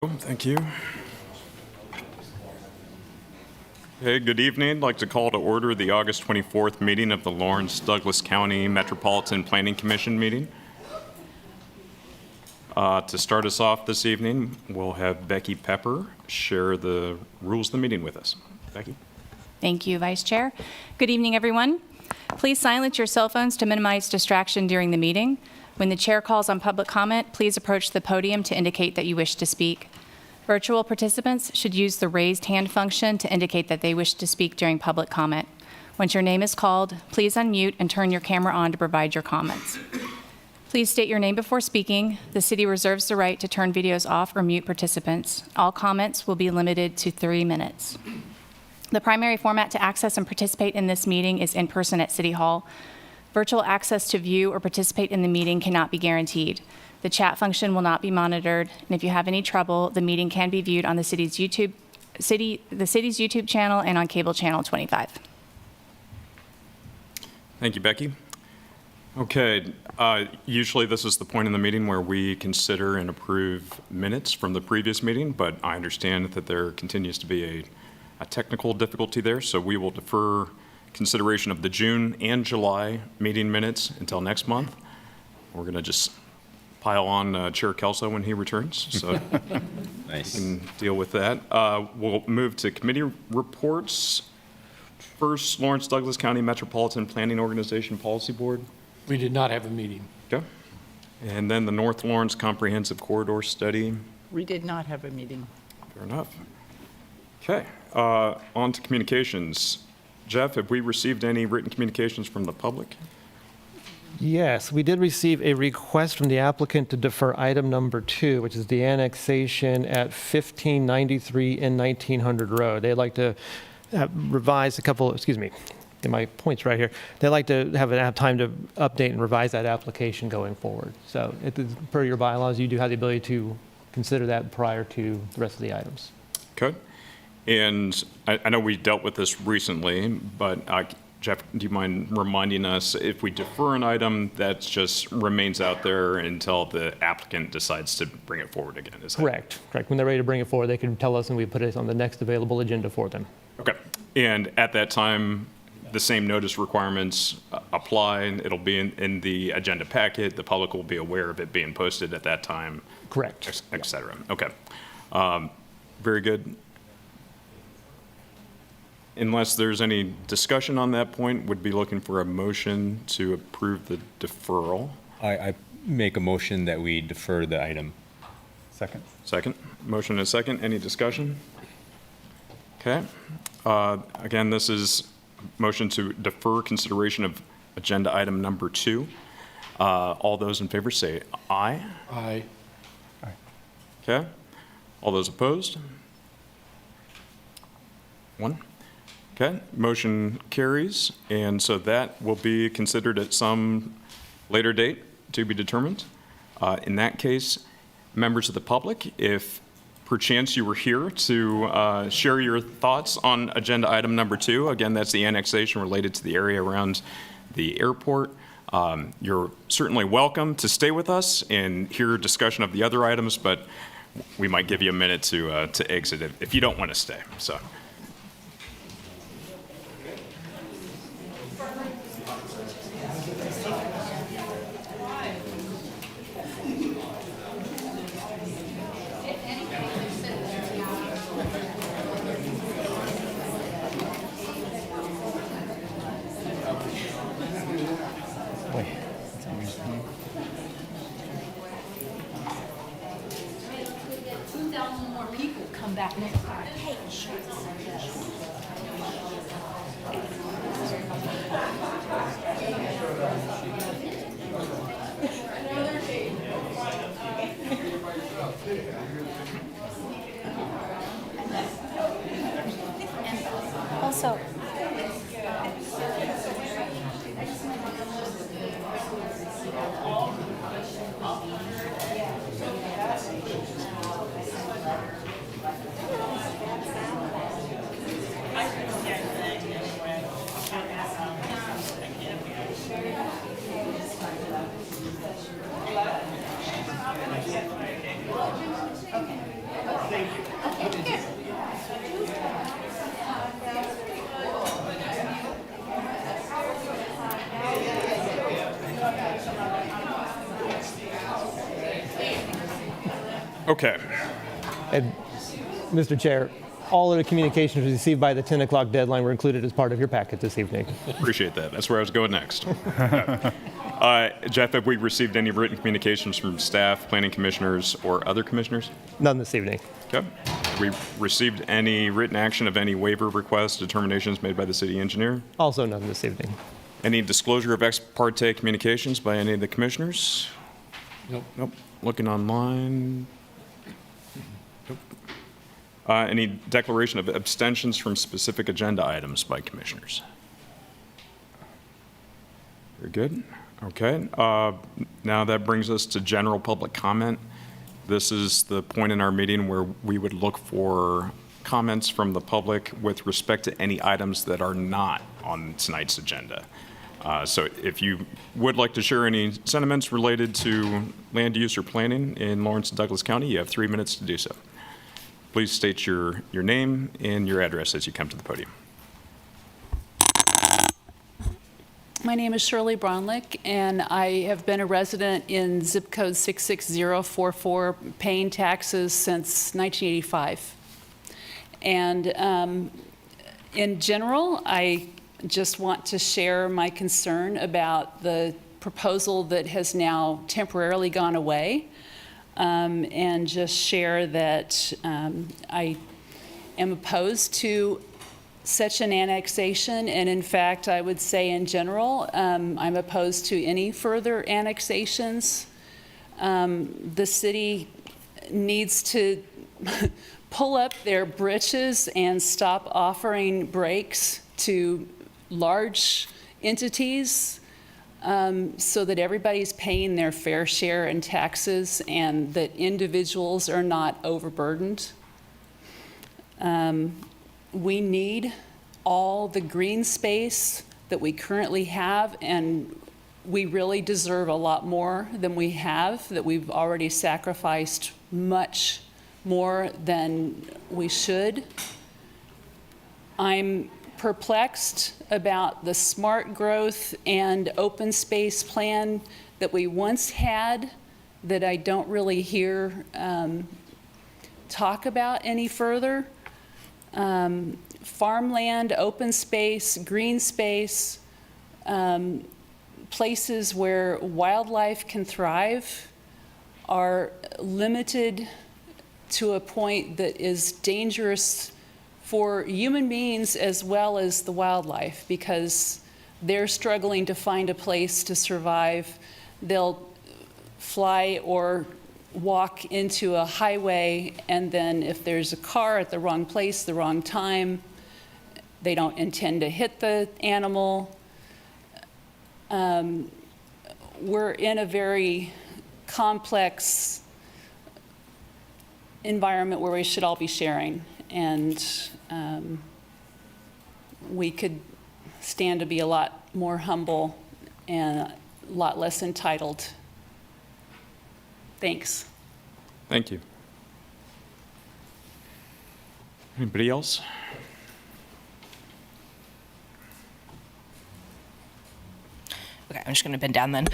Thank you. Okay, good evening. I'd like to call to order the August 24th meeting of the Lawrence-Douglas County Metropolitan Planning Commission meeting. To start us off this evening, we'll have Becky Pepper share the rules of the meeting with us. Becky? Thank you, Vice Chair. Good evening, everyone. Please silence your cell phones to minimize distraction during the meeting. When the chair calls on public comment, please approach the podium to indicate that you wish to speak. Virtual participants should use the raised hand function to indicate that they wish to speak during public comment. Once your name is called, please unmute and turn your camera on to provide your comments. Please state your name before speaking. The city reserves the right to turn videos off or mute participants. All comments will be limited to 3 minutes. The primary format to access and participate in this meeting is in person at City Hall. Virtual access to view or participate in the meeting cannot be guaranteed. The chat function will not be monitored, and if you have any trouble, the meeting can be viewed on the city's YouTube channel and on cable channel 25. Thank you, Becky. Okay, usually this is the point in the meeting where we consider and approve minutes from the previous meeting, but I understand that there continues to be a technical difficulty there, so we will defer consideration of the June and July meeting minutes until next month. We're going to just pile on Chair Kelso when he returns, so Nice. we can deal with that. We'll move to committee reports. First, Lawrence-Douglas County Metropolitan Planning Organization Policy Board. We did not have a meeting. Okay. And then the North Lawrence Comprehensive Corridor Study. We did not have a meeting. Fair enough. Okay, on to communications. Jeff, have we received any written communications from the public? Yes, we did receive a request from the applicant to defer item number 2, which is the annexation at 1593 and 1900 Road. They'd like to revise a couple, excuse me, get my points right here. They'd like to have time to update and revise that application going forward. So per your bylaws, you do have the ability to consider that prior to the rest of the items. Okay. And I know we dealt with this recently, but Jeff, do you mind reminding us, if we defer an item, that just remains out there until the applicant decides to bring it forward again? Is that Correct. When they're ready to bring it forward, they can tell us and we put it on the next available agenda for them. Okay. And at that time, the same notice requirements apply. It'll be in the agenda packet. The public will be aware of it being posted at that time. Correct. Et cetera. Okay. Very good. Unless there's any discussion on that point, would be looking for a motion to approve the deferral. I make a motion that we defer the item. Second. Second. Motion and a second. Any discussion? Okay. Again, this is motion to defer consideration of agenda item number 2. All those in favor say aye. Aye. Okay. All those opposed? 1. Okay, motion carries, and so that will be considered at some later date to be determined. In that case, members of the public, if perchance you were here to share your thoughts on agenda item number 2, again, that's the annexation related to the area around the airport. You're certainly welcome to stay with us and hear discussion of the other items, but we might give you a minute to exit if you don't want to stay. So. Also, Okay. And, Mr. Chair, all of the communications received by the 10 o'clock deadline were included as part of your packet this evening. Appreciate that. That's where I was going next. Jeff, have we received any written communications from staff, planning commissioners, or other commissioners? None this evening. Okay. Have we received any written action of any waiver requests, determinations made by the city engineer? Also none this evening. Any disclosure of ex parte communications by any of the commissioners? Nope. Nope. Looking online. Nope. Any declaration of abstentions from specific agenda items by commissioners? Very good. Okay. Now that brings us to general public comment. This is the point in our meeting where we would look for comments from the public with respect to any items that are not on tonight's agenda. So if you would like to share any sentiments related to land use or planning in Lawrence and Douglas County, you have 3 minutes to do so. Please state your name and your address as you come to the podium. My name is Shirley Bronlick, and I have been a resident in zip code 66044, paying taxes since 1985. And in general, I just want to share my concern about the proposal that has now temporarily gone away, and just share that I am opposed to such an annexation, and in fact, I would say in general, I'm opposed to any further annexations. The city needs to pull up their britches and stop offering breaks to large entities, so that everybody's paying their fair share in taxes and that individuals are not overburdened. We need all the green space that we currently have, and we really deserve a lot more than we have, that we've already sacrificed much more than we should. I'm perplexed about the smart growth and open space plan that we once had that I don't really hear talk about any further. Farmland, open space, green space, places where wildlife can thrive are limited to a point that is dangerous for human beings as well as the wildlife, because they're struggling to find a place to survive. They'll fly or walk into a highway, and then if there's a car at the wrong place, the wrong time, they don't intend to hit the animal. We're in a very complex environment where we should all be sharing, and we could stand to be a lot more humble and a lot less entitled. Thanks. Thank you. Anybody else? Okay, I'm just going to bend down then.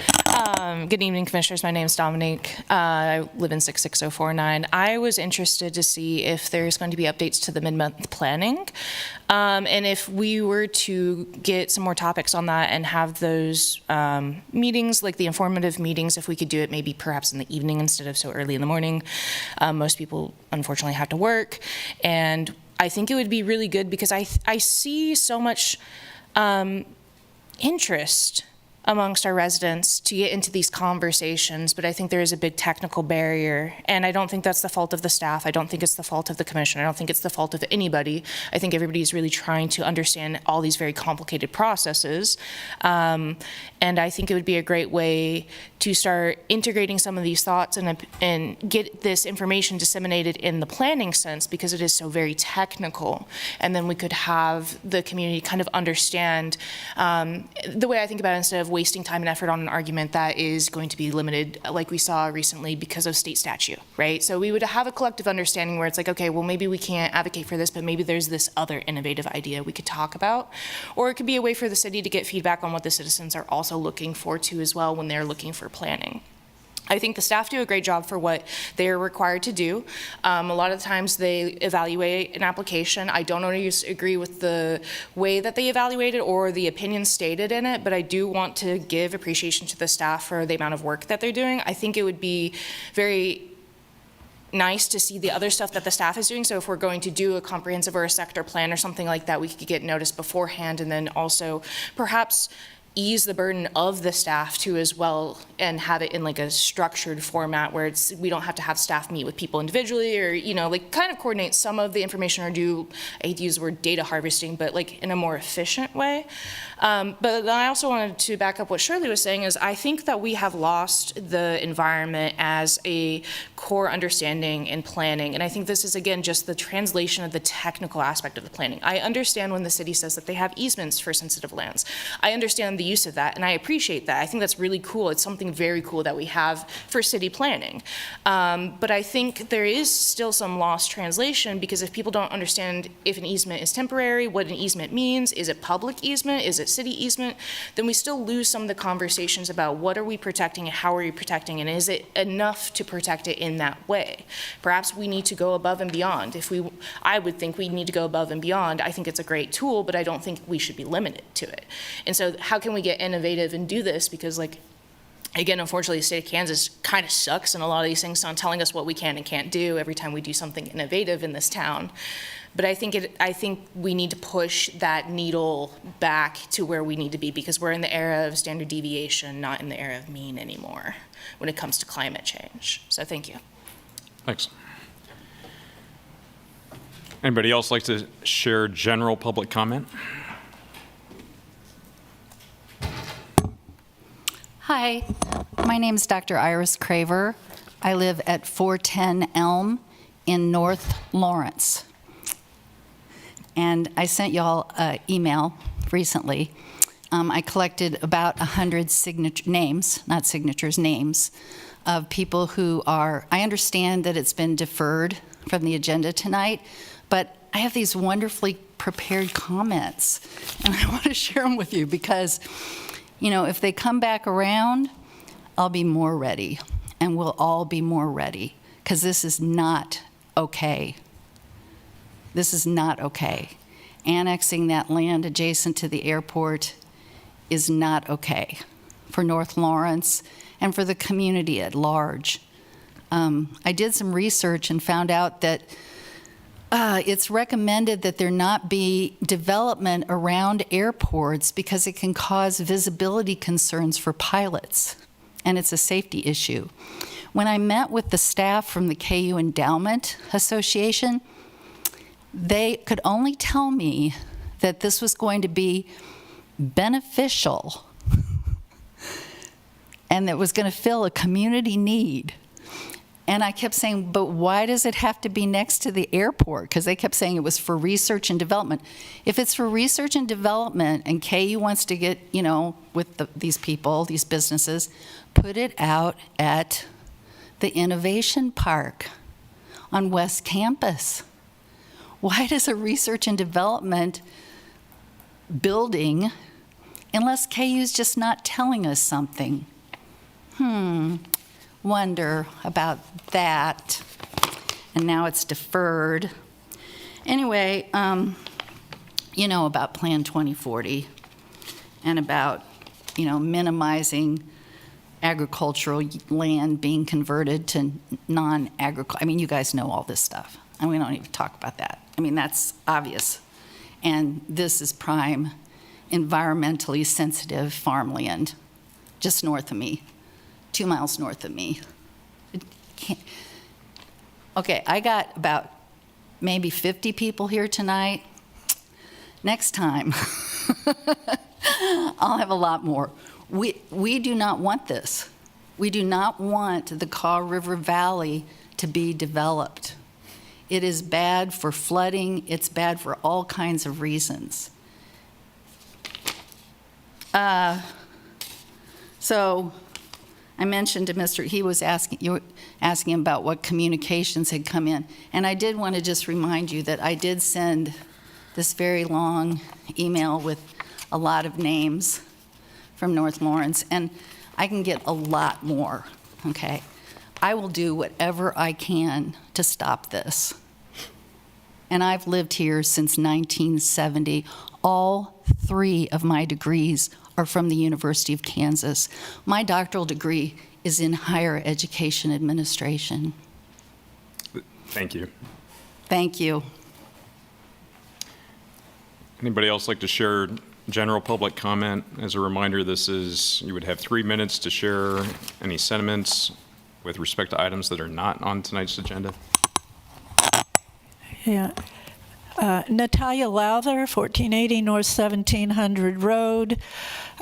Good evening, Commissioners. My name is Dominique. I live in 66049. I was interested to see if there's going to be updates to the mid-month planning, and if we were to get some more topics on that and have those meetings, like the informative meetings, if we could do it maybe perhaps in the evening instead of so early in the morning. Most people, unfortunately, have to work, and I think it would be really good because I see so much interest amongst our residents to get into these conversations, but I think there is a big technical barrier, and I don't think that's the fault of the staff. I don't think it's the fault of the commission. I don't think it's the fault of anybody. I think everybody's really trying to understand all these very complicated processes, and I think it would be a great way to start integrating some of these thoughts and get this information disseminated in the planning sense, because it is so very technical, and then we could have the community kind of understand the way I think about it, instead of wasting time and effort on an argument that is going to be limited, like we saw recently, because of state statute, right? So we would have a collective understanding where it's like, okay, well, maybe we can't advocate for this, but maybe there's this other innovative idea we could talk about. Or it could be a way for the city to get feedback on what the citizens are also looking for too as well when they're looking for planning. I think the staff do a great job for what they're required to do. A lot of the times they evaluate an application. I don't always agree with the way that they evaluate it or the opinions stated in it, but I do want to give appreciation to the staff for the amount of work that they're doing. I think it would be very nice to see the other stuff that the staff is doing. So if we're going to do a comprehensive or a sector plan or something like that, we could get notice beforehand, and then also perhaps ease the burden of the staff too as well, and have it in like a structured format where we don't have to have staff meet with people individually, or like kind of coordinate some of the information, or do, I hate to use the word data harvesting, but like in a more efficient way. But then I also wanted to back up what Shirley was saying, is I think that we have lost the environment as a core understanding in planning, and I think this is again just the translation of the technical aspect of the planning. I understand when the city says that they have easements for sensitive lands. I understand the use of that, and I appreciate that. I think that's really cool. It's something very cool that we have for city planning. But I think there is still some lost translation, because if people don't understand if an easement is temporary, what an easement means, is it public easement, is it city easement, then we still lose some of the conversations about what are we protecting and how are we protecting, and is it enough to protect it in that way. Perhaps we need to go above and beyond. I would think we need to go above and beyond. I think it's a great tool, but I don't think we should be limited to it. And so how can we get innovative and do this? Because again, unfortunately, the state of Kansas kind of sucks in a lot of these things on telling us what we can and can't do every time we do something innovative in this town. But I think we need to push that needle back to where we need to be, because we're in the era of standard deviation, not in the era of mean anymore when it comes to climate change. So thank you. Thanks. Anybody else like to share general public comment? Hi, my name is Dr. Iris Craver. I live at 410 Elm in North Lawrence. And I sent y'all an email recently. I collected about 100 names of people who are, I understand that it's been deferred from the agenda tonight, but I have these wonderfully prepared comments, and I want to share them with you because, if they come back around, I'll be more ready, and we'll all be more ready, because this is not okay. This is not okay. Annexing that land adjacent to the airport is not okay for North Lawrence and for the community at large. I did some research and found out that it's recommended that there not be development around airports because it can cause visibility concerns for pilots, and it's a safety issue. When I met with the staff from the KU Endowment Association, they could only tell me that this was going to be beneficial and that it was going to fill a community need. And I kept saying, but why does it have to be next to the airport? Because they kept saying it was for research and development. If it's for research and development and KU wants to get, with these people, these businesses, put it out at the Innovation Park on West Campus. Why does a research and development building, unless KU's just not telling us something? Wonder about that. And now it's deferred. Anyway, about Plan 2040 and about, minimizing agricultural land being converted to non-agricultural. You guys know all this stuff, and we don't even talk about that. That's obvious. And this is prime, environmentally sensitive farmland just north of me, 2 miles north of me. Okay, I got about maybe 50 people here tonight. Next time, I'll have a lot more. We do not want this. We do not want the Kaw River Valley to be developed. It is bad for flooding. It's bad for all kinds of reasons. So I mentioned to Mr. He was asking him about what communications had come in. And I did want to just remind you that I did send this very long email with a lot of names from North Lawrence. And I can get a lot more. okay? I will do whatever I can to stop this. And I've lived here since 1970. All 3 of my degrees are from the University of Kansas. My doctoral degree is in higher education administration. Thank you. Thank you. Anybody else like to share general public comment? As a reminder, you would have 3 minutes to share any sentiments with respect to items that are not on tonight's agenda. Yeah. Natalia Lowther, 1480 North 1700 Road,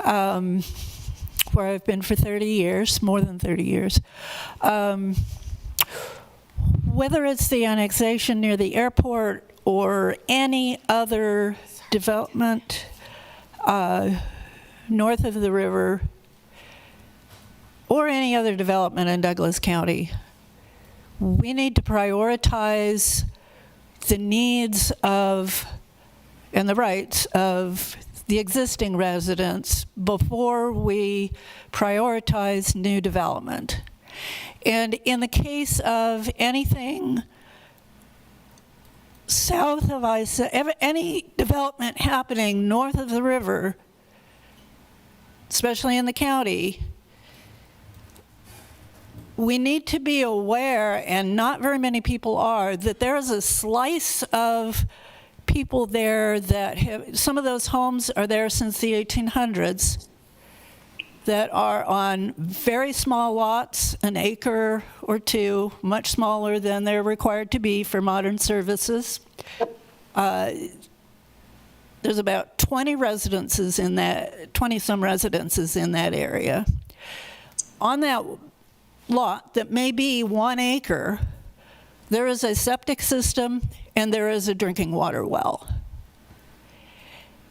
where I've been for 30 years, more than 30 years. Whether it's the annexation near the airport or any other development north of the river, or any other development in Douglas County, we need to prioritize the needs of and the rights of the existing residents before we prioritize new development. And in the case of anything south of any development happening north of the river, especially in the county, we need to be aware, and not very many people are, that there is a slice of people there that have, some of those homes are there since the 1800s, that are on very small lots, an acre or 2, much smaller than they're required to be for modern services. There's about 20 residences in that, 20-some residences in that area. On that lot that may be 1 acre, there is a septic system and there is a drinking water well.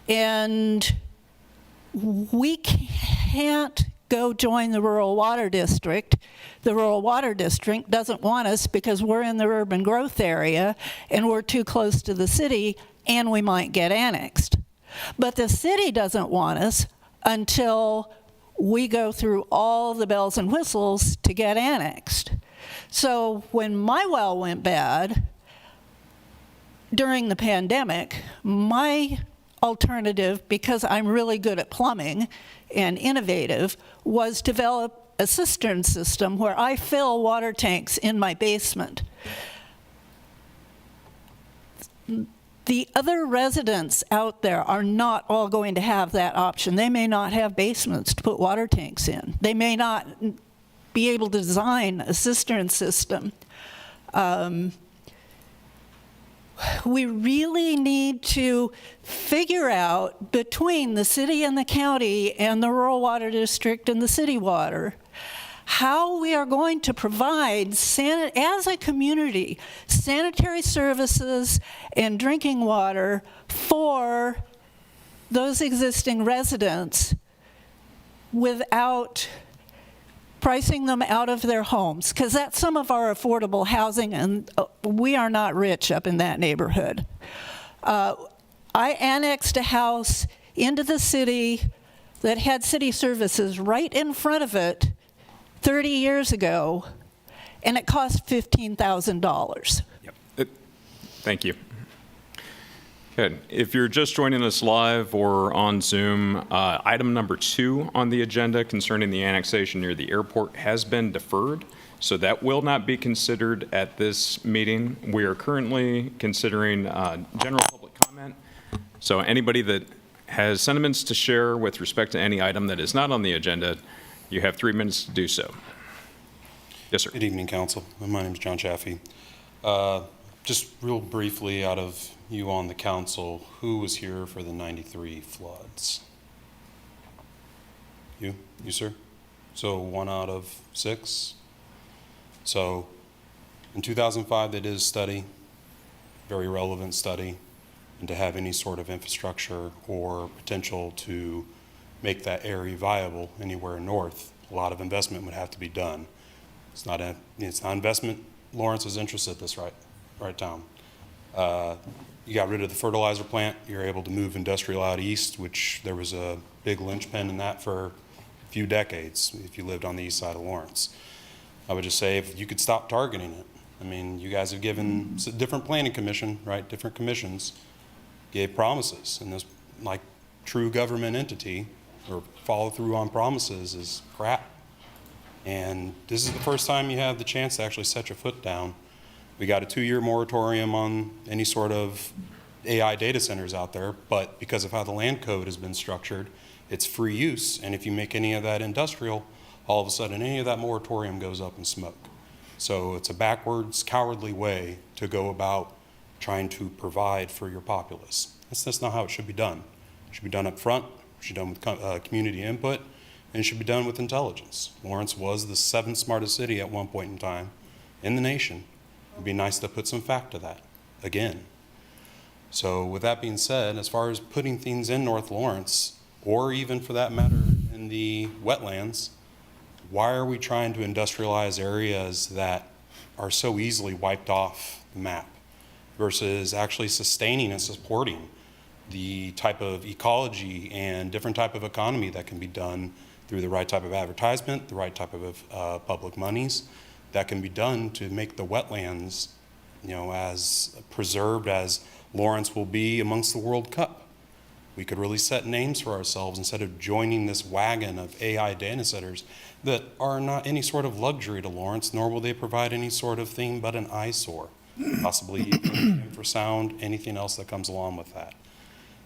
And we can't go join the rural water district. The rural water district doesn't want us because we're in the urban growth area and we're too close to the city and we might get annexed. But the city doesn't want us until we go through all the bells and whistles to get annexed. So when my well went bad during the pandemic, my alternative, because I'm really good at plumbing and innovative, was develop a cistern system where I fill water tanks in my basement. The other residents out there are not all going to have that option. They may not have basements to put water tanks in. They may not be able to design a cistern system. We really need to figure out between the city and the county and the rural water district and the city water how we are going to provide, as a community, sanitary services and drinking water for those existing residents without pricing them out of their homes, because that's some of our affordable housing, and we are not rich up in that neighborhood. I annexed a house into the city that had city services right in front of it 30 years ago, and it cost $15,000. Yep. Thank you. Good. If you're just joining us live or on Zoom, item number 2 on the agenda concerning the annexation near the airport has been deferred, so that will not be considered at this meeting. We are currently considering general public comment. So anybody that has sentiments to share with respect to any item that is not on the agenda, you have 3 minutes to do so. Yes, sir. Good evening, Council. My name is John Chaffee. Just real briefly, out of you on the council, who was here for the 93 floods? You, sir? So 1 out of 6? So in 2005, they did a study, very relevant study, and to have any sort of infrastructure or potential to make that area viable anywhere north, a lot of investment would have to be done. It's not investment. Lawrence is interested this right down. You got rid of the fertilizer plant. You're able to move industrial out east, which there was a big linchpin in that for a few decades if you lived on the east side of Lawrence. I would just say if you could stop targeting it. I mean, you guys have given different planning commission, right? Different commissions gave promises, and this, like true government entity or follow through on promises is crap. And this is the first time you have the chance to actually set your foot down. We got a 2-year moratorium on any sort of AI data centers out there, but because of how the land code has been structured, it's free use. And if you make any of that industrial, all of a sudden any of that moratorium goes up in smoke. So it's a backwards, cowardly way to go about trying to provide for your populace. That's not how it should be done. It should be done up front, it should be done with community input, and it should be done with intelligence. Lawrence was the 7th smartest city at one point in time in the nation. It'd be nice to put some fact to that again. So with that being said, as far as putting things in North Lawrence, or even for that matter in the wetlands, why are we trying to industrialize areas that are so easily wiped off the map versus actually sustaining and supporting the type of ecology and different type of economy that can be done through the right type of advertisement, the right type of public monies that can be done to make the wetlands, you know, as preserved as Lawrence will be amongst the World Cup. We could really set names for ourselves instead of joining this wagon of AI data centers that are not any sort of luxury to Lawrence, nor will they provide any sort of thing but an eyesore, possibly infrasound, anything else that comes along with that.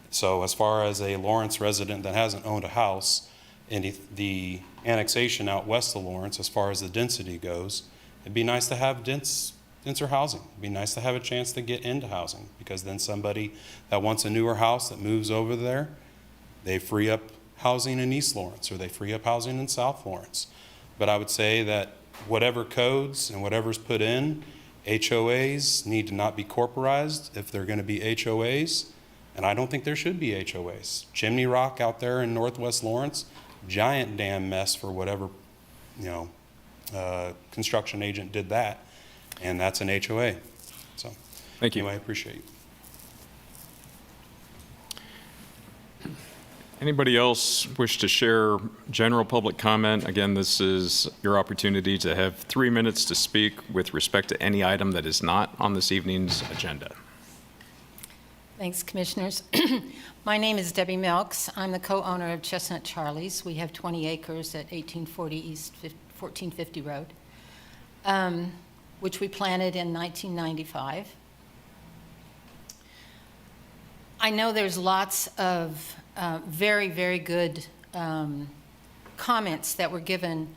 So as far as a Lawrence resident that hasn't owned a house, and the annexation out west of Lawrence, as far as the density goes, it'd be nice to have denser housing. It'd be nice to have a chance to get into housing, because then somebody that wants a newer house that moves over there, they free up housing in East Lawrence, or they free up housing in South Lawrence. But I would say that whatever codes and whatever's put in, HOAs need to not be corporatized if they're going to be HOAs, and I don't think there should be HOAs. Chimney Rock out there in Northwest Lawrence, giant damn mess for whatever, you know, construction agent did that, and that's an HOA. So, Thank you. anyway, I appreciate you. Anybody else wish to share general public comment? Again, this is your opportunity to have 3 minutes to speak with respect to any item that is not on this evening's agenda. Thanks, Commissioners. My name is Debbie Melks. I'm the co-owner of Chestnut Charlie's. We have 20 acres at 1840 East 1450 Road, which we planted in 1995. I know there's lots of very, very good comments that were given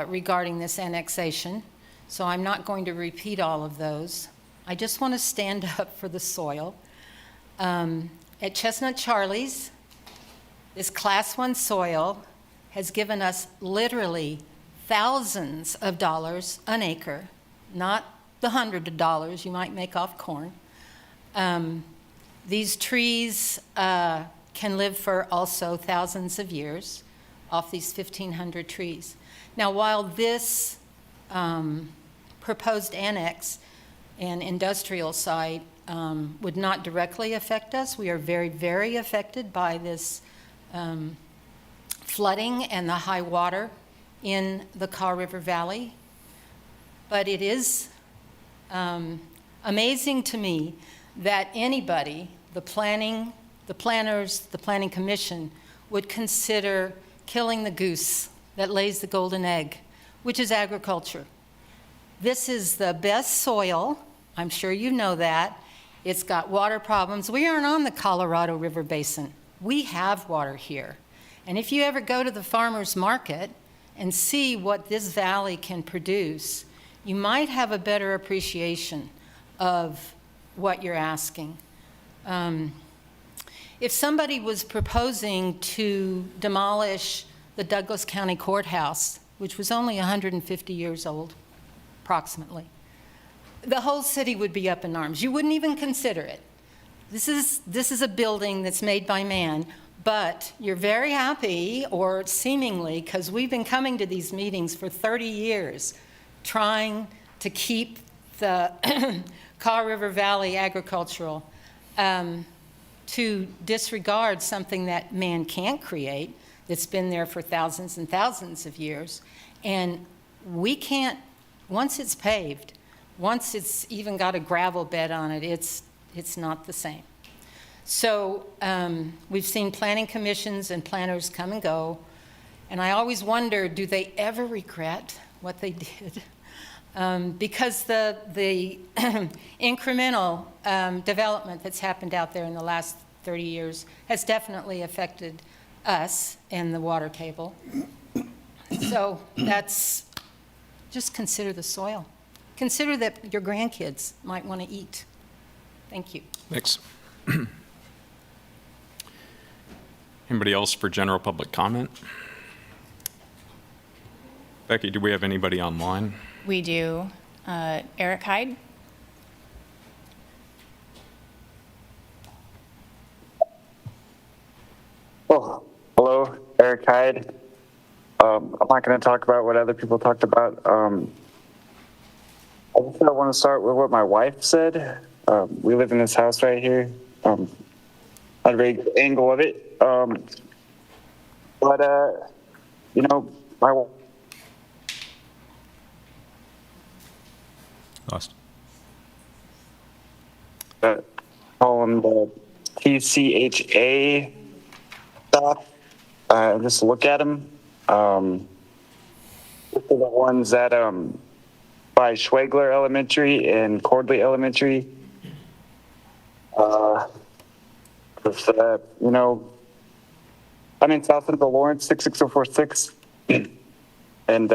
regarding this annexation, so I'm not going to repeat all of those. I just want to stand up for the soil. At Chestnut Charlie's, this Class 1 soil has given us literally thousands of dollars an acre, not the hundreds of dollars you might make off corn. These trees can live for also thousands of years off these 1,500 trees. Now, while this proposed annex and industrial site would not directly affect us, we are very, very affected by this flooding and the high water in the Kaw River Valley. But it is amazing to me that anybody, the planners, the Planning Commission, would consider killing the goose that lays the golden egg, which is agriculture. This is the best soil. I'm sure you know that. It's got water problems. We aren't on the Colorado River Basin. We have water here. And if you ever go to the farmer's market and see what this valley can produce, you might have a better appreciation of what you're asking. If somebody was proposing to demolish the Douglas County Courthouse, which was only 150 years old, approximately, the whole city would be up in arms. You wouldn't even consider it. This is a building that's made by man, but you're very happy, or seemingly, because we've been coming to these meetings for 30 years, trying to keep the Kaw River Valley agricultural, to disregard something that man can't create, that's been there for thousands and thousands of years. And we can't once it's paved, once it's even got a gravel bed on it, it's not the same. So we've seen planning commissions and planners come and go, and I always wonder, do they ever regret what they did? Because the incremental development that's happened out there in the last 30 years has definitely affected us and the water table. So that's, just consider the soil. Consider that your grandkids might want to eat. Thank you. Thanks. Anybody else for general public comment? Becky, do we have anybody online? We do. Eric Hyde? Oh, hello, Eric Hyde. I'm not going to talk about what other people talked about. I want to start with what my wife said. We live in this house right here. Not a very good angle of it. You know, my Lost. call them the TCHA stuff. Just look at them. The ones that by Schwegler Elementary and Cordley Elementary. You know, I'm in South Central Lawrence, 66046, and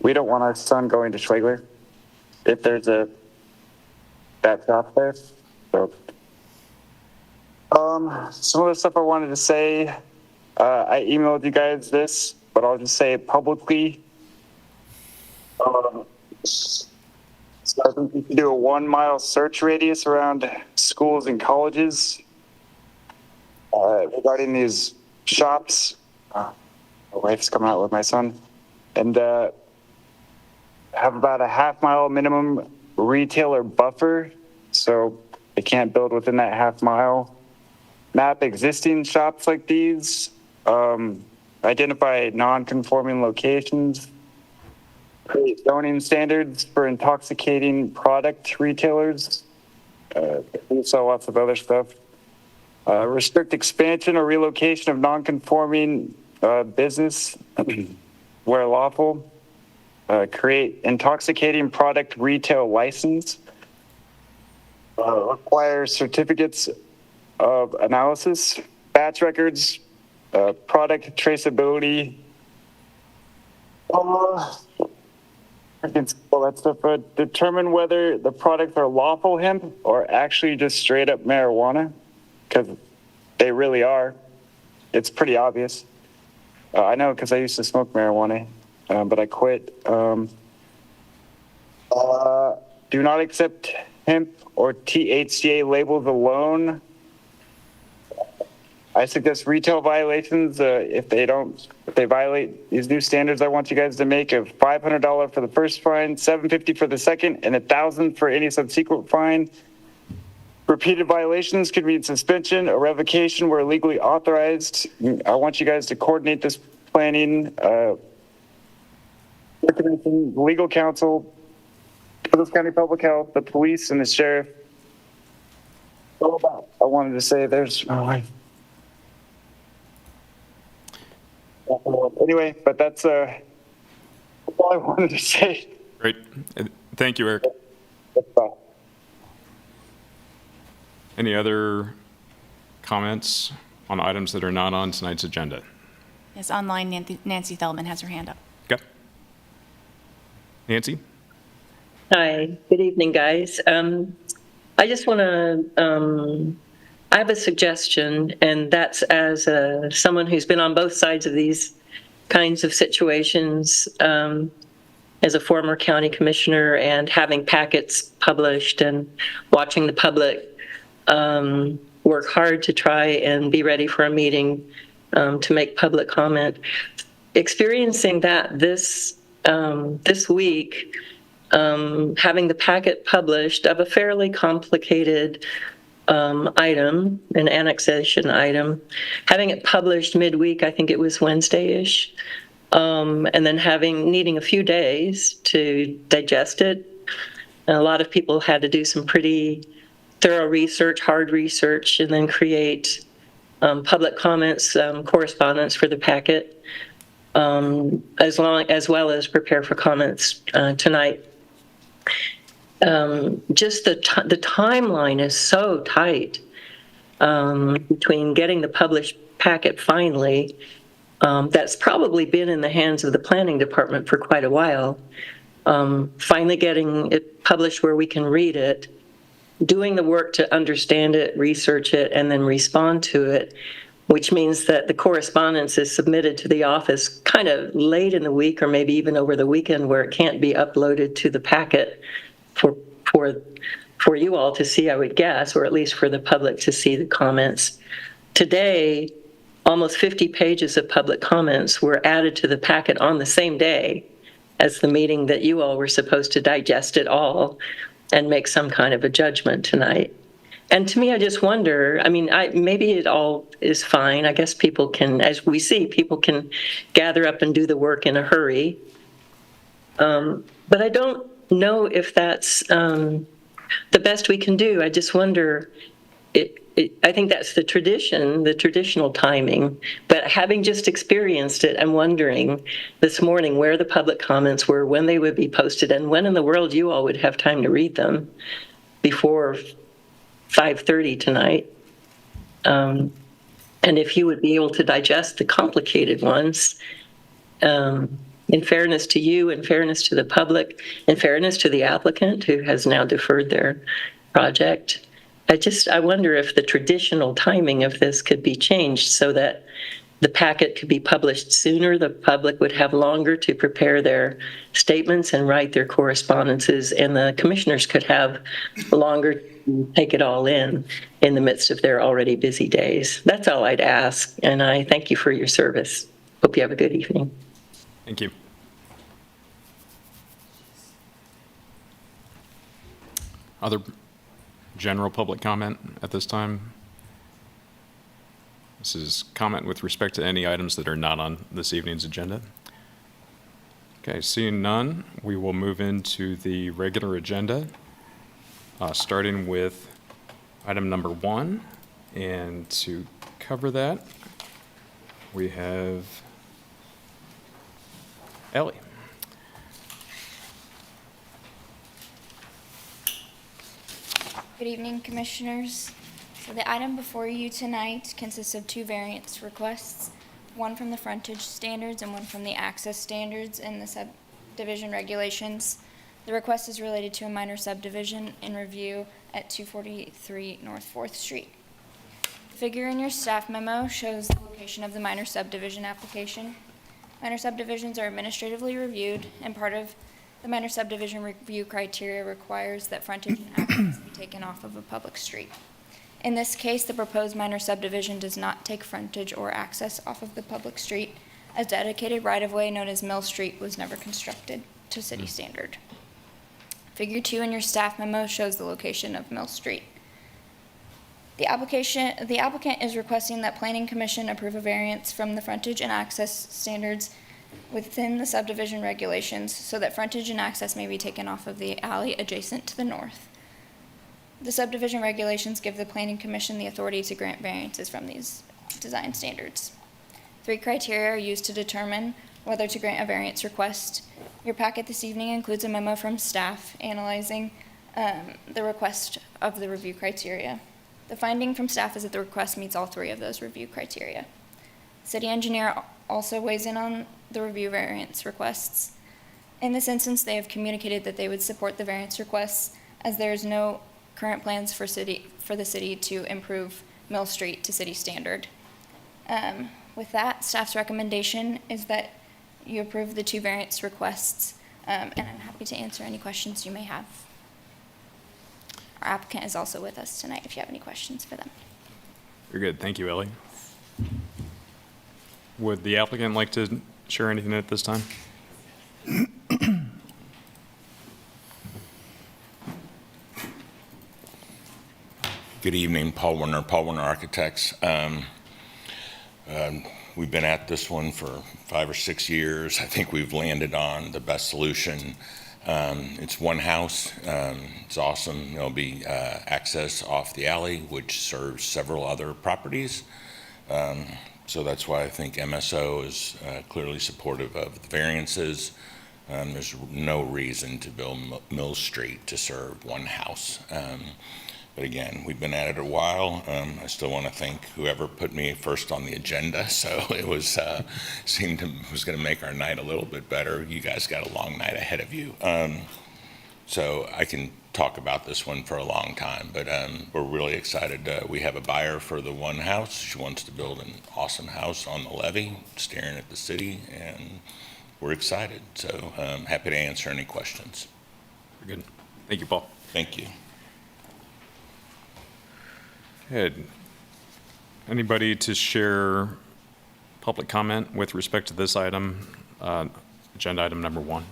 we don't want our son going to Schwegler if there's that shop there. So, some of the stuff I wanted to say, I emailed you guys this, but I'll just say it publicly. So I think you can do a 1 mile search radius around schools and colleges regarding these shops. My wife's coming out with my son, and have about a half-mile minimum retailer buffer, so they can't build within that half-mile. Map existing shops like these, identify non-conforming locations, create zoning standards for intoxicating product retailers. We saw lots of other stuff. Restrict expansion or relocation of non-conforming business where lawful. Create intoxicating product retail license. Require certificates of analysis, batch records, product traceability. All that stuff. Determine whether the products are lawful hemp or actually just straight up marijuana, because they really are. It's pretty obvious. I know because I used to smoke marijuana, but I quit. Do not accept hemp or THCA labels alone. I suggest retail violations, if they violate these new standards I want you guys to make, of $500 for the first fine, $750 for the second, and $1,000 for any subsequent fine. Repeated violations could mean suspension or revocation where legally authorized. I want you guys to coordinate this planning. Legal counsel, Douglas County Public Health, the police, and the sheriff. I wanted to say there's my wife. Anyway, but that's all I wanted to say. Great. Thank you, Eric. Any other comments on items that are not on tonight's agenda? Yes, online, Nancy Feldman has her hand up. Okay. Nancy? Hi, good evening, guys. I just want to, I have a suggestion, and that's as someone who's been on both sides of these kinds of situations, as a former county commissioner and having packets published and watching the public work hard to try and be ready for a meeting to make public comment. Experiencing that this week, having the packet published of a fairly complicated item, an annexation item, having it published midweek, I think it was Wednesday-ish, and then needing a few days to digest it. And a lot of people had to do some pretty thorough research, hard research, and then create public comments, correspondence for the packet, as well as prepare for comments tonight. Just the timeline is so tight between getting the published packet finally. That's probably been in the hands of the planning department for quite a while. Finally getting it published where we can read it, doing the work to understand it, research it, and then respond to it, which means that the correspondence is submitted to the office kind of late in the week or maybe even over the weekend where it can't be uploaded to the packet for you all to see, I would guess, or at least for the public to see the comments. Today, almost 50 pages of public comments were added to the packet on the same day as the meeting that you all were supposed to digest it all and make some kind of a judgment tonight. And to me, I just wonder, I mean, maybe it all is fine. I guess people can, as we see, people can gather up and do the work in a hurry. But I don't know if that's the best we can do. I just wonder, I think that's the traditional timing. But having just experienced it, I'm wondering this morning where the public comments were, when they would be posted, and when in the world you all would have time to read them before 5:30 tonight. And if you would be able to digest the complicated ones, in fairness to you, in fairness to the public, in fairness to the applicant who has now deferred their project. I wonder if the traditional timing of this could be changed so that the packet could be published sooner, the public would have longer to prepare their statements and write their correspondences, and the commissioners could have longer to take it all in the midst of their already busy days. That's all I'd ask, and I thank you for your service. Hope you have a good evening. Thank you. Other general public comment at this time? This is comment with respect to any items that are not on this evening's agenda. Okay, seeing none, we will move into the regular agenda, starting with item number 1. And to cover that, we have Ellie. Good evening, Commissioners. So the item before you tonight consists of 2 variance requests, one from the frontage standards and one from the access standards in the subdivision regulations. The request is related to a minor subdivision in review at 243 North 4th Street. The figure in your staff memo shows the location of the minor subdivision application. Minor subdivisions are administratively reviewed, and part of the minor subdivision review criteria requires that frontage and access be taken off of a public street. In this case, the proposed minor subdivision does not take frontage or access off of the public street, as dedicated right-of-way known as Mill Street was never constructed to city standard. Figure 2 in your staff memo shows the location of Mill Street. The applicant is requesting that Planning Commission approve a variance from the frontage and access standards within the subdivision regulations so that frontage and access may be taken off of the alley adjacent to the north. The subdivision regulations give the Planning Commission the authority to grant variances from these design standards. 3 criteria are used to determine whether to grant a variance request. Your packet this evening includes a memo from staff analyzing the request of the review criteria. The finding from staff is that the request meets all 3 of those review criteria. City engineer also weighs in on the review variance requests. In this instance, they have communicated that they would support the variance requests as there is no current plans for the city to improve Mill Street to city standard. With that, staff's recommendation is that you approve the 2 variance requests, and I'm happy to answer any questions you may have. Our applicant is also with us tonight if you have any questions for them. Very good. Thank you, Ellie. Would the applicant like to share anything at this time? Good evening, Paul Warner Architects. We've been at this one for 5 or 6 years. I think we've landed on the best solution. It's one house. It's awesome. There'll be access off the alley, which serves several other properties. So that's why I think MSO is clearly supportive of the variances. There's no reason to build Mill Street to serve one house. But again, we've been at it a while. I still want to thank whoever put me first on the agenda. So it was was going to make our night a little bit better. You guys got a long night ahead of you. So I can talk about this one for a long time, but we're really excited. We have a buyer for the one house. She wants to build an awesome house on the levee, staring at the city, and we're excited. So happy to answer any questions. Good. Thank you, Paul. Thank you. Good. Anybody to share public comment with respect to this item, agenda item number 1?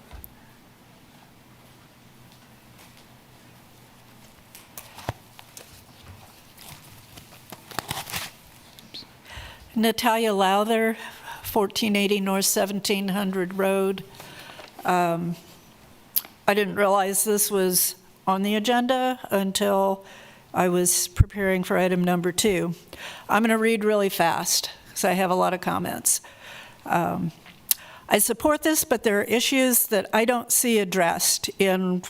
Natalia Lowther, 1480 North 1700 Road. I didn't realize this was on the agenda until I was preparing for item number 2. I'm going to read really fast because I have a lot of comments. I support this, but there are issues that I don't see addressed in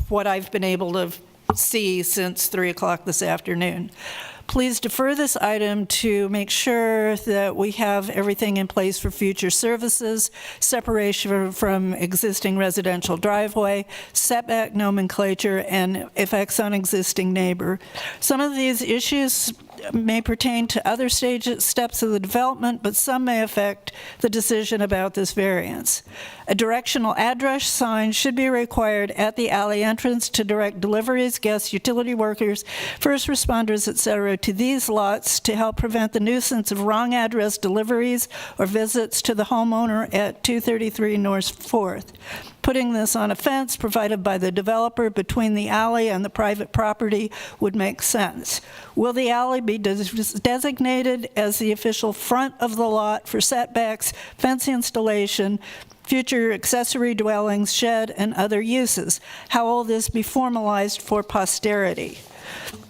what I've been able to see since 3 o'clock this afternoon. Please defer this item to make sure that we have everything in place for future services, separation from existing residential driveway, setback nomenclature, and effects on existing neighbor. Some of these issues may pertain to other steps of the development, but some may affect the decision about this variance. A directional address sign should be required at the alley entrance to direct deliveries, guests, utility workers, first responders, etc., to these lots to help prevent the nuisance of wrong address deliveries or visits to the homeowner at 233 North 4th. Putting this on a fence provided by the developer between the alley and the private property would make sense. Will the alley be designated as the official front of the lot for setbacks, fence installation, future accessory dwellings, shed, and other uses? How will this be formalized for posterity?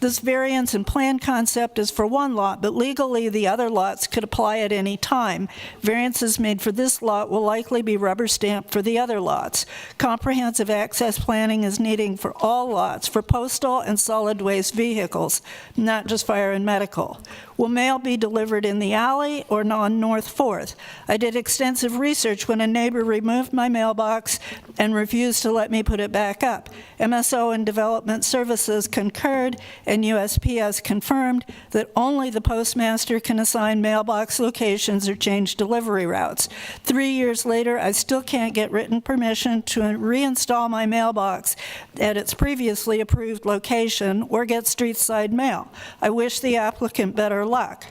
This variance and plan concept is for one lot, but legally the other lots could apply at any time. Variances made for this lot will likely be rubber stamped for the other lots. Comprehensive access planning is needed for all lots, for postal and solid waste vehicles, not just fire and medical. Will mail be delivered in the alley or on North 4th? I did extensive research when a neighbor removed my mailbox and refused to let me put it back up. MSO and Development Services concurred, and USPS confirmed that only the postmaster can assign mailbox locations or change delivery routes. 3 years later, I still can't get written permission to reinstall my mailbox at its previously approved location or get street-side mail. I wish the applicant better luck.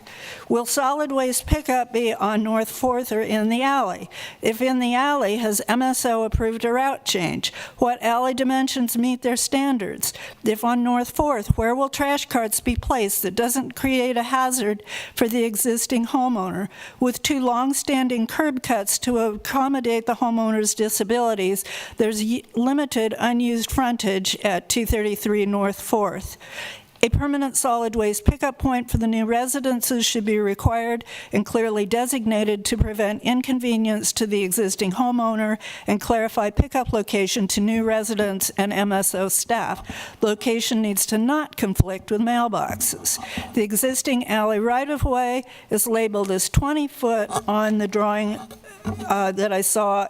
Will solid waste pickup be on North 4th or in the alley? If in the alley, has MSO approved a route change? What alley dimensions meet their standards? If on North 4th, where will trash carts be placed that doesn't create a hazard for the existing homeowner? With 2 long-standing curb cuts to accommodate the homeowner's disabilities, there's limited unused frontage at 233 North 4th. A permanent solid waste pickup point for the new residences should be required and clearly designated to prevent inconvenience to the existing homeowner and clarify pickup location to new residents and MSO staff. Location needs to not conflict with mailboxes. The existing alley right-of-way is labeled as 20 foot on the drawing that I saw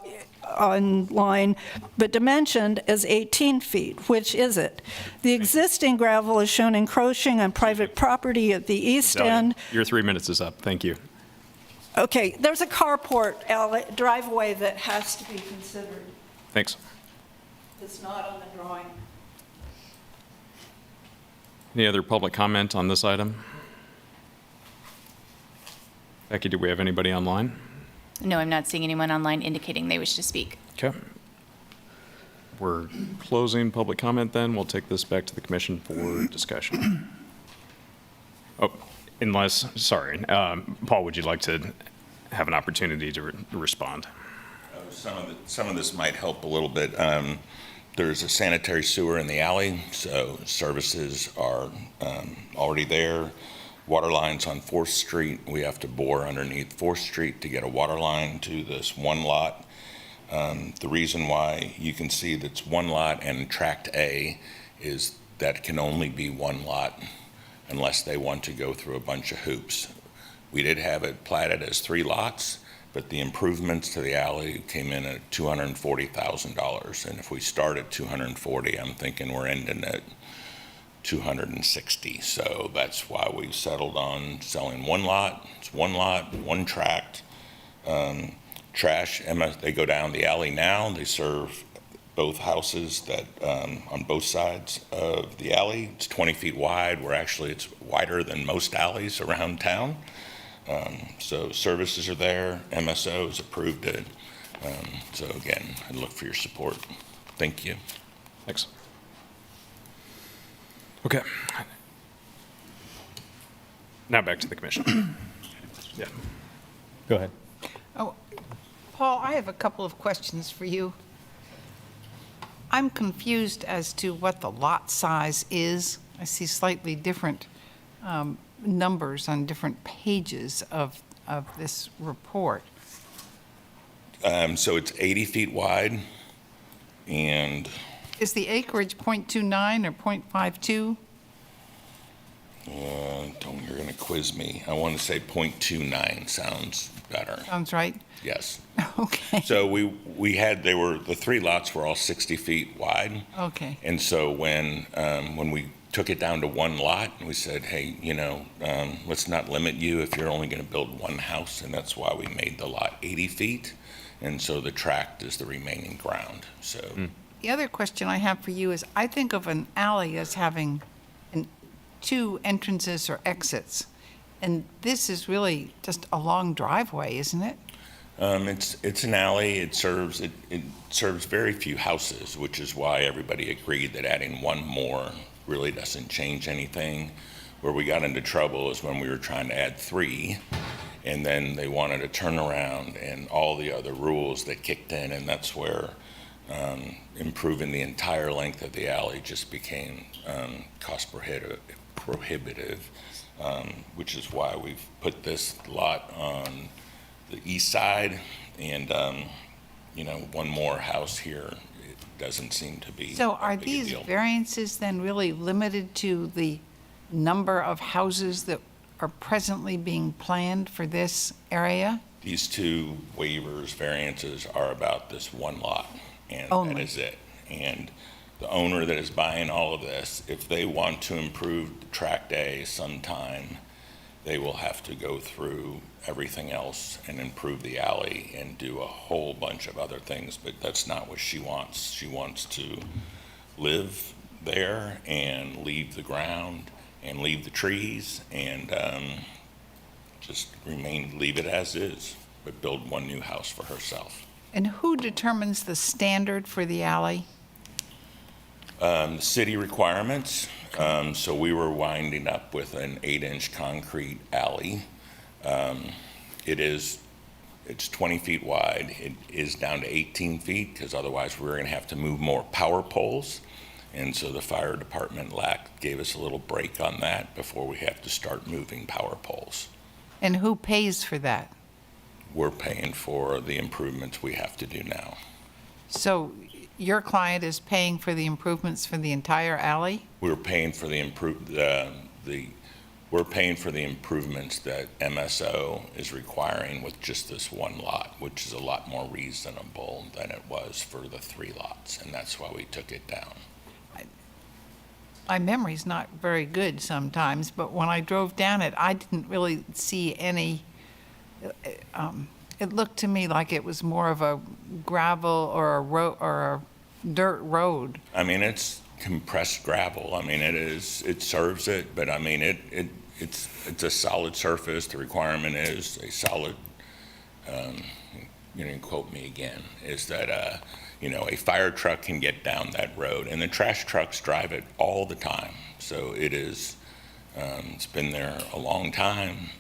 online, but dimensioned as 18 feet. Which is it? The existing gravel is shown encroaching on private property at the east end. Your 3 minutes is up. Thank you. Okay, there's a carport driveway that has to be considered. Thanks. It's not on the drawing. Any other public comment on this item? Becky, do we have anybody online? No, I'm not seeing anyone online indicating they wish to speak. Okay. We're closing public comment then. We'll take this back to the commission for discussion. Oh, unless, sorry, Paul, would you like to have an opportunity to respond. Some of this might help a little bit. There's a sanitary sewer in the alley, so services are already there. Water lines on 4th Street. We have to bore underneath 4th Street to get a water line to this one lot. The reason why you can see that's one lot and Tract A is that it can only be one lot unless they want to go through a bunch of hoops. We did have it platted as 3 lots, but the improvements to the alley came in at $240,000. And if we start at 240, I'm thinking we're ending at 260. So that's why we settled on selling one lot. It's one lot, one tract. Trash, they go down the alley now. They serve both houses that on both sides of the alley. It's 20 feet wide, where actually it's wider than most alleys around town. So services are there. MSO has approved it. So again, I look for your support. Thank you. Thanks. Okay. Now back to the commission. Yeah. Go ahead. Oh, Paul, I have a couple of questions for you. I'm confused as to what the lot size is. I see slightly different numbers on different pages of this report. So it's 80 feet wide, and Is the acreage .29 or .52? you're going to quiz me. I want to say 0.29 sounds better. Sounds right. Yes. Okay. So the 3 lots were all 60 feet wide. Okay. And so when we took it down to one lot, we said, hey, let's not limit you if you're only going to build one house. And that's why we made the lot 80 feet. And so the tract is the remaining ground. So. The other question I have for you is, I think of an alley as having 2 entrances or exits. And this is really just a long driveway, isn't it? It's an alley. It serves very few houses, which is why everybody agreed that adding one more really doesn't change anything. Where we got into trouble is when we were trying to add 3, and then they wanted a turnaround and all the other rules that kicked in, and that's where improving the entire length of the alley just became cost prohibitive, which is why we've put this lot on the east side, and one more house here. It doesn't seem to be. So are a big these deal. variances then really limited to the number of houses that are presently being planned for this area? These 2 waivers, variances are about this one lot, and Only. that is it. And the owner that is buying all of this, if they want to improve Tract A sometime, they will have to go through everything else and improve the alley and do a whole bunch of other things, but that's not what she wants. She wants to live there and leave the ground and leave the trees and just leave it as is, but build one new house for herself. And who determines the standard for the alley? The city requirements, so we were winding up with an 8-inch concrete alley. It's 20 feet wide. It is down to 18 feet because otherwise we're going to have to move more power poles. And so the fire department gave us a little break on that before we have to start moving power poles. And who pays for that? We're paying for the improvements we have to do now. So your client is paying for the improvements for the entire alley? We're paying for the improvements that MSO is requiring with just this one lot, which is a lot more reasonable than it was for the 3 lots, and that's why we took it down. My memory's not very good sometimes, but when I drove down it, I didn't really see any, it looked to me like it was more of a gravel or a dirt road. I mean, it's compressed gravel. I mean, it serves it, but I mean, it's a solid surface. The requirement is a solid, you didn't quote me again, is that, a fire truck can get down that road, and the trash trucks drive it all the time. So it is It's been there a long time,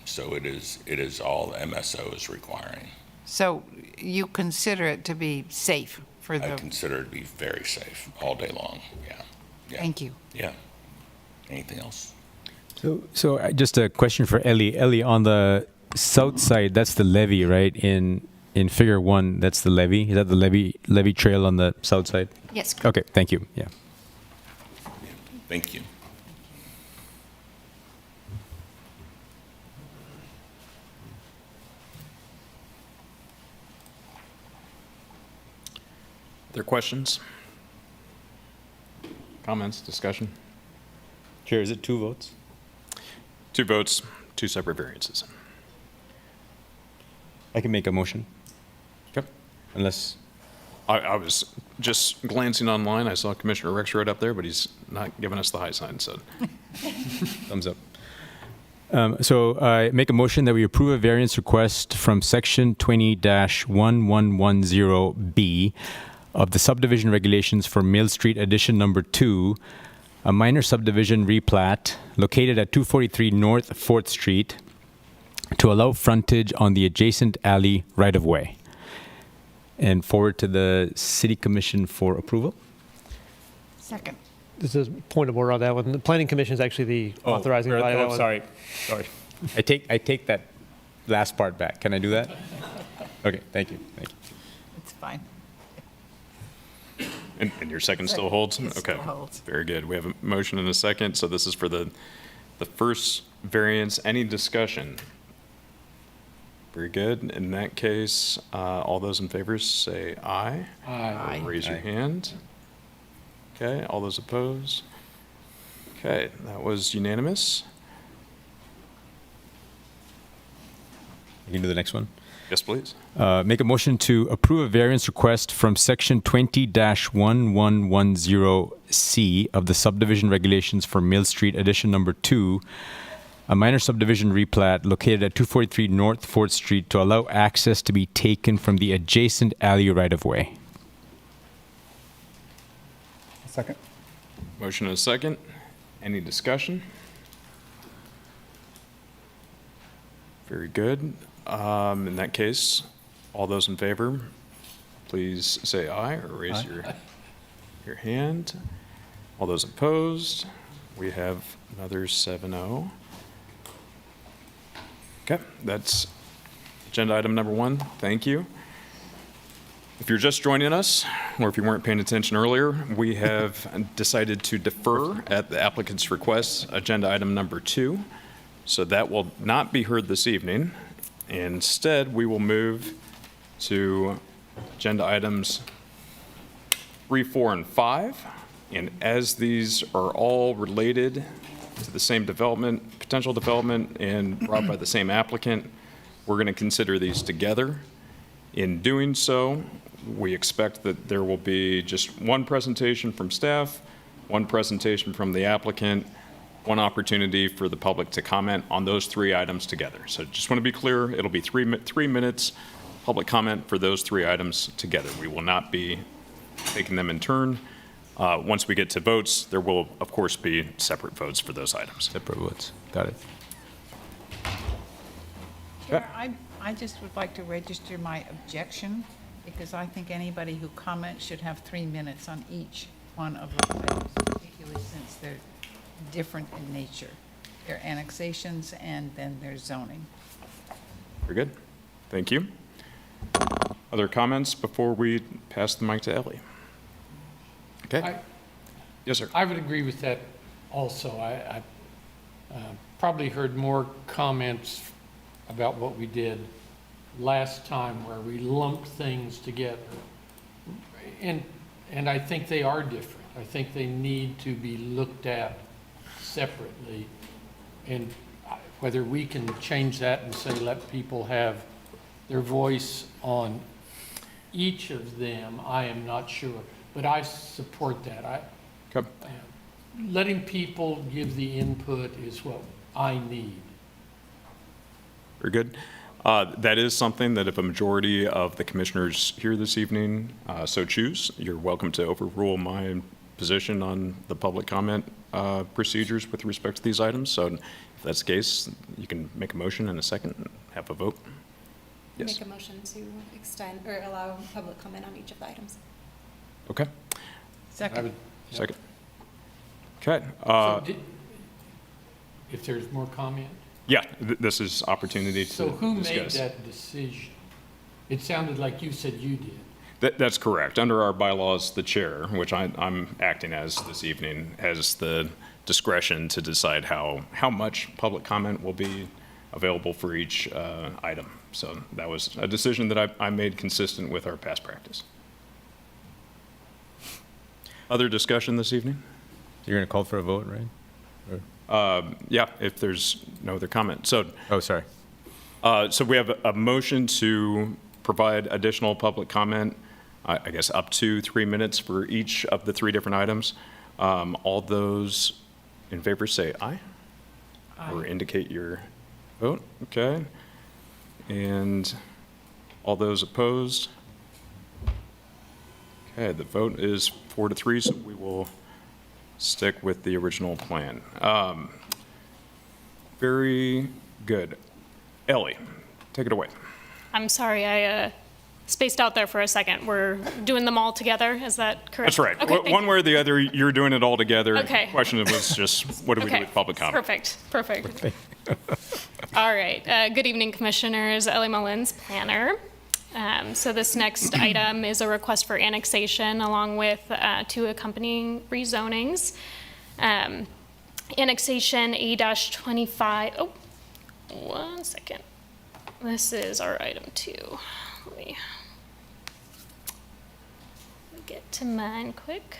so it is all the MSO is requiring. So you consider it to be safe for I the, consider it to be very safe all day long, yeah. thank you. Yeah. Anything else? So just a question for Ellie. Ellie, on the south side, that's the levee, right? In Figure 1, that's the levee. Is that the levee trail on the south side? Yes. Okay, thank you. Yeah. Thank you. Other questions? Comments, discussion? Chair, is it 2 votes? 2 votes, 2 separate variances. I can make a motion. Okay. Unless, I was just glancing online. I saw Commissioner Rexroad up there, but he's not giving us the high sign, so. thumbs up. So I make a motion that we approve a variance request from Section 20-1110B of the Subdivision Regulations for Mill Street Addition Number 2, a minor subdivision replat located at 243 North 4th Street to allow frontage on the adjacent alley right-of-way, and forward to the City Commission for approval. Second. This is point of order on that one. The Planning Commission is actually the authorizing body. That one. Sorry. I take that last part back. Can I do that? Okay, thank you. It's fine. And your second still holds? It Okay. still holds. Very good. We have a motion and a second. So this is for the first variance. Any discussion? Very good. In that case, all those in favor say aye. Aye. Raise your Aye. hand. Okay. All those opposed? Okay. That was unanimous. You can do the next one. Yes, please. Make a motion to approve a variance request from Section 20-1110C of the Subdivision Regulations for Mill Street Addition Number 2, a minor subdivision replat located at 243 North 4th Street to allow access to be taken from the adjacent alley right-of-way. Second. Motion and a second. Any discussion? Very good. In that case, all those in favor, please say aye or raise your hand. All those opposed, we have another 7-0. Okay, that's agenda item number 1. Thank you. If you're just joining us, or if you weren't paying attention earlier, we have decided to defer at the applicant's request agenda item number 2. So that will not be heard this evening. Instead, we will move to agenda items 3, 4, and 5. And as these are all related to the same development, potential development, and brought by the same applicant, we're going to consider these together. In doing so, we expect that there will be just one presentation from staff, one presentation from the applicant, one opportunity for the public to comment on those 3 items together. So just want to be clear, it'll be 3 minutes public comment for those 3 items together. We will not be taking them in turn. Once we get to votes, there will, of course, be separate votes for those items. Separate votes. Got it. Chair, I just would like to register my objection, because I think anybody who comments should have 3 minutes on each one of those items, particularly since they're different in nature. They're annexations and then there's zoning. Very good. Thank you. Other comments before we pass the mic to Ellie? Okay. Yes, sir. I would agree with that also. I probably heard more comments about what we did last time where we lumped things together. And I think they are different. I think they need to be looked at separately. And whether we can change that and say let people have their voice on each of them, I am not sure. But I support that. Letting people give the input is what I need. Very good. That is something that if a majority of the commissioners here this evening so choose, you're welcome to overrule my position on the public comment procedures with respect to these items. So if that's the case, you can make a motion in a second and have a vote. Yes. Make a motion to extend or allow public comment on each of the items. Okay. Second. Second. Okay. If there's more comment? Yeah, this is opportunity to So who made discuss. that decision? It sounded like you said you did. That's correct. Under our bylaws, the chair, which I'm acting as this evening, has the discretion to decide how much public comment will be available for each item. So that was a decision that I made consistent with our past practice. Other discussion this evening? You're going to call for a vote, right? Yeah, if there's no other comment. So, Oh, sorry. so we have a motion to provide additional public comment, I guess up to 3 minutes for each of the 3 different items. All those in favor say aye. Or indicate your vote. Okay. And all those opposed? Okay, the vote is 4-3, so we will stick with the original plan. Very good. Ellie, take it away. I'm sorry, I spaced out there for a second. We're doing them all together, is that correct? That's right. Okay, One way or the other, you're doing it all together. Okay. The question was just, what do we do with public comment? Perfect. All right, good evening, Commissioners. Ellie Mullins, planner. So this next item is a request for annexation along with 2 accompanying rezonings. Annexation A-25, oh, 1 second. This is our item 2. Let me get to mine quick.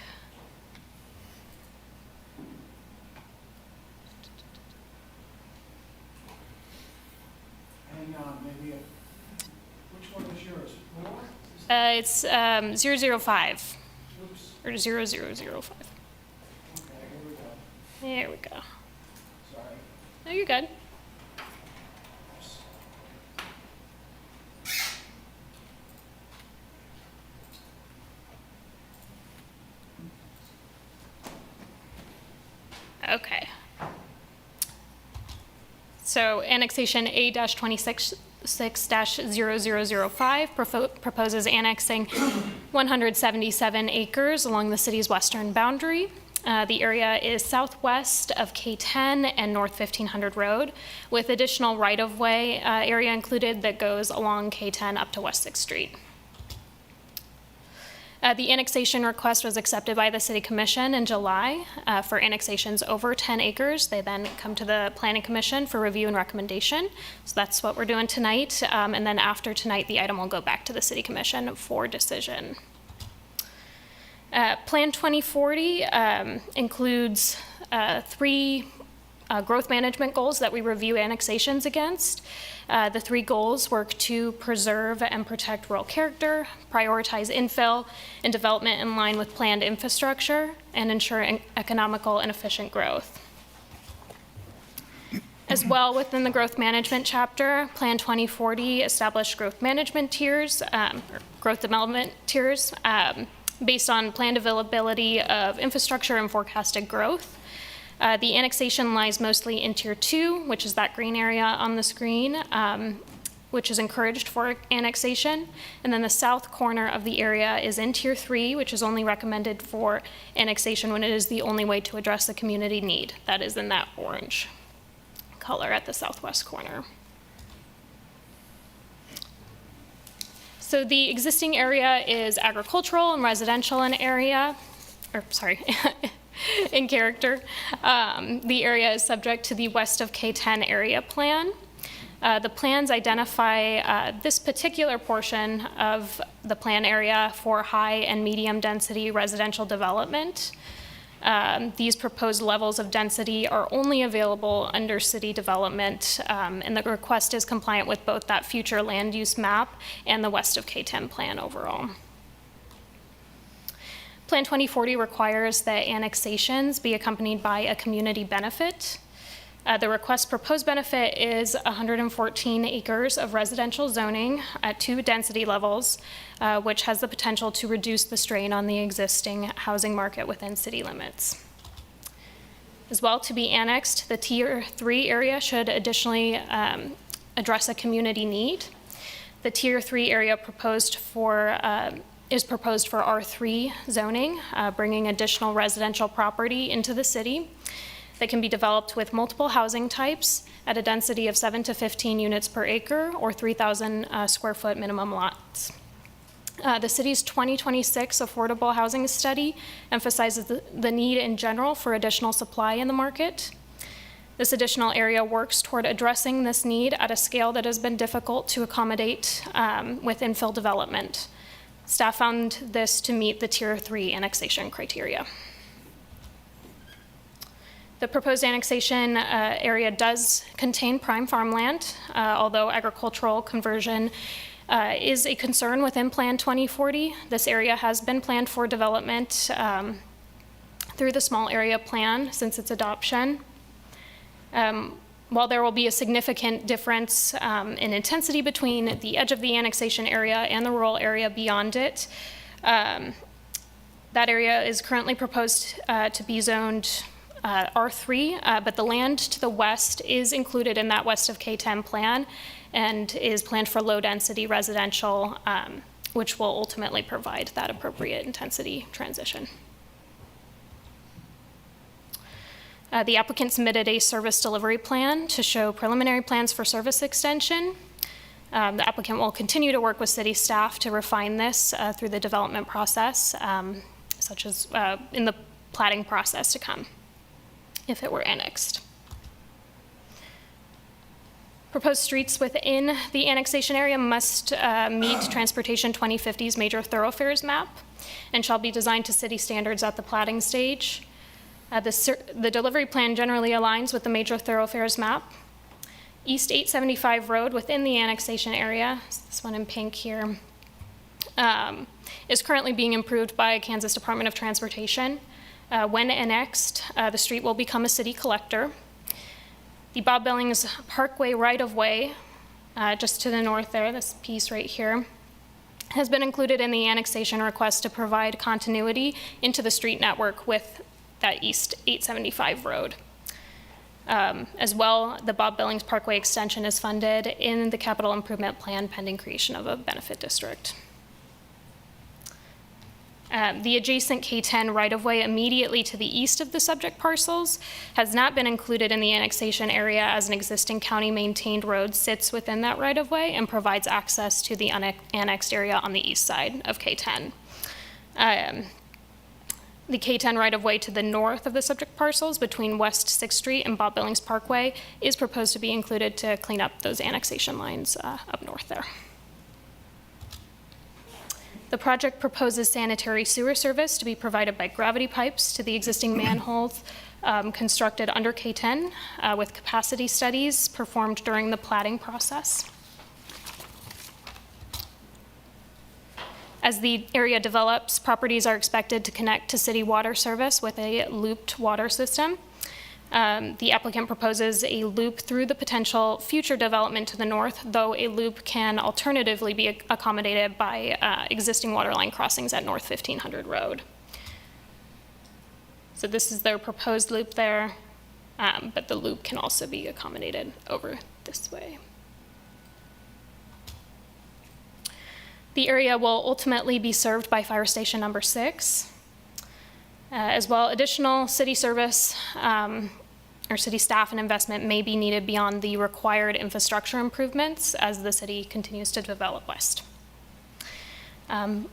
Hang on, maybe which one is yours? 4? It's 005, Oops. or 0005. Okay, here we go. There we go. Sorry. No, you're good. Okay. So annexation A-26-0005 proposes annexing 177 acres along the city's western boundary. The area is southwest of K10 and North 1500 Road, with additional right-of-way area included that goes along K10 up to West 6th Street. The annexation request was accepted by the City Commission in July for annexations over 10 acres. They then come to the Planning Commission for review and recommendation. So that's what we're doing tonight. And then after tonight, the item will go back to the City Commission for decision. Plan 2040 includes 3 growth management goals that we review annexations against. The 3 goals work to preserve and protect rural character, prioritize infill and development in line with planned infrastructure, and ensure economical and efficient growth. As well, within the growth management chapter, Plan 2040 established growth management tiers, or growth development tiers, based on planned availability of infrastructure and forecasted growth. The annexation lies mostly in Tier 2, which is that green area on the screen, which is encouraged for annexation. And then the south corner of the area is in Tier 3, which is only recommended for annexation when it is the only way to address the community need. That is in that orange color at the southwest corner. So the existing area is agricultural and residential in area, or sorry, in character. The area is subject to the west of K10 area plan. The plans identify this particular portion of the plan area for high and medium density residential development. These proposed levels of density are only available under city development, and the request is compliant with both that future land use map and the west of K10 plan overall. Plan 2040 requires that annexations be accompanied by a community benefit. The request proposed benefit is 114 acres of residential zoning at 2 density levels, which has the potential to reduce the strain on the existing housing market within city limits. As well, to be annexed, the Tier 3 area should additionally address a community need. The Tier 3 area is proposed for R3 zoning, bringing additional residential property into the city that can be developed with multiple housing types at a density of 7 to 15 units per acre or 3,000 square foot minimum lots. The city's 2026 affordable housing study emphasizes the need in general for additional supply in the market. This additional area works toward addressing this need at a scale that has been difficult to accommodate with infill development. Staff found this to meet the Tier 3 annexation criteria. The proposed annexation area does contain prime farmland, although agricultural conversion is a concern within Plan 2040. This area has been planned for development through the small area plan since its adoption. While there will be a significant difference in intensity between the edge of the annexation area and the rural area beyond it, that area is currently proposed to be zoned R3, but the land to the west is included in that west of K10 plan and is planned for low density residential, which will ultimately provide that appropriate intensity transition. The applicant submitted a service delivery plan to show preliminary plans for service extension. The applicant will continue to work with city staff to refine this through the development process, such as in the platting process to come, if it were annexed. Proposed streets within the annexation area must meet Transportation 2050's major thoroughfares map and shall be designed to city standards at the platting stage. The delivery plan generally aligns with the major thoroughfares map. East 875 Road within the annexation area, this one in pink here, is currently being improved by Kansas Department of Transportation. When annexed, the street will become a city collector. The Bob Billings Parkway right-of-way, just to the north there, this piece right here, has been included in the annexation request to provide continuity into the street network with that East 875 Road. As well, the Bob Billings Parkway extension is funded in the capital improvement plan pending creation of a benefit district. The adjacent K10 right-of-way immediately to the east of the subject parcels has not been included in the annexation area as an existing county-maintained road sits within that right-of-way and provides access to the annexed area on the east side of K10. The K10 right-of-way to the north of the subject parcels between West 6th Street and Bob Billings Parkway is proposed to be included to clean up those annexation lines up north there. The project proposes sanitary sewer service to be provided by gravity pipes to the existing manholes constructed under K10 with capacity studies performed during the platting process. As the area develops, properties are expected to connect to city water service with a looped water system. The applicant proposes a loop through the potential future development to the north, though a loop can alternatively be accommodated by existing water line crossings at North 1500 Road. So this is their proposed loop there, but the loop can also be accommodated over this way. The area will ultimately be served by Fire Station number 6. As well, additional city service or city staff and investment may be needed beyond the required infrastructure improvements as the city continues to develop west.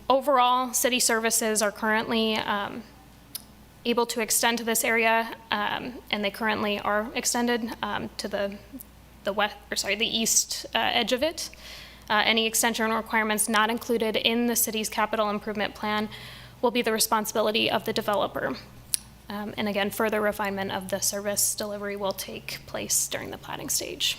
Overall, city services are currently able to extend to this area, and they currently are extended to the east edge of it. Any extension requirements not included in the city's capital improvement plan will be the responsibility of the developer. And again, further refinement of the service delivery will take place during the planning stage.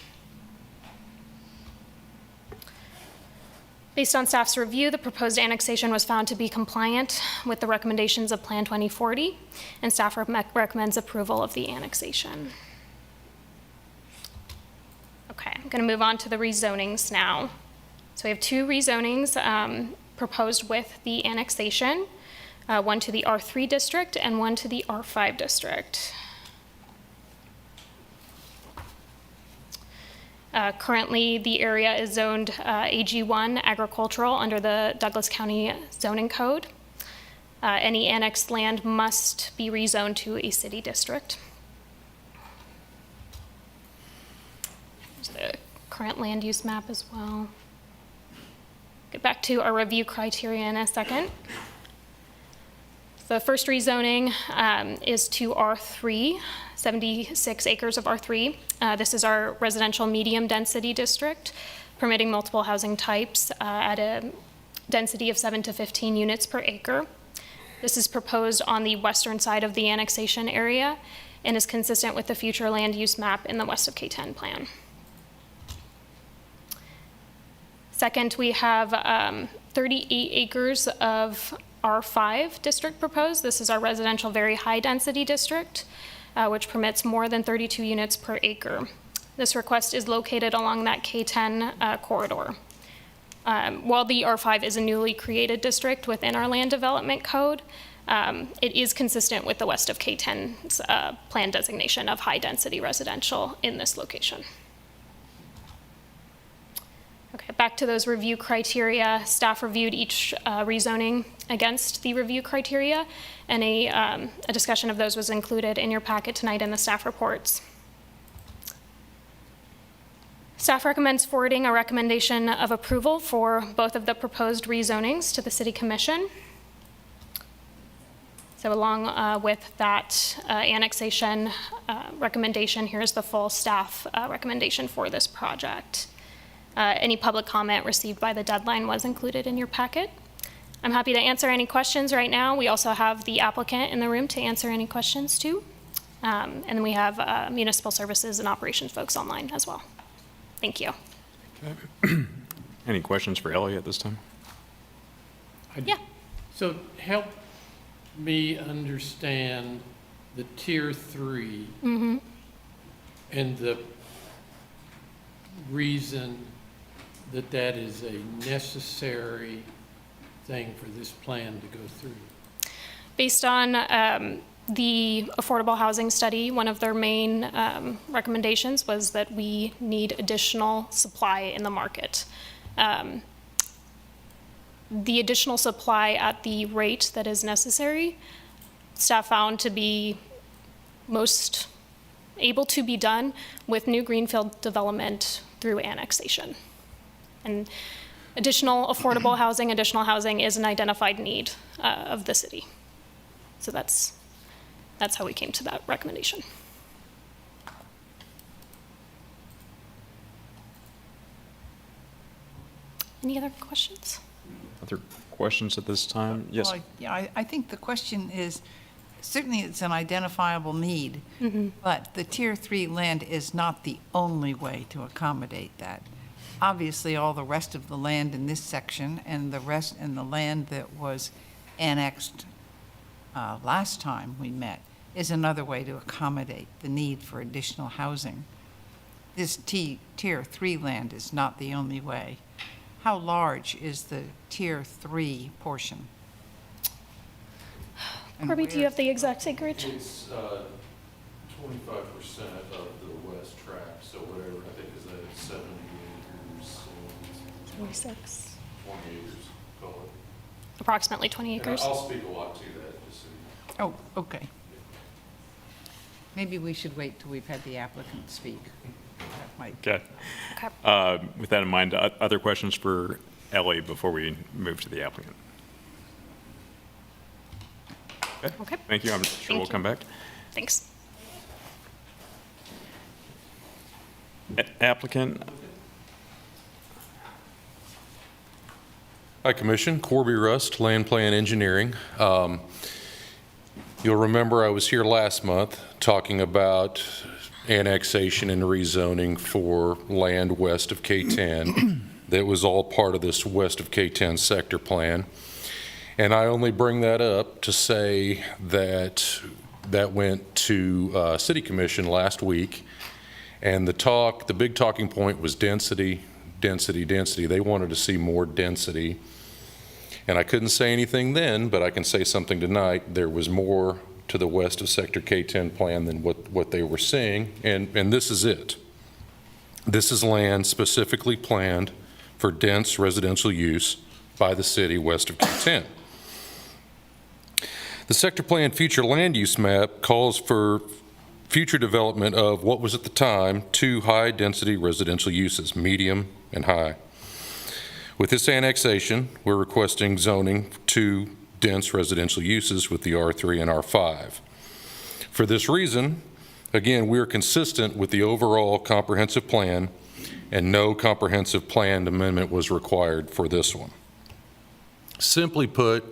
Based on staff's review, the proposed annexation was found to be compliant with the recommendations of Plan 2040, and staff recommends approval of the annexation. I'm going to move on to the rezonings now. So we have two rezonings proposed with the annexation, one to the R3 district and one to the R5 district. Currently, the area is zoned AG1 agricultural under the Douglas County zoning code. Any annexed land must be rezoned to a city district. There's the current land use map as well. Get back to our review criteria in a second. The first rezoning is to R3, 76 acres of R3. This is our residential medium density district, permitting multiple housing types at a density of 7 to 15 units per acre. This is proposed on the western side of the annexation area and is consistent with the future land use map in the west of K10 plan. Second, we have 38 acres of R5 district proposed. This is our residential very high density district, which permits more than 32 units per acre. This request is located along that K10 corridor. While the R5 is a newly created district within our land development code, it is consistent with the west of K10's plan designation of high density residential in this location. Okay, back to those review criteria. Staff reviewed each rezoning against the review criteria, and a discussion of those was included in your packet tonight in the staff reports. Staff recommends forwarding a recommendation of approval for both of the proposed rezonings to the City Commission. So along with that annexation recommendation, here's the full staff recommendation for this project. Any public comment received by the deadline was included in your packet. I'm happy to answer any questions right now. We also have the applicant in the room to answer any questions too. And we have municipal services and operations folks online as well. Thank you. Okay. Any questions for Ellie at this time? Yeah. So help me understand the tier 3 and the reason that that is a necessary thing for this plan to go through. Based on the affordable housing study, one of their main recommendations was that we need additional supply in the market. The additional supply at the rate that is necessary, staff found to be most able to be done with new greenfield development through annexation. And additional affordable housing, additional housing is an identified need of the city. So that's how we came to that recommendation. Any other questions? Other questions at this time? Yes. Well, yeah, I think the question is, certainly it's an identifiable need, but the Tier 3 land is not the only way to accommodate that. Obviously, all the rest of the land in this section and the rest and the land that was annexed last time we met is another way to accommodate the need for additional housing. This Tier 3 land is not the only way. How large is the Tier 3 portion? Corby, do you have the exact acreage? It's 25% of the west tract, so whatever, I think is that 70 acres. 26. 20 acres, call it. Approximately 20 acres. And I'll speak a lot to that, just so you know. Oh, okay. Maybe we should wait till we've had the applicant speak. That might. Okay. With that in mind, other questions for Ellie before we move to the applicant? Okay. Thank you. I'm sure we'll come back. Thanks. Applicant. Hi, Commission. Corby Rust, Land Plan Engineering. You'll remember I was here last month talking about annexation and rezoning for land west of K10 that was all part of this west of K10 sector plan. And I only bring that up to say that that went to City Commission last week, And the big talking point was density, density, density. They wanted to see more density. And I couldn't say anything then, but I can say something tonight. There was more to the west of Sector K10 plan than what they were seeing, and this is it. This is land specifically planned for dense residential use by the city west of K10. The sector plan future land use map calls for future development of what was at the time 2 high-density residential uses, medium and high. With this annexation, we're requesting zoning to dense residential uses with the R3 and R5. For this reason, again, we are consistent with the overall comprehensive plan, and no comprehensive plan amendment was required for this one. Simply put,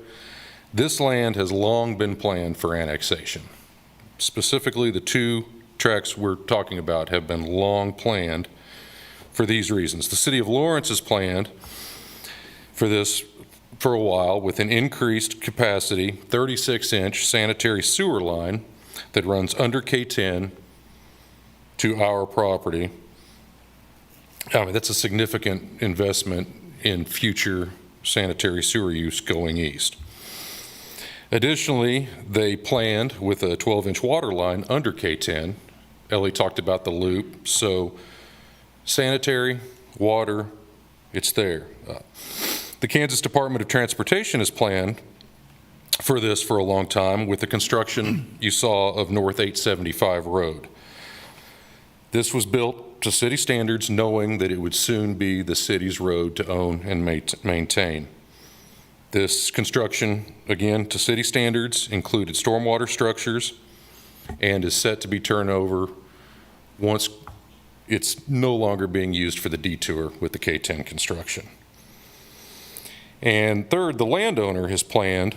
this land has long been planned for annexation. Specifically, the 2 tracts we're talking about have been long planned for these reasons. The City of Lawrence has planned for this for a while with an increased capacity 36-inch sanitary sewer line that runs under K10 to our property. I mean, that's a significant investment in future sanitary sewer use going east. Additionally, they planned with a 12-inch water line under K10. Ellie talked about the loop, so sanitary, water, it's there. The Kansas Department of Transportation has planned for this for a long time with the construction you saw of North 875 Road. This was built to city standards, knowing that it would soon be the city's road to own and maintain. This construction, again, to city standards, included stormwater structures and is set to be turned over once it's no longer being used for the detour with the K10 construction. And third, the landowner has planned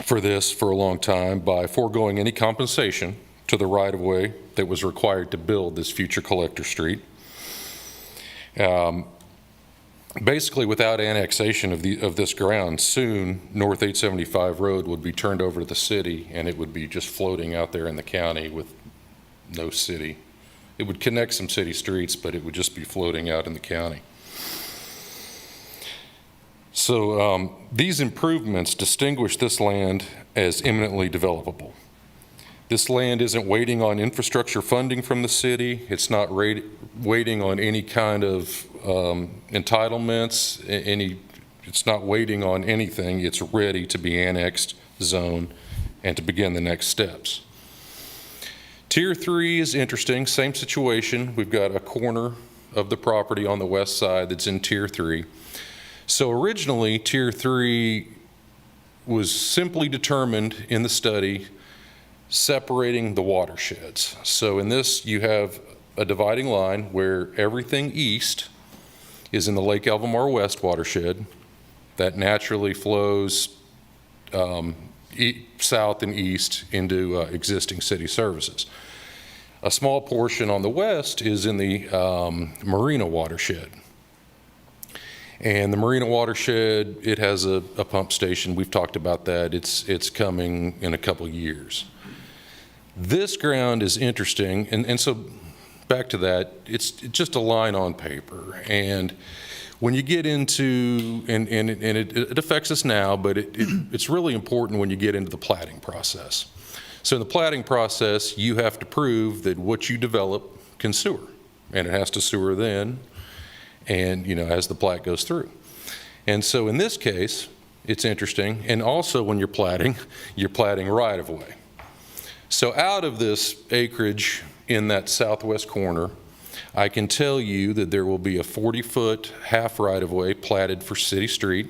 for this for a long time by foregoing any compensation to the right-of-way that was required to build this future collector street. Basically, without annexation of this ground, soon North 875 Road would be turned over to the city, and it would be just floating out there in the county with no city. It would connect some city streets, but it would just be floating out in the county. So these improvements distinguish this land as eminently developable. This land isn't waiting on infrastructure funding from the city. It's not waiting on any kind of entitlements. It's not waiting on anything. It's ready to be annexed, zoned, and to begin the next steps. Tier 3 is interesting, same situation. We've got a corner of the property on the west side that's in Tier 3. So originally, Tier 3 was simply determined in the study separating the watersheds. So in this, you have a dividing line where everything east is in the Lake Albemarle West watershed that naturally flows south and east into existing city services. A small portion on the west is in the Marina watershed. And the Marina watershed, it has a pump station. We've talked about that. It's coming in a couple years. This ground is interesting, and so back to that, it's just a line on paper. And when you get into, and it affects us now, but it's really important when you get into the platting process. So in the platting process, you have to prove that what you develop can sewer, and it has to sewer then, and as the plat goes through. And so in this case, it's interesting, and also when you're platting right of way. So out of this acreage in that southwest corner, I can tell you that there will be a 40-foot half right-of-way platted for City Street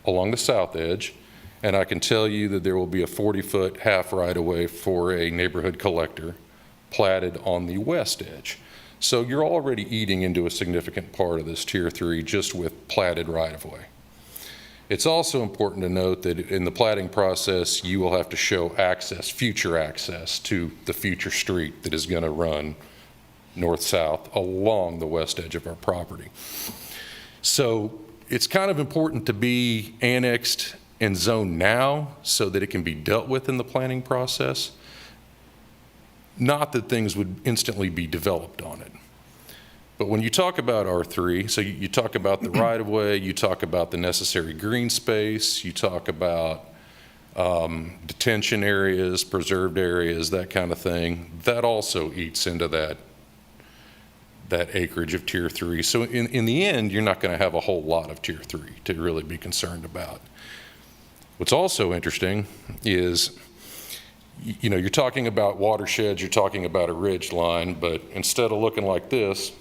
along the south edge, and I can tell you that there will be a 40-foot half right-of-way for a neighborhood collector platted on the west edge. So you're already eating into a significant part of this Tier 3 just with platted right-of-way. It's also important to note that in the platting process, you will have to show access, future access to the future street that is going to run north-south along the west edge of our property. So it's kind of important to be annexed and zoned now so that it can be dealt with in the planning process. Not that things would instantly be developed on it. But when you talk about R3, so you talk about the right-of-way, you talk about the necessary green space, you talk about detention areas, preserved areas, that kind of thing, that also eats into that acreage of Tier 3. So in the end, you're not going to have a whole lot of Tier 3 to really be concerned about. What's also interesting is, you know, you're talking about watersheds, you're talking about a ridge line, but instead of looking like this,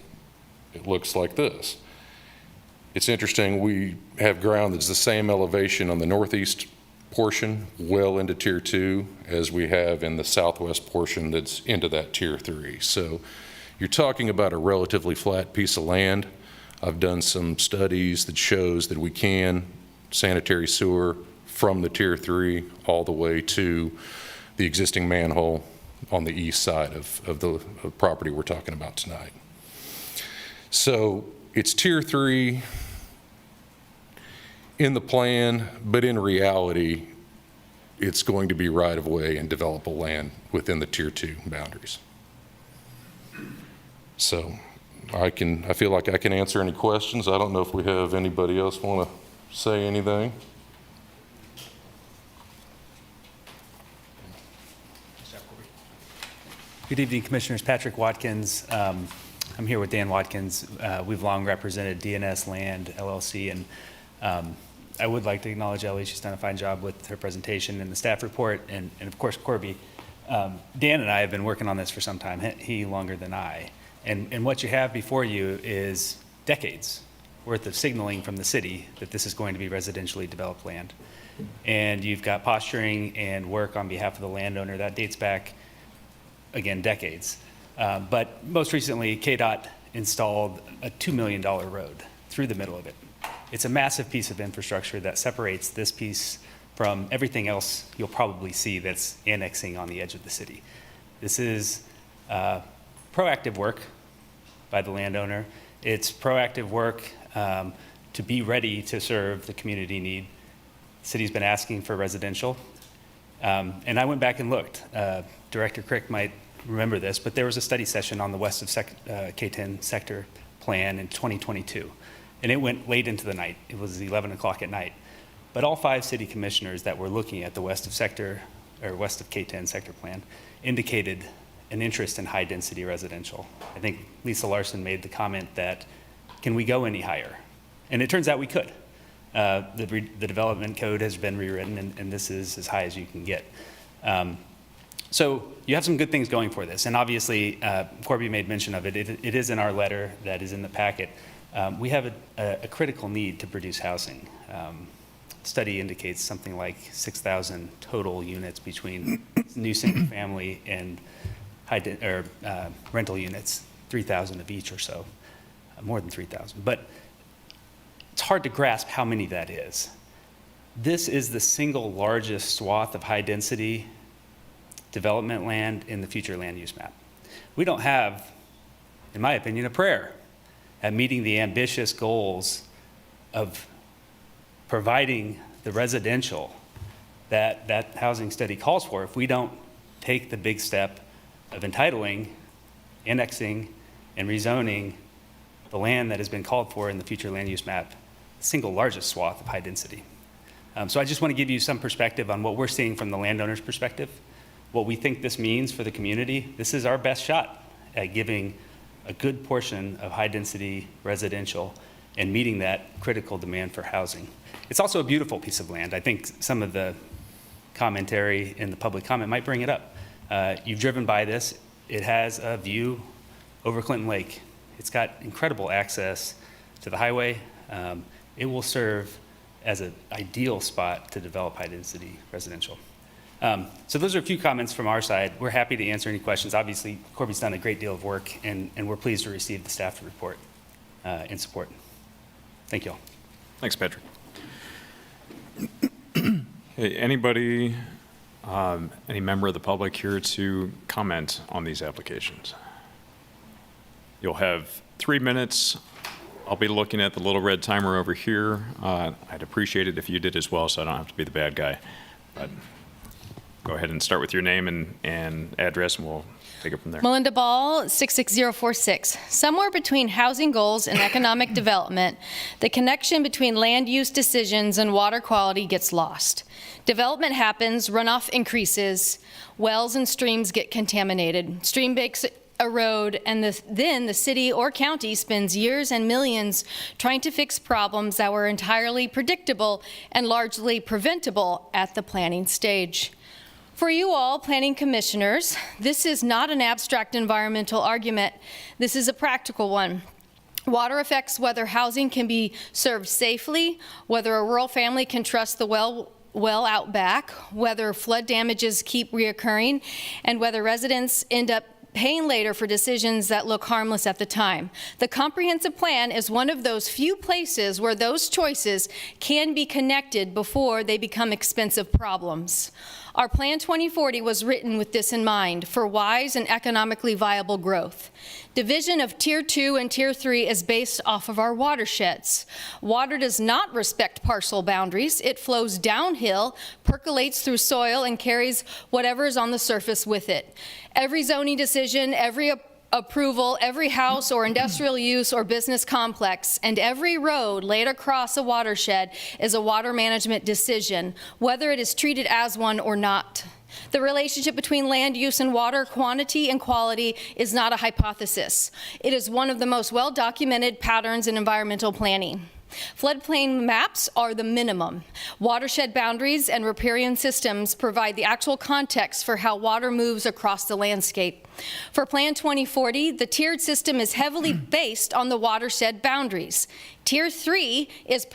it looks like this. It's interesting, we have ground that's the same elevation on the northeast portion, well into Tier 2, as we have in the southwest portion that's into that Tier 3. So you're talking about a relatively flat piece of land. I've done some studies that shows that we can sanitary sewer from the Tier 3 all the way to the existing manhole on the east side of the property we're talking about tonight. So it's Tier 3 in the plan, but in reality, it's going to be right-of-way and developable land within the Tier 2 boundaries. So I feel like I can answer any questions. I don't know if we have anybody else want to say anything. Good evening, Commissioners. Patrick Watkins. I'm here with Dan Watkins. We've long represented DNS Land, LLC, and I would like to acknowledge Ellie. She's done a fine job with her presentation and the staff report, and of course, Corby. Dan and I have been working on this for some time, he longer than I. And what you have before you is decades worth of signaling from the city that this is going to be residentially developed land. And you've got posturing and work on behalf of the landowner that dates back, again, decades. But most recently, KDOT installed a $2 million road through the middle of it. It's a massive piece of infrastructure that separates this piece from everything else you'll probably see that's annexing on the edge of the city. This is proactive work by the landowner. It's proactive work to be ready to serve the community need. The city's been asking for residential. And I went back and looked. Director Crick might remember this, but there was a study session on the west of K10 sector plan in 2022. And it went late into the night. It was 11 o'clock at night. But all 5 city commissioners that were looking at the west of K10 sector plan indicated an interest in high density residential. I think Lisa Larson made the comment that, can we go any higher? And it turns out we could. The development code has been rewritten, and this is as high as you can get. So you have some good things going for this. And obviously, Corby made mention of it. It is in our letter that is in the packet. We have a critical need to produce housing. Study indicates something like 6,000 total units between new single family and rental units, 3,000 of each or so, more than 3,000. But it's hard to grasp how many that is. This is the single largest swath of high density development land in the future land use map. We don't have, in my opinion, a prayer at meeting the ambitious goals of providing the residential that that housing study calls for if we don't take the big step of entitling, annexing, and rezoning the land that has been called for in the future land use map, the single largest swath of high density. So I just want to give you some perspective on what we're seeing from the landowner's perspective, what we think this means for the community. This is our best shot at giving a good portion of high density residential and meeting that critical demand for housing. It's also a beautiful piece of land. I think some of the commentary in the public comment might bring it up. You've driven by this. It has a view over Clinton Lake. It's got incredible access to the highway. It will serve as an ideal spot to develop high density residential. So those are a few comments from our side. We're happy to answer any questions. Obviously, Corby's done a great deal of work, and we're pleased to receive the staff report in support. Thank you all. Thanks, Patrick. Hey, anybody, any member of the public here to comment on these applications? You'll have 3 minutes. I'll be looking at the little red timer over here. I'd appreciate it if you did as well, so I don't have to be the bad guy. But go ahead and start with your name and address, and we'll take it from there. Melinda Ball, 66046. Somewhere between housing goals and economic development, the connection between land use decisions and water quality gets lost. Development happens, runoff increases, wells and streams get contaminated, stream banks erode, and then the city or county spends years and millions trying to fix problems that were entirely predictable and largely preventable at the planning stage. For you all, planning commissioners, this is not an abstract environmental argument. This is a practical one. Water affects whether housing can be served safely, whether a rural family can trust the well out back, whether flood damages keep reoccurring, and whether residents end up paying later for decisions that look harmless at the time. The comprehensive plan is one of those few places where those choices can be connected before they become expensive problems. Our Plan 2040 was written with this in mind, for wise and economically viable growth. Division of Tier 2 and Tier 3 is based off of our watersheds. Water does not respect parcel boundaries. It flows downhill, percolates through soil, and carries whatever is on the surface with it. Every zoning decision, every approval, every house or industrial use or business complex, and every road laid across a watershed is a water management decision, whether it is treated as one or not. The relationship between land use and water quantity and quality is not a hypothesis. It is one of the most well-documented patterns in environmental planning. Floodplain maps are the minimum. Watershed boundaries and riparian systems provide the actual context for how water moves across the landscape. For Plan 2040, the tiered system is heavily based on the watershed boundaries. Tier 3 is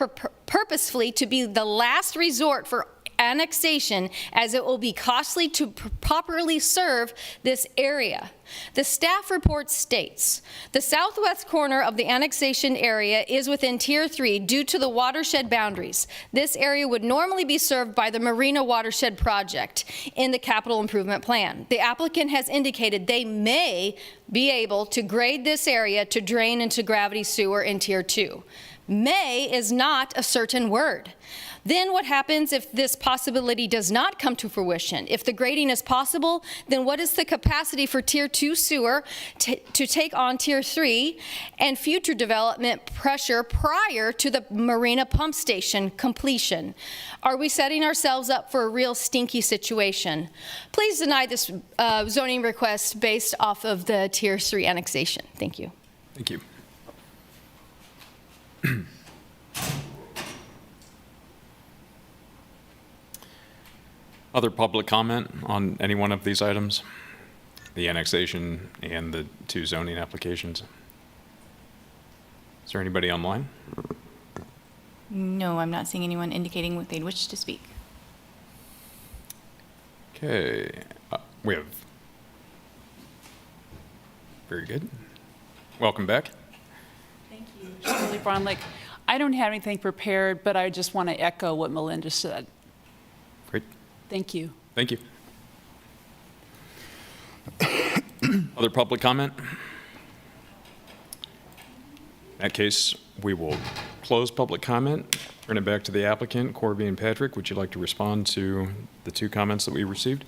purposefully to be the last resort for annexation, as it will be costly to properly serve this area. The staff report states, the southwest corner of the annexation area is within Tier 3 due to the watershed boundaries. This area would normally be served by the Marina Watershed Project in the Capital Improvement Plan. The applicant has indicated they may be able to grade this area to drain into gravity sewer in Tier 2. May is not a certain word. Then what happens if this possibility does not come to fruition? If the grading is possible, then what is the capacity for Tier 2 sewer to take on Tier 3 and future development pressure prior to the Marina pump station completion? Are we setting ourselves up for a real stinky situation? Please deny this zoning request based off of the Tier 3 annexation. Thank you. Thank you. Other public comment on any one of these items? The annexation and the 2 zoning applications? Is there anybody online? No, I'm not seeing anyone indicating what they'd wish to speak. Okay, we have, very good. Welcome back. Thank you. Shirley Bronlick. I don't have anything prepared, but I just want to echo what Melinda said. Great. Thank you. Thank you. Other public comment? In that case, we will close public comment, turn it back to the applicant. Corby and Patrick, would you like to respond to the 2 comments that we received?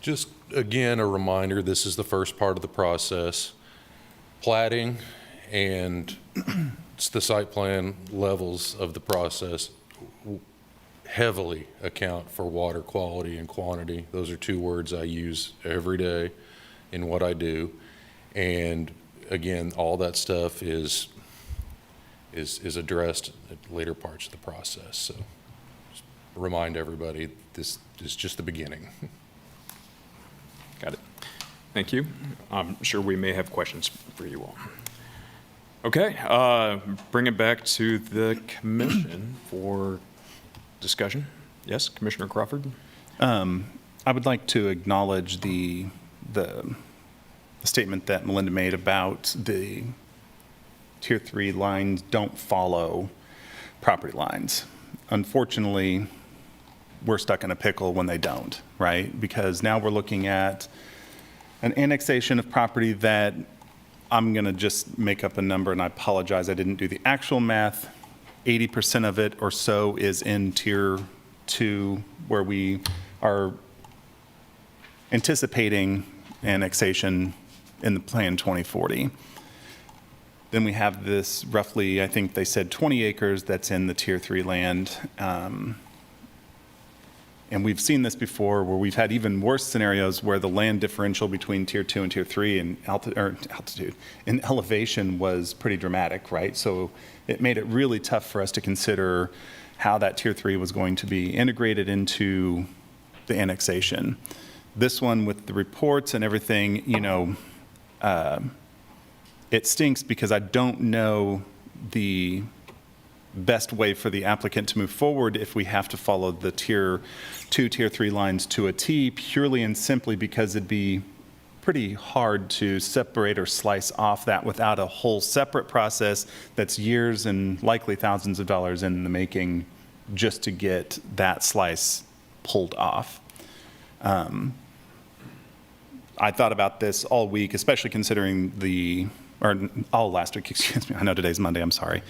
Just again, a reminder, this is the first part of the process. Platting and the site plan levels of the process heavily account for water quality and quantity. Those are 2 words I use every day in what I do. And again, all that stuff is addressed at later parts of the process. So just remind everybody, this is just the beginning. Got it. Thank you. I'm sure we may have questions for you all. Okay, bring it back to the commission for discussion. Yes, Commissioner Crawford? I would like to acknowledge the statement that Melinda made about the Tier 3 lines don't follow property lines. Unfortunately, we're stuck in a pickle when they don't, right? Because now we're looking at an annexation of property that I'm going to just make up a number, and I apologize, I didn't do the actual math. 80% of it or so is in Tier to where we are anticipating annexation in the Plan 2040. Then we have this roughly, I think they said 20 acres that's in the Tier 3 land. And we've seen this before where we've had even worse scenarios where the land differential between Tier 2 and Tier 3 in altitude in elevation was pretty dramatic, right? So it made it really tough for us to consider how that Tier 3 was going to be integrated into the annexation. This one with the reports and everything, you know, it stinks because I don't know the best way for the applicant to move forward if we have to follow the Tier 2, Tier 3 lines to a T, purely and simply because it'd be pretty hard to separate or slice off that without a whole separate process that's years and likely thousands of dollars in the making just to get that slice pulled off. I thought about this all week, especially considering all last week, excuse me. I know today's Monday, I'm sorry.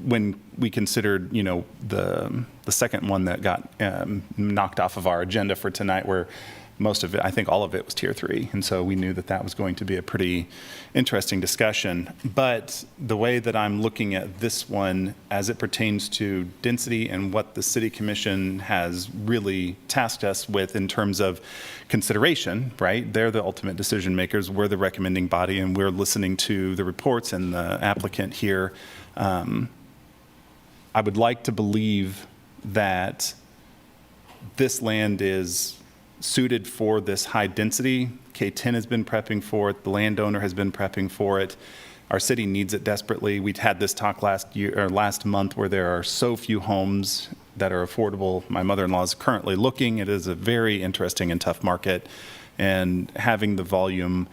When we considered, you know, the second one that got knocked off of our agenda for tonight, where most of it, I think all of it was Tier 3. And so we knew that that was going to be a pretty interesting discussion. But the way that I'm looking at this one as it pertains to density and what the City Commission has really tasked us with in terms of consideration, right? They're the ultimate decision makers. We're the recommending body, and we're listening to the reports and the applicant here. I would like to believe that this land is suited for this high density. K10 has been prepping for it. The landowner has been prepping for it. Our city needs it desperately. We'd had this talk last month where there are so few homes that are affordable. My mother-in-law is currently looking. It is a very interesting and tough market, and having the volume,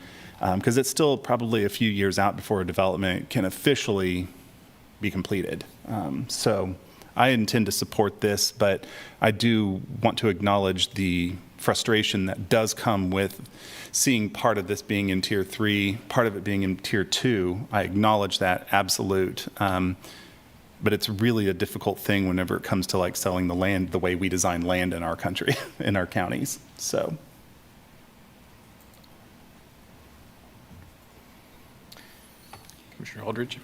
because it's still probably a few years out before a development can officially be completed. So I intend to support this, but I do want to acknowledge the frustration that does come with seeing part of this being in Tier 3, part of it being in Tier 2. I acknowledge that, absolute. But it's really a difficult thing whenever it comes to like selling the land the way we design land in our country, in our counties. So. Commissioner Aldridge.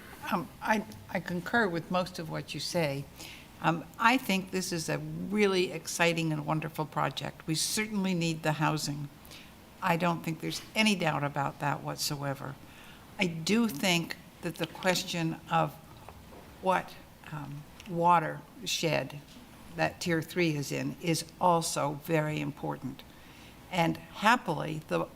I concur with most of what you say. I think this is a really exciting and wonderful project. We certainly need the housing. I don't think there's any doubt about that whatsoever. I do think that the question of what watershed that Tier 3 is in is also very important. And happily, the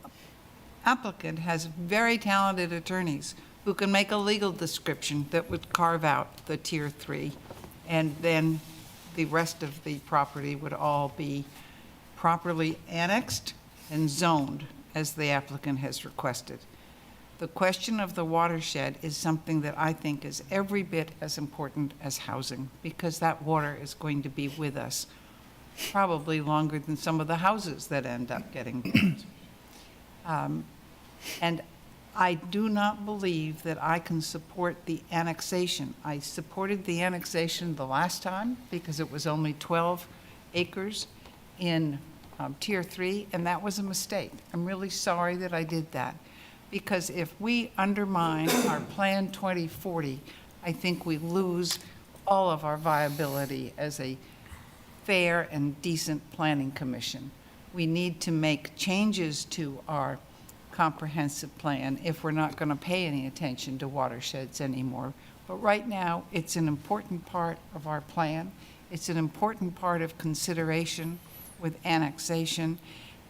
applicant has very talented attorneys who can make a legal description that would carve out the Tier 3, and then the rest of the property would all be properly annexed and zoned as the applicant has requested. The question of the watershed is something that I think is every bit as important as housing, because that water is going to be with us probably longer than some of the houses that end up getting built. And I do not believe that I can support the annexation. I supported the annexation the last time because it was only 12 acres in Tier 3, and that was a mistake. I'm really sorry that I did that, because if we undermine our Plan 2040, I think we lose all of our viability as a fair and decent planning commission. We need to make changes to our comprehensive plan if we're not going to pay any attention to watersheds anymore. But right now, it's an important part of our plan. It's an important part of consideration with annexation,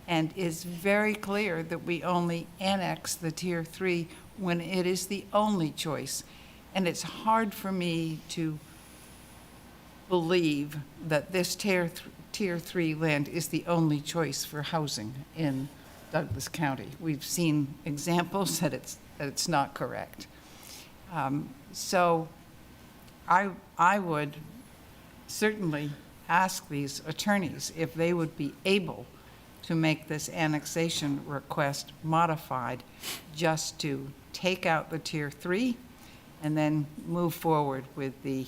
and it's very clear that we only annex the Tier 3 when it is the only choice. And it's hard for me to believe that this Tier 3 land is the only choice for housing in Douglas County. We've seen examples that it's not correct. So I would certainly ask these attorneys if they would be able to make this annexation request modified just to take out the Tier 3 and then move forward with the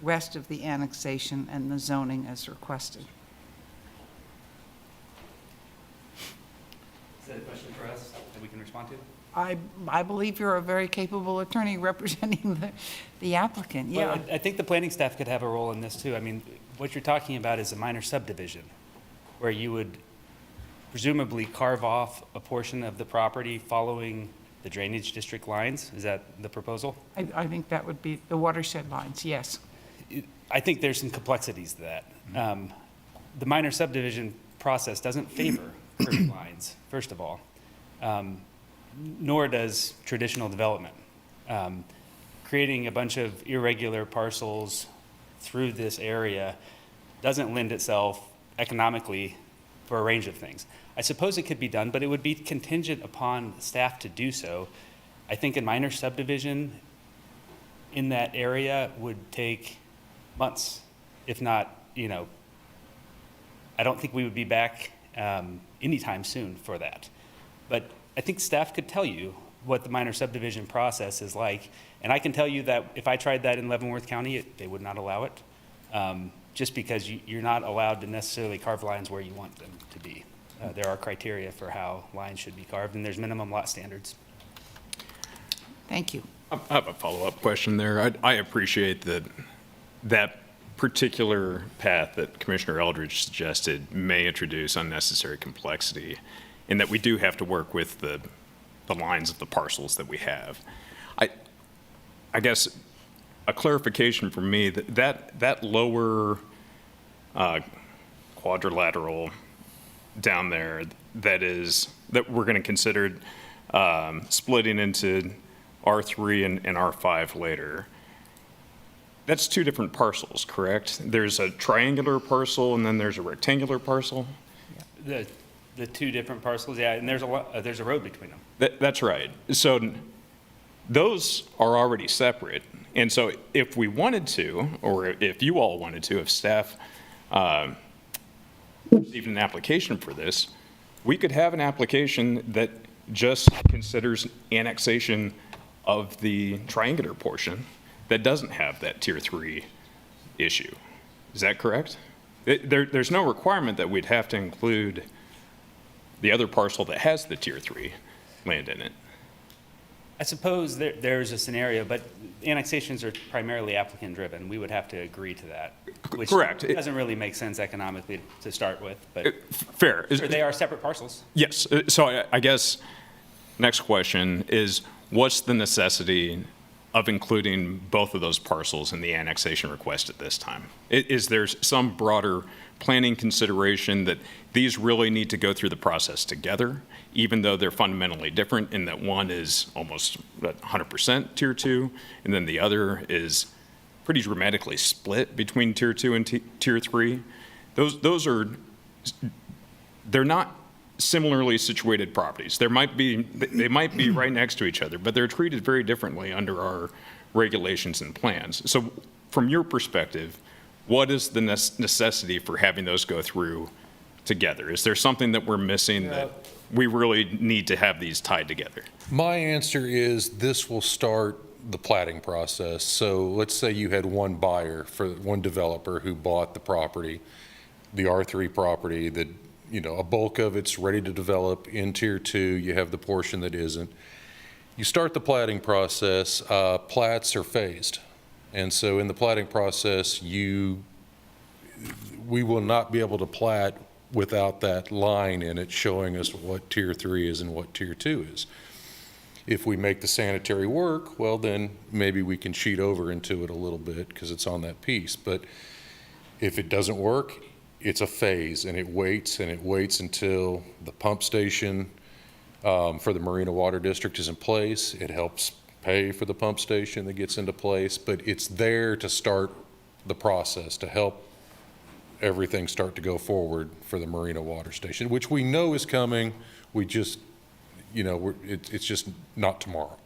west of the annexation and the zoning as requested. Is that a question for us that we can respond to? I believe you're a very capable attorney representing the applicant, yeah. Well, I think the planning staff could have a role in this too. I mean, what you're talking about is a minor subdivision where you would presumably carve off a portion of the property following the drainage district lines. Is that the proposal? I think that would be the watershed lines, yes. I think there's some complexities to that. The minor subdivision process doesn't favor curved lines, first of all, nor does traditional development. Creating a bunch of irregular parcels through this area doesn't lend itself economically for a range of things. I suppose it could be done, but it would be contingent upon staff to do so. I think a minor subdivision in that area would take months, if not, I don't think we would be back anytime soon for that. But I think staff could tell you what the minor subdivision process is like. And I can tell you that if I tried that in Leavenworth County, they would not allow it, just because you're not allowed to necessarily carve lines where you want them to be. There are criteria for how lines should be carved, and there's minimum lot standards. Thank you. I have a follow-up question there. I appreciate that particular path that Commissioner Eldridge suggested may introduce unnecessary complexity, and that we do have to work with the lines of the parcels that we have. I guess a clarification for me, that lower quadrilateral down there that we're going to consider splitting into R3 and R5 later, that's two different parcels, correct? There's a triangular parcel and then there's a rectangular parcel? The two different parcels, yeah, and there's a road between them. That's right. So those are already separate. And so if we wanted to, or if you all wanted to, if staff received an application for this, we could have an application that just considers annexation of the triangular portion that doesn't have that Tier 3 issue. Is that correct? There's no requirement that we'd have to include the other parcel that has the Tier 3 land in it. I suppose there's a scenario, but annexations are primarily applicant-driven. We would have to agree to that, which Correct. Doesn't really make sense economically to start with. But fair. Sure, they are separate parcels. Yes. So I guess next question is, what's the necessity of including both of those parcels in the annexation request at this time? Is there some broader planning consideration that these really need to go through the process together, even though they're fundamentally different in that one is almost 100% Tier 2, and then the other is pretty dramatically split between Tier 2 and Tier 3? They're not similarly situated properties. They might be right next to each other, but they're treated very differently under our regulations and plans. So from your perspective, what is the necessity for having those go through together? Is there something that we're missing that we really need to have these tied together? My answer is this will start the platting process. So let's say you had one buyer, for one developer who bought the property, the R3 property that, a bulk of it's ready to develop in Tier 2. You have the portion that isn't. You start the platting process. Plats are phased. And so in the platting process, we will not be able to plat without that line in it showing us what Tier 3 is and what Tier 2 is. If we make the sanitary work, well, then maybe we can cheat over into it a little bit because it's on that piece. But if it doesn't work, it's a phase, and it waits until the pump station for the Marina Water District is in place. It helps pay for the pump station that gets into place, but it's there to start the process, to help everything start to go forward for the Marina Water Station, which we know is coming. We just, it's just not tomorrow.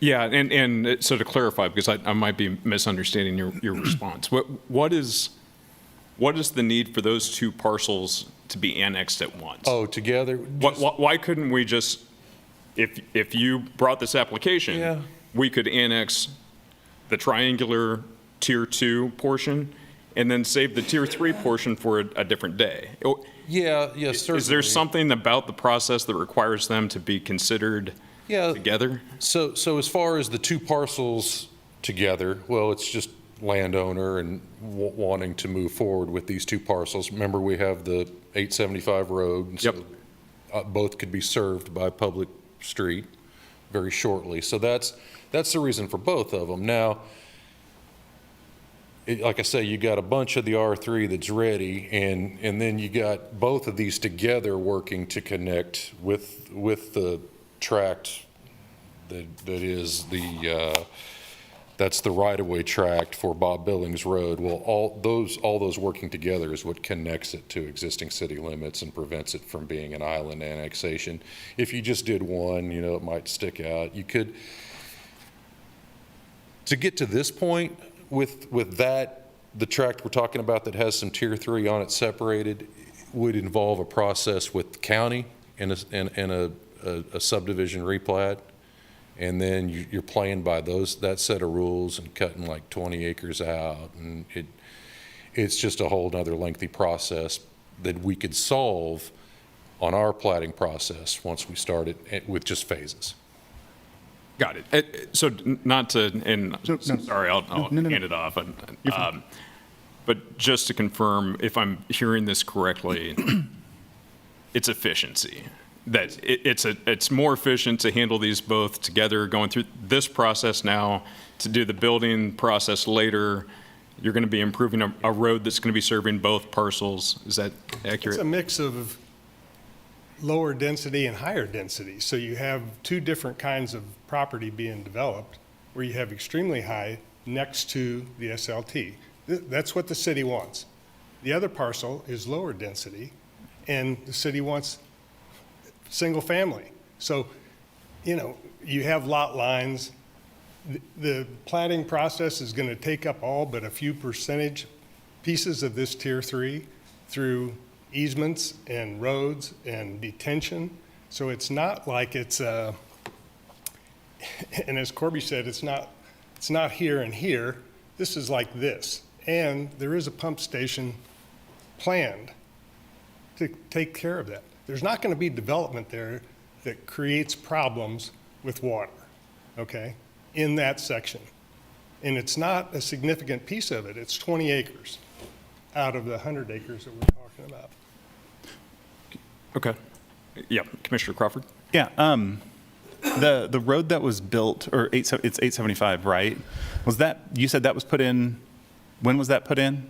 Yeah, and so to clarify, because I might be misunderstanding your response, what is the need for those two parcels to be annexed at once? Oh, together? Why couldn't we just, if you brought this application, we could annex the triangular Tier 2 portion and then save the Tier 3 portion for a different day? Yeah, certainly. Is there something about the process that requires them to be considered together? So as far as the two parcels together, well, it's just landowner and wanting to move forward with these two parcels. Remember, we have the 875 road, and so both could be served by public street very shortly. So that's the reason for both of them. Now, like I say, you got a bunch of the R3 that's ready, and then you got both of these together working to connect with the tract that is that's the right-of-way tract for Bob Billings Road. Well, all those working together is what connects it to existing city limits and prevents it from being an island annexation. If you just did one, it might stick out. You could, to get to this point with that, the tract we're talking about that has some Tier 3 on it separated would involve a process with the county and a subdivision replat. And then you're playing by that set of rules and cutting like 20 acres out, and it's just a whole other lengthy process that we could solve on our platting process once we start it with just phases. Got it. So not to, and sorry, I'll hand it off. But just to confirm, if I'm hearing this correctly, it's efficiency. That it's more efficient to handle these both together, going through this process now to do the building process later. You're going to be improving a road that's going to be serving both parcels. Is that accurate? It's a mix of lower density and higher density. So you have two different kinds of property being developed where you have extremely high next to the SLT. That's what the city wants. The other parcel is lower density, and the city wants single family. So, you have lot lines. The platting process is going to take up all but a few percentage pieces of this Tier 3 through easements and roads and detention. So it's not like it's and as Corby said, it's not here and here. This is like this. And there is a pump station planned to take care of that. There's not going to be development there that creates problems with water, okay, in that section. And it's not a significant piece of it. It's 20 acres out of the 100 acres that we're talking about. Okay. Yeah, Commissioner Crawford? Yeah, the road that was built, or it's 875, right? Was that, you said that was put in, when was that put in?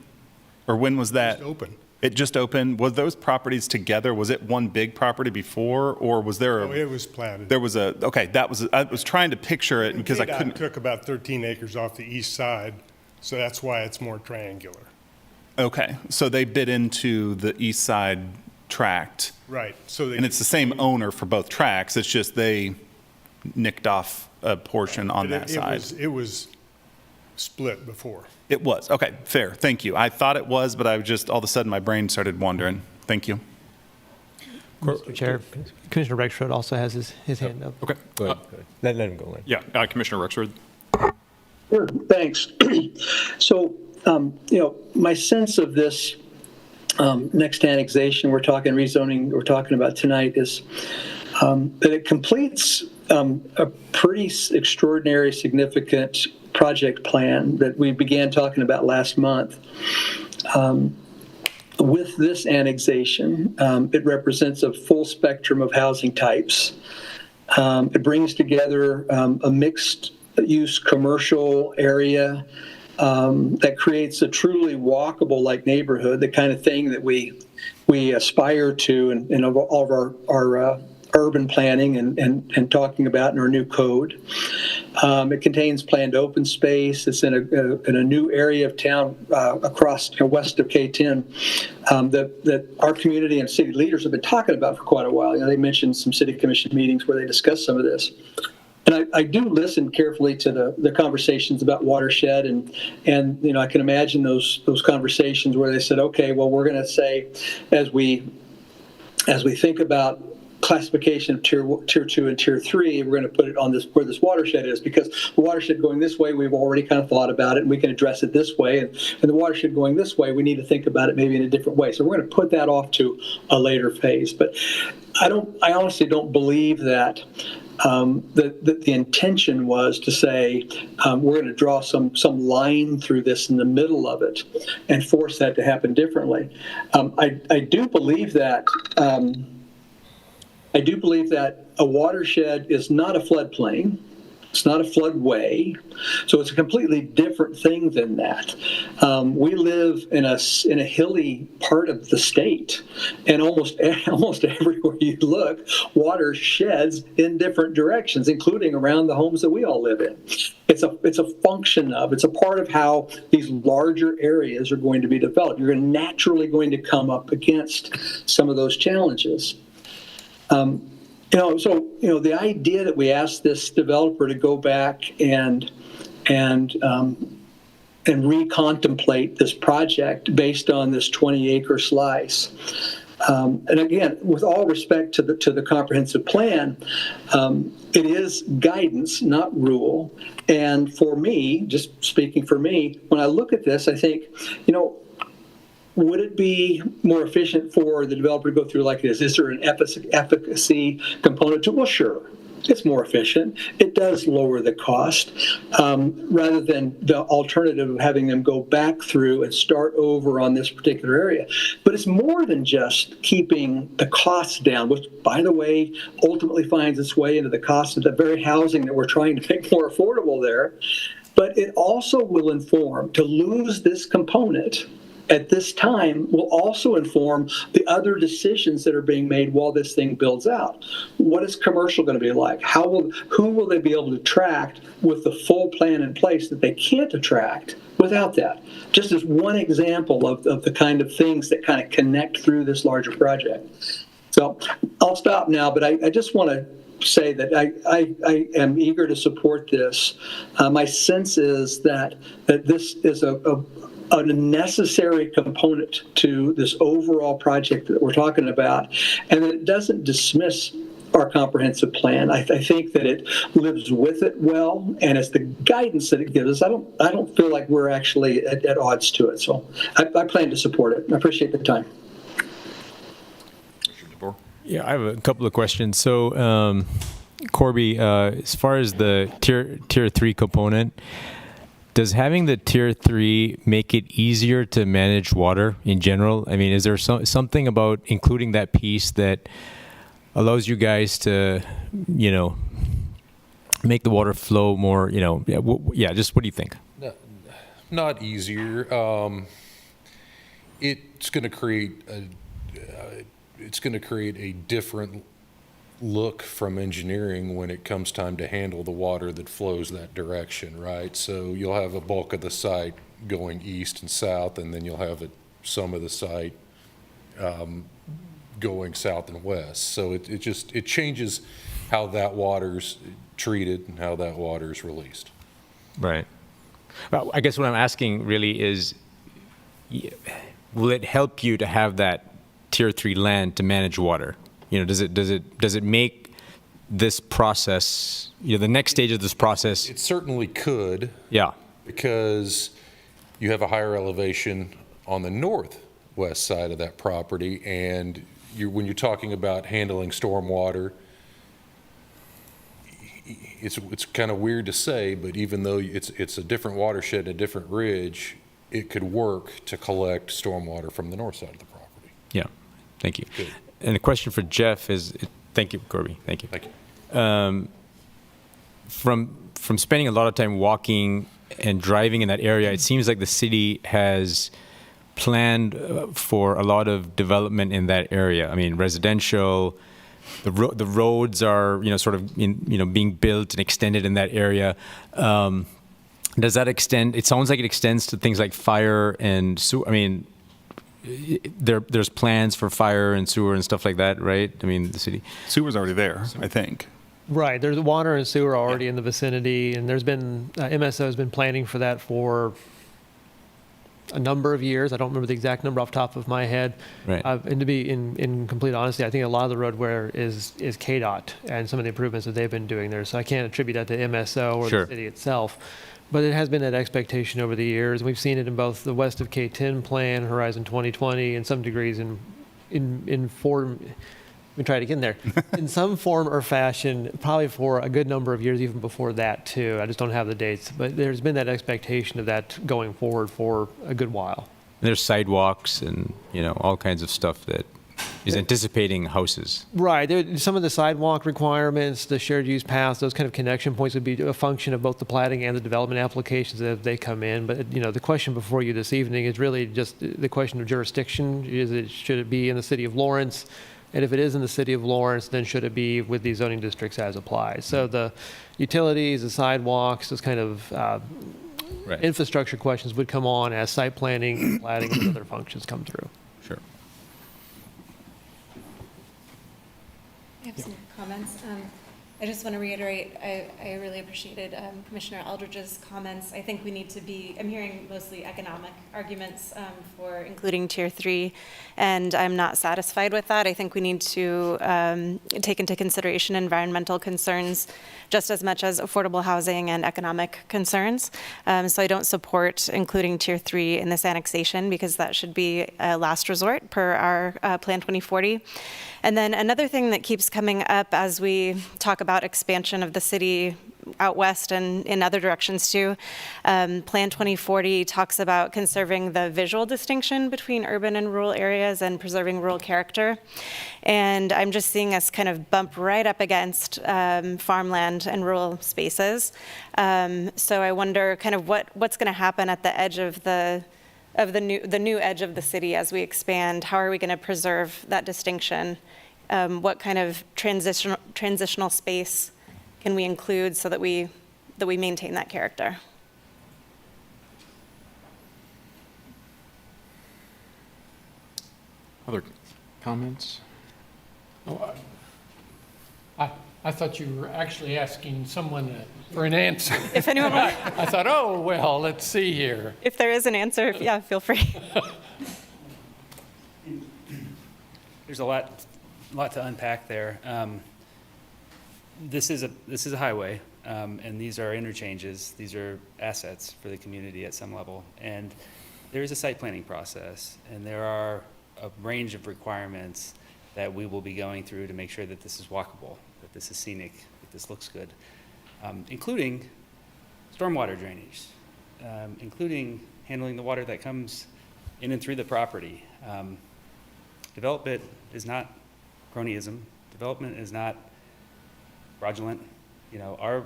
Or when was that? Just open. It just opened. Was those properties together? Was it one big property before, or was there a? Oh, it was platted. There was okay, I was trying to picture it because I couldn't. It took about 13 acres off the east side, so that's why it's more triangular. Okay, so they bid into the east side tract. Right. So and it's the same owner for both tracts. It's just they nicked off a portion on that side. It was split before. It was. Okay, fair. Thank you. I thought it was, but I just, all of a sudden, my brain started wandering. Thank you. Mr. Chair, Commissioner Rexroad also has his hand up. Okay. Go ahead. Let him go. Yeah, Commissioner Rexroad. Sure, thanks. So, my sense of this next annexation we're talking rezoning we're talking about tonight is that it completes a pretty extraordinary, significant project plan that we began talking about last month. With this annexation, it represents a full spectrum of housing types. It brings together a mixed-use commercial area that creates a truly walkable-like neighborhood, the kind of thing that we aspire to in all of our urban planning and talking about in our new code. It contains planned open space. It's in a new area of town across west of K10 that our community and city leaders have been talking about for quite a while. They mentioned some city commission meetings where they discussed some of this. And I do listen carefully to the conversations about watershed, and I can imagine those conversations where they said, okay, well, we're going to say as we think about classification of tier 2 and tier 3, we're going to put it on this where this watershed is, because the watershed going this way, we've already kind of thought about it, and we can address it this way. And the watershed going this way, we need to think about it maybe in a different way. So we're going to put that off to a later phase. But I honestly don't believe that that the intention was to say we're going to draw some line through this in the middle of it and force that to happen differently. I do believe that. I do believe that a watershed is not a floodplain. It's not a floodway. So it's a completely different thing than that. We live in a hilly part of the state, and almost everywhere you look, water sheds in different directions, including around the homes that we all live in. It's a function of, it's a part of how these larger areas are going to be developed. You're naturally going to come up against some of those challenges. The idea that we asked this developer to go back and recontemplate this project based on this 20-acre slice. And again, with all respect to the comprehensive plan, it is guidance, not rule. And for me, just speaking for me, when I look at this, I think, would it be more efficient for the developer to go through like this? Is there an efficacy component to it? Well, sure. It's more efficient. It does lower the cost rather than the alternative of having them go back through and start over on this particular area. But it's more than just keeping the costs down, which, by the way, ultimately finds its way into the cost of the very housing that we're trying to make more affordable there. But it also will inform, to lose this component at this time will also inform the other decisions that are being made while this thing builds out. What is commercial going to be like? Who will they be able to attract with the full plan in place that they can't attract without that? Just as one example of the kind of things that kind of connect through this larger project. So I'll stop now, but I just want to say that I am eager to support this. My sense is that this is a necessary component to this overall project that we're talking about, and that it doesn't dismiss our comprehensive plan. I think that it lives with it well, and it's the guidance that it gives us. I don't feel like we're actually at odds to it. So I plan to support it. I appreciate the time. Yeah, I have a couple of questions. So, Corby, as far as the tier 3 component, does having the tier 3 make it easier to manage water in general? I mean, is there something about including that piece that allows you guys to, make the water flow more, just what do you think? Not easier. It's going to create a different look from engineering when it comes time to handle the water that flows that direction, right? So you'll have a bulk of the site going east and south, and then you'll have some of the site going south and west. So it changes how that water's treated and how that water's released. Right. Well, I guess what I'm asking really is, will it help you to have that tier 3 land to manage water? Does it make this process, the next stage of this process? It certainly could. Yeah. Because you have a higher elevation on the northwest side of that property, and when you're talking about handling stormwater, it's kind of weird to say, but even though it's a different watershed, a different ridge, it could work to collect stormwater from the north side of the property. Yeah. Thank you. Good. And a question for Jeff is, thank you, Corby. Thank you. Thank you. From spending a lot of time walking and driving in that area, it seems like the city has planned for a lot of development in that area. I mean, residential, the roads are, sort of being built and extended in that area. Does that extend? It sounds like it extends to things like fire and sewer. I mean, there's plans for fire and sewer and stuff like that, right? I mean, the city. Sewer's already there, I think. Right. There's water and sewer already in the vicinity, and there's been, MSO has been planning for that for a number of years. I don't remember the exact number off the top of my head. Right. And to be in complete honesty, I think a lot of the road wear is KDOT and some of the improvements that they've been doing there. So I can't attribute that to MSO or Sure. the city itself. But it has been that expectation over the years. We've seen it in both the West of K10 plan, Horizon 2020, and some degrees in form. Let me try it again there. In some form or fashion, probably for a good number of years, even before that too. I just don't have the dates, but there's been that expectation of that going forward for a good while. There's sidewalks and, all kinds of stuff that is anticipating houses. Right. Some of the sidewalk requirements, the shared use paths, those kind of connection points would be a function of both the platting and the development applications as they come in. But, the question before you this evening is really just the question of jurisdiction. Should it be in the city of Lawrence? And if it is in the city of Lawrence, then should it be with these zoning districts as applied? So the utilities, the sidewalks, those kind of infrastructure questions would come on as site planning, platting, and other functions come through. Sure. I have some comments. I just want to reiterate, I really appreciated Commissioner Eldridge's comments. I think we need to be, I'm hearing mostly economic arguments for including Tier 3, and I'm not satisfied with that. I think we need to take into consideration environmental concerns just as much as affordable housing and economic concerns. So I don't support including Tier 3 in this annexation because that should be a last resort per our Plan 2040. And then another thing that keeps coming up as we talk about expansion of the city out west and in other directions too, Plan 2040 talks about conserving the visual distinction between urban and rural areas and preserving rural character. And I'm just seeing us kind of bump right up against farmland and rural spaces. So I wonder kind of what's going to happen at the edge of the new edge of the city as we expand. How are we going to preserve that distinction? What kind of transitional space can we include so that we maintain that character? Other comments? Oh, I thought you were actually asking someone for an answer. If anyone wants, I thought, oh, well, let's see here. if there is an answer, yeah, feel free. There's a lot to unpack there. This is a highway, and these are interchanges. These are assets for the community at some level. And there is a site planning process, and there are a range of requirements that we will be going through to make sure that this is walkable, that this is scenic, that this looks good, including stormwater drainage, including handling the water that comes in and through the property. Development is not cronyism. Development is not fraudulent. Our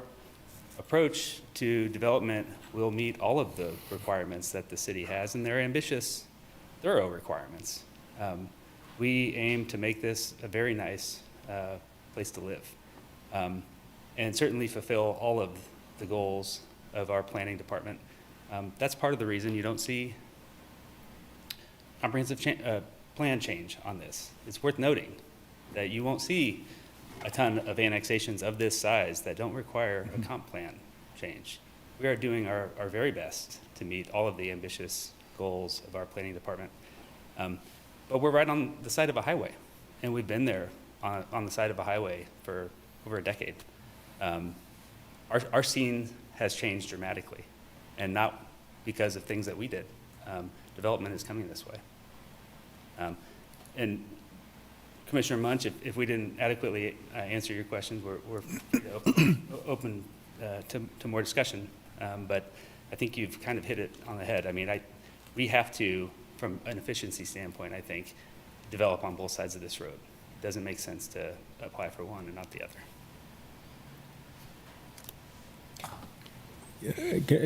approach to development will meet all of the requirements that the city has, and they're ambitious, thorough requirements. We aim to make this a very nice place to live, and certainly fulfill all of the goals of our planning department. That's part of the reason you don't see comprehensive plan change on this. It's worth noting that you won't see a ton of annexations of this size that don't require a comp plan change. We are doing our very best to meet all of the ambitious goals of our planning department. But we're right on the side of a highway, and we've been there on the side of a highway for over a decade. Our scene has changed dramatically, and not because of things that we did. Development is coming this way. And Commissioner Munch, if we didn't adequately answer your questions, we're open to more discussion. But I think you've kind of hit it on the head. I mean, we have to, from an efficiency standpoint, I think, develop on both sides of this road. It doesn't make sense to apply for one and not the other.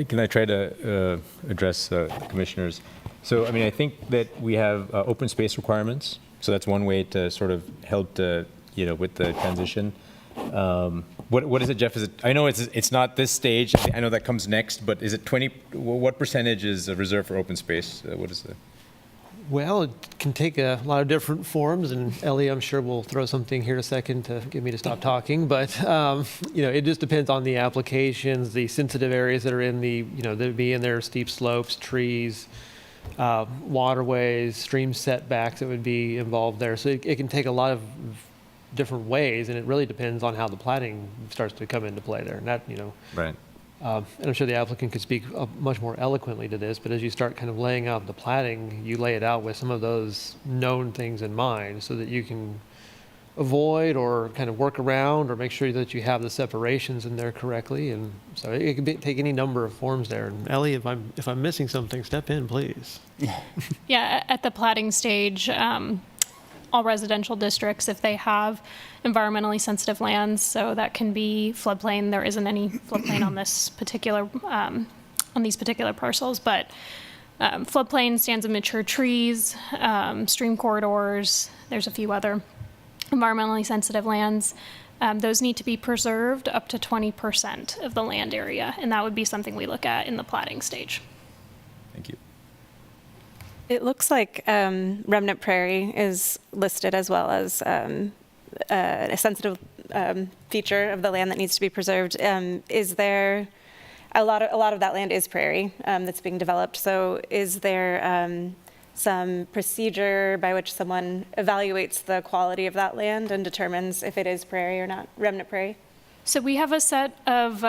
Can I try to address commissioners? So, I mean, I think that we have open space requirements. So that's one way to sort of help with the transition. What is it, Jeff? I know it's not this stage. I know that comes next, but is it 20? What percentage is reserved for open space? What is the? Well, it can take a lot of different forms, and Ellie, I'm sure will throw something here in a second to get me to stop talking. But it just depends on the applications, the sensitive areas that are in that would be in there, steep slopes, trees, waterways, stream setbacks that would be involved there. So it can take a lot of different ways, and it really depends on how the plating starts to come into play there. And that, Right. and I'm sure the applicant could speak much more eloquently to this, but as you start kind of laying out the plating, you lay it out with some of those known things in mind so that you can avoid or kind of work around or make sure that you have the separations in there correctly. And so it can take any number of forms there. And Ellie, if I'm missing something, step in, please. Yeah, at the plating stage, all residential districts, if they have environmentally sensitive lands, so that can be floodplain. There isn't any floodplain on this particular, on these particular parcels, but floodplain, stands of mature trees, stream corridors, there's a few other environmentally sensitive lands. Those need to be preserved up to 20% of the land area, and that would be something we look at in the plating stage. Thank you. It looks like remnant prairie is listed as well as a sensitive feature of the land that needs to be preserved. Is there a lot of that land is prairie that's being developed? So is there some procedure by which someone evaluates the quality of that land and determines if it is prairie or not, remnant prairie? So we have a set of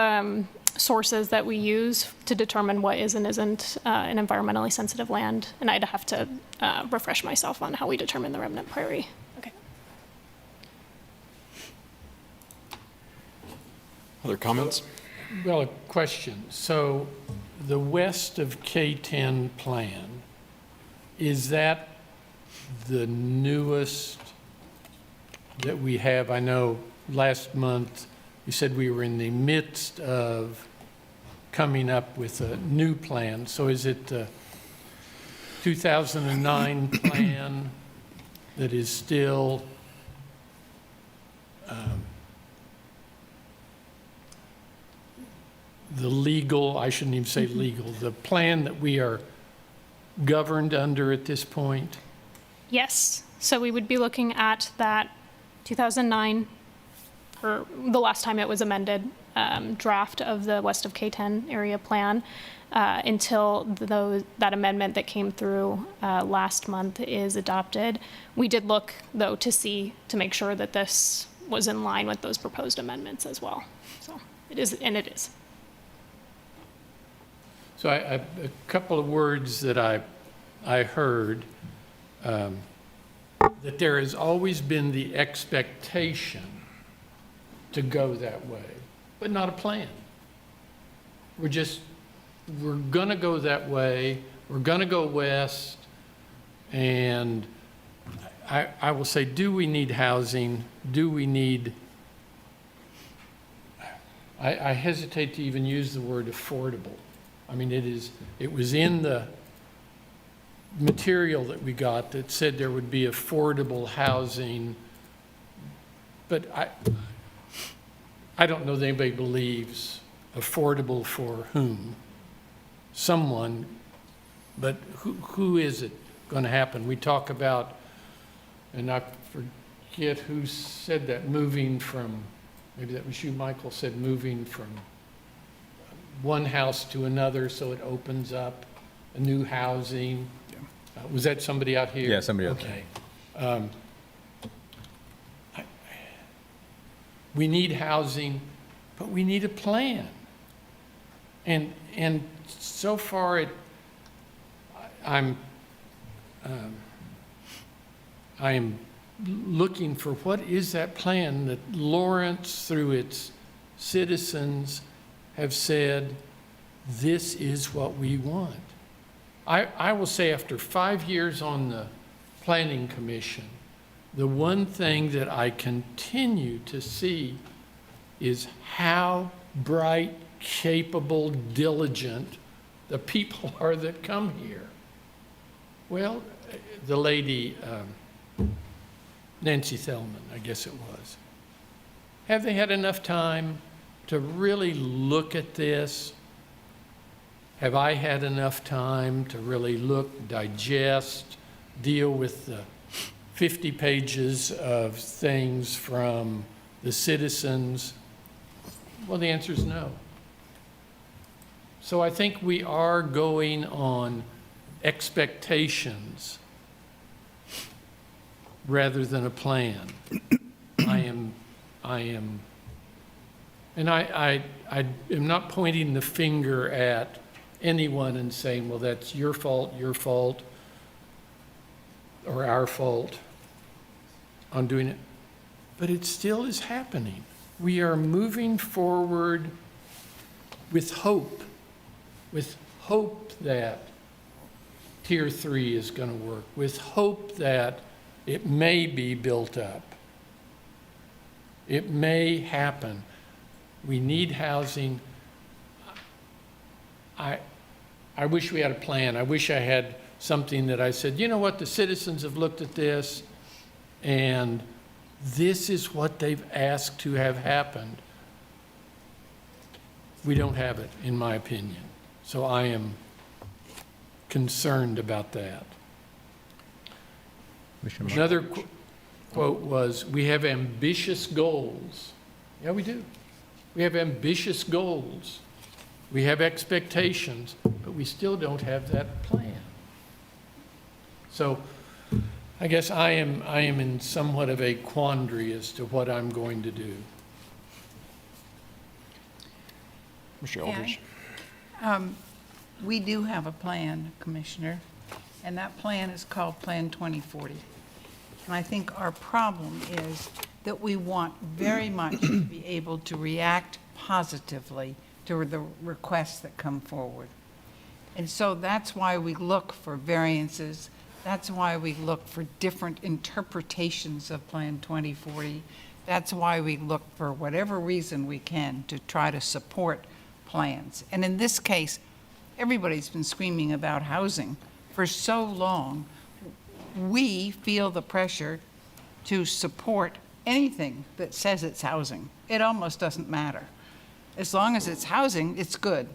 sources that we use to determine what is and isn't an environmentally sensitive land, and I'd have to refresh myself on how we determine the remnant prairie. Okay. Other comments? Well, a question. So the west of K10 plan, is that the newest that we have? I know last month you said we were in the midst of coming up with a new plan. So is it the 2009 plan that is still the legal, I shouldn't even say legal, the plan that we are governed under at this point? Yes. So we would be looking at that 2009, or the last time it was amended, draft of the west of K10 area plan until that amendment that came through last month is adopted. We did look, though, to make sure that this was in line with those proposed amendments as well. So it is, and it is. So a couple of words that I heard, that there has always been the expectation to go that way, but not a plan. We're going to go that way, we're going to go west, and I will say, do we need housing? Do we need, I hesitate to even use the word affordable. I mean, it was in the material that we got that said there would be affordable housing, but I don't know that anybody believes affordable for whom. Someone, but who is it going to happen? We talk about, and I forget who said that, moving from, maybe that was you, Michael, said moving from one house to another so it opens up a new housing. Was that somebody out here? Yeah, somebody out there. We need housing, but we need a plan. And so far, I am looking for what is that plan that Lawrence, through its citizens, have said, this is what we want. I will say, after 5 years on the Planning Commission, the one thing that I continue to see is how bright, capable, diligent the people are that come here. Well, the lady, Nancy Thelman, I guess it was. Have they had enough time to really look at this? Have I had enough time to really look, digest, deal with the 50 pages of things from the citizens? Well, the answer is no. So I think we are going on expectations rather than a plan. I am, and I am not pointing the finger at anyone and saying, well, that's your fault, or our fault on doing it. But it still is happening. We are moving forward with hope that Tier 3 is going to work, with hope that it may be built up. It may happen. We need housing. I wish we had a plan. I wish I had something that I said, you know what, the citizens have looked at this, and this is what they've asked to have happened. We don't have it, in my opinion. So I am concerned about that. Another quote was, we have ambitious goals. Yeah, we do. We have ambitious goals. We have expectations, but we still don't have that plan. So I guess I am in somewhat of a quandary as to what I'm going to do. Mr. Aldridge. We do have a plan, Commissioner, and that plan is called Plan 2040. And I think our problem is that we want very much to be able to react positively to the requests that come forward. And so that's why we look for variances. That's why we look for different interpretations of Plan 2040. That's why we look for whatever reason we can to try to support plans. And in this case, everybody's been screaming about housing for so long. We feel the pressure to support anything that says it's housing. It almost doesn't matter. As long as it's housing, it's good.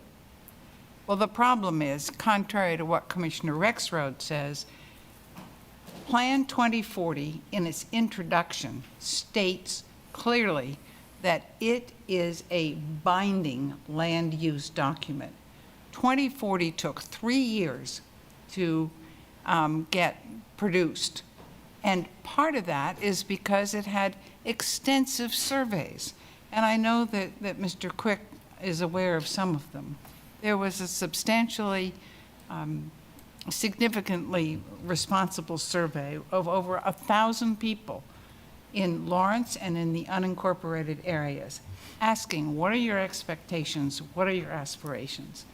Well, the problem is, contrary to what Commissioner Rexroad says, Plan 2040 in its introduction states clearly that it is a binding land use document. 2040 took 3 years to get produced. And part of that is because it had extensive surveys. And I know that Mr. Quick is aware of some of them. There was a substantially, significantly responsible survey of over 1,000 people in Lawrence and in the unincorporated areas, asking, what are your expectations? What are your aspirations?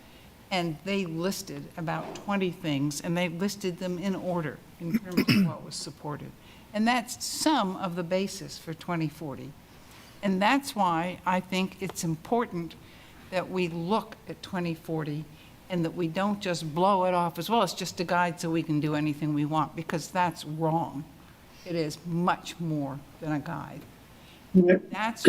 And they listed about 20 things, and they listed them in order in terms of what was supported. And that's some of the basis for 2040. And that's why I think it's important that we look at 2040 and that we don't just blow it off as, well, it's just a guide so we can do anything we want, because that's wrong. It is much more than a guide. That's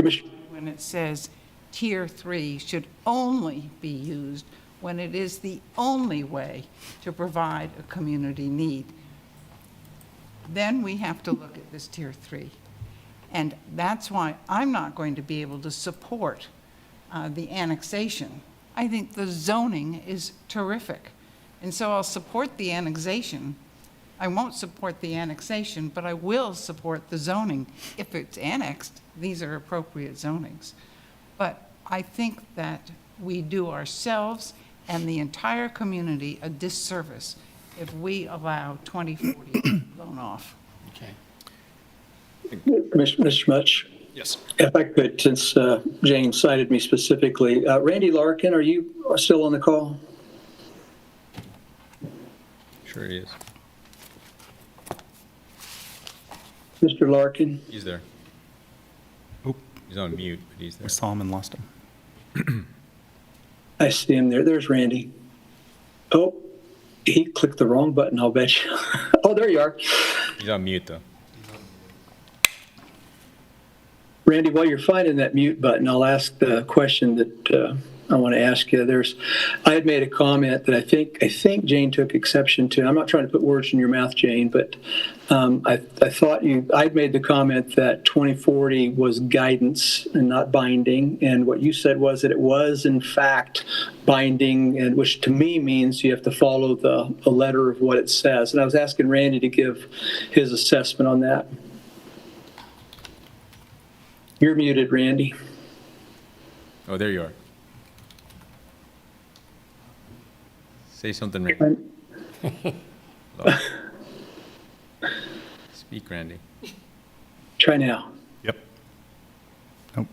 when it says Tier 3 should only be used when it is the only way to provide a community need. Then we have to look at this Tier 3. And that's why I'm not going to be able to support the annexation. I think the zoning is terrific. And so I'll support the annexation. I won't support the annexation, but I will support the zoning. If it's annexed, these are appropriate zonings. But I think that we do ourselves and the entire community a disservice if we allow 2040 blown off. Okay. Mr. Schmutz? Yes. If I could, since James cited me specifically, Randy Larkin, are you still on the call? Sure he is. Mr. Larkin? He's there. Oop. He's on mute, but he's there. We saw him and lost him. I see him there. There's Randy. Oh, he clicked the wrong button, I'll bet you. Oh, there you are. He's on mute, though. Randy, while you're finding that mute button, I'll ask the question that I want to ask you. I had made a comment that I think Jane took exception to. I'm not trying to put words in your mouth, Jane, but I thought I'd made the comment that 2040 was guidance and not binding, and what you said was that it was in fact binding, and which to me means you have to follow the letter of what it says. And I was asking Randy to give his assessment on that. You're muted, Randy. Oh, there you are. Say something, Randy. Speak, Randy. Try now. Yep. Nope.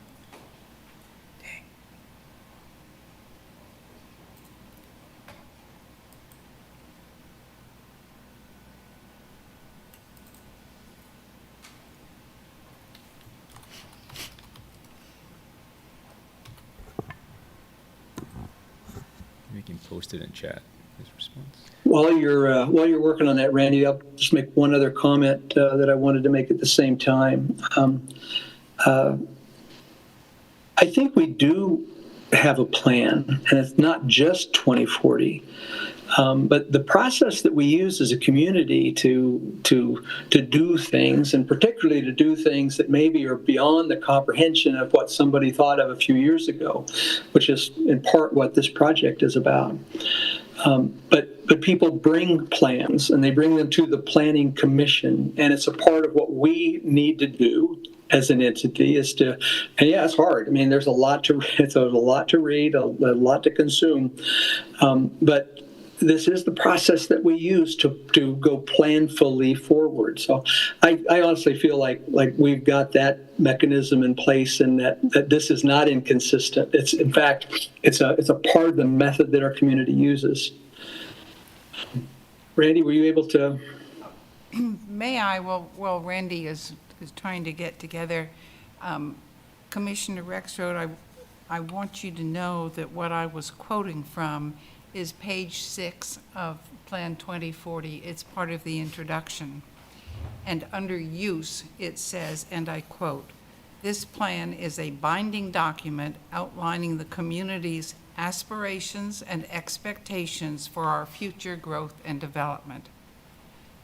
We can post it in chat, his response. While you're working on that, Randy, I'll just make one other comment that I wanted to make at the same time. I think we do have a plan, and it's not just 2040. But the process that we use as a community to do things, and particularly to do things that maybe are beyond the comprehension of what somebody thought of a few years ago, which is in part what this project is about. But people bring plans, and they bring them to the Planning Commission, and it's a part of what we need to do as an entity and yeah, it's hard. I mean, there's a lot to read, a lot to consume, but this is the process that we use to go planfully forward. So I honestly feel like we've got that mechanism in place, and that this is not inconsistent. It's in fact, it's a part of the method that our community uses. Randy, were you able to? May I? Well, Randy is trying to get together. Commissioner Rexroad, I want you to know that what I was quoting from is page 6 of Plan 2040. It's part of the introduction. And under use, it says, and I quote, "This plan is a binding document outlining the community's aspirations and expectations for our future growth and development."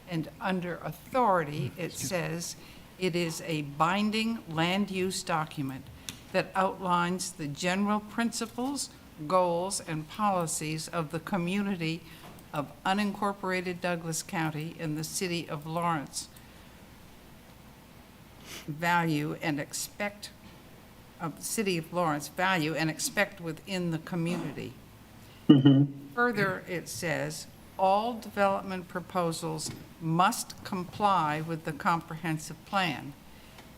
And under authority, it says, "It is a binding land use document that outlines the general principles, goals, and policies of the community of unincorporated Douglas County in the city of Lawrence value and expect within the community." Further, it says, "All development proposals must comply with the comprehensive plan.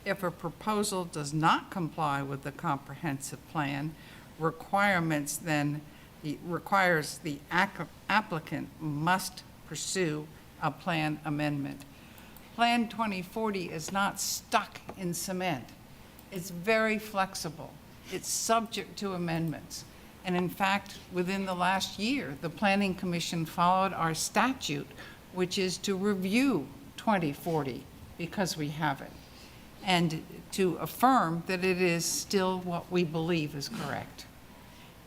If a proposal does not comply with the comprehensive plan, requires the applicant must pursue a plan amendment." Plan 2040 is not stuck in cement. It's very flexible. It's subject to amendments. And in fact, within the last year, the Planning Commission followed our statute, which is to review 2040 because we have it, and to affirm that it is still what we believe is correct.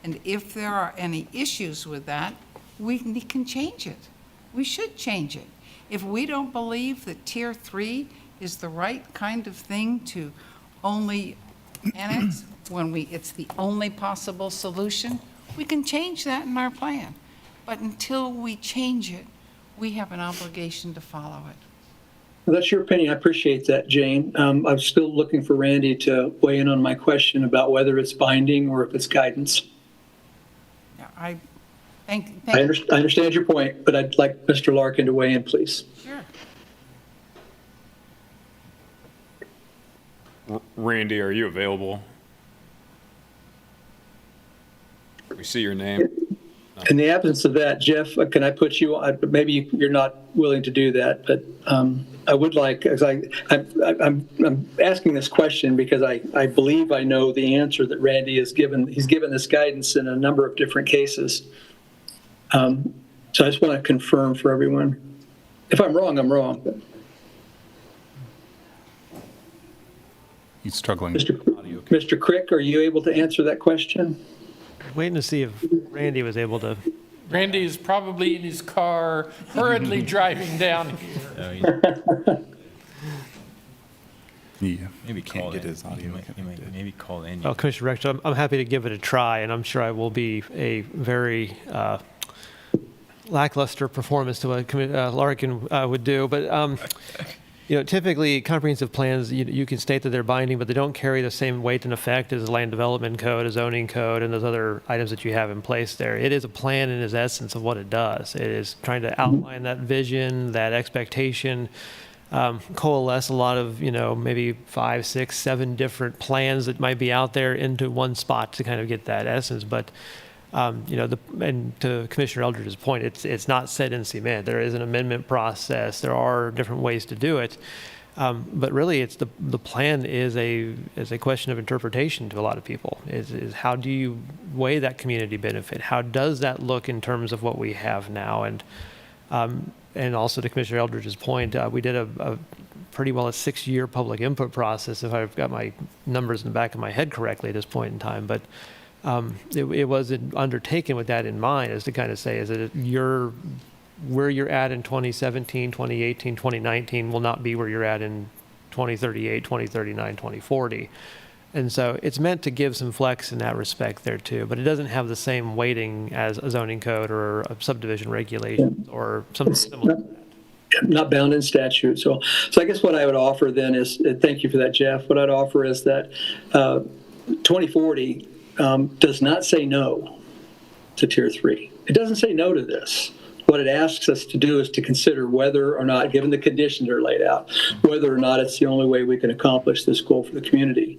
And if there are any issues with that, we can change it. We should change it. If we don't believe that Tier 3 is the right kind of thing to only annex when it's the only possible solution, we can change that in our plan. But until we change it, we have an obligation to follow it. Well, that's your opinion. I appreciate that, Jane. I'm still looking for Randy to weigh in on my question about whether it's binding or if it's guidance. I understand your point, but I'd like Mr. Larkin to weigh in, please. Sure. Randy, are you available? We see your name. In the absence of that, Jeff, can I put you on? Maybe you're not willing to do that, but I would like, as I'm asking this question because I believe I know the answer that Randy has given. He's given this guidance in a number of different cases. So I just want to confirm for everyone. If I'm wrong, I'm wrong. But. He's struggling. Mr. Crick, are you able to answer that question? Waiting to see if Randy was able to. Randy is probably in his car, hurriedly driving down here. Yeah, Maybe can't get his audio maybe call in. Well, Commissioner Rector, I'm happy to give it a try, and I'm sure I will be a very lackluster performance to what Larkin would do. But typically comprehensive plans, you can state that they're binding, but they don't carry the same weight and effect as the land development code, a zoning code, and those other items that you have in place there. It is a plan in its essence of what it does. It is trying to outline that vision, that expectation, coalesce a lot of, maybe 5, 6, 7 different plans that might be out there into one spot to kind of get that essence. But and to Commissioner Eldridge's point, it's not set in cement. There is an amendment process. There are different ways to do it. But really, it's the plan is a question of interpretation to a lot of people. Is how do you weigh that community benefit? How does that look in terms of what we have now? And also to Commissioner Eldridge's point, we did a pretty well a 6-year public input process, if I've got my numbers in the back of my head correctly at this point in time. But it was undertaken with that in mind, as to kind of say, is that where you're at in 2017, 2018, 2019 will not be where you're at in 2038, 2039, 2040. And so it's meant to give some flex in that respect there too, but it doesn't have the same weighting as a zoning code or a subdivision regulation or something similar. Not bound in statute. So I guess what I would offer then is, thank you for that, Jeff. What I'd offer is that 2040 does not say no to Tier 3. It doesn't say no to this. What it asks us to do is to consider whether or not, given the conditions that are laid out, whether or not it's the only way we can accomplish this goal for the community.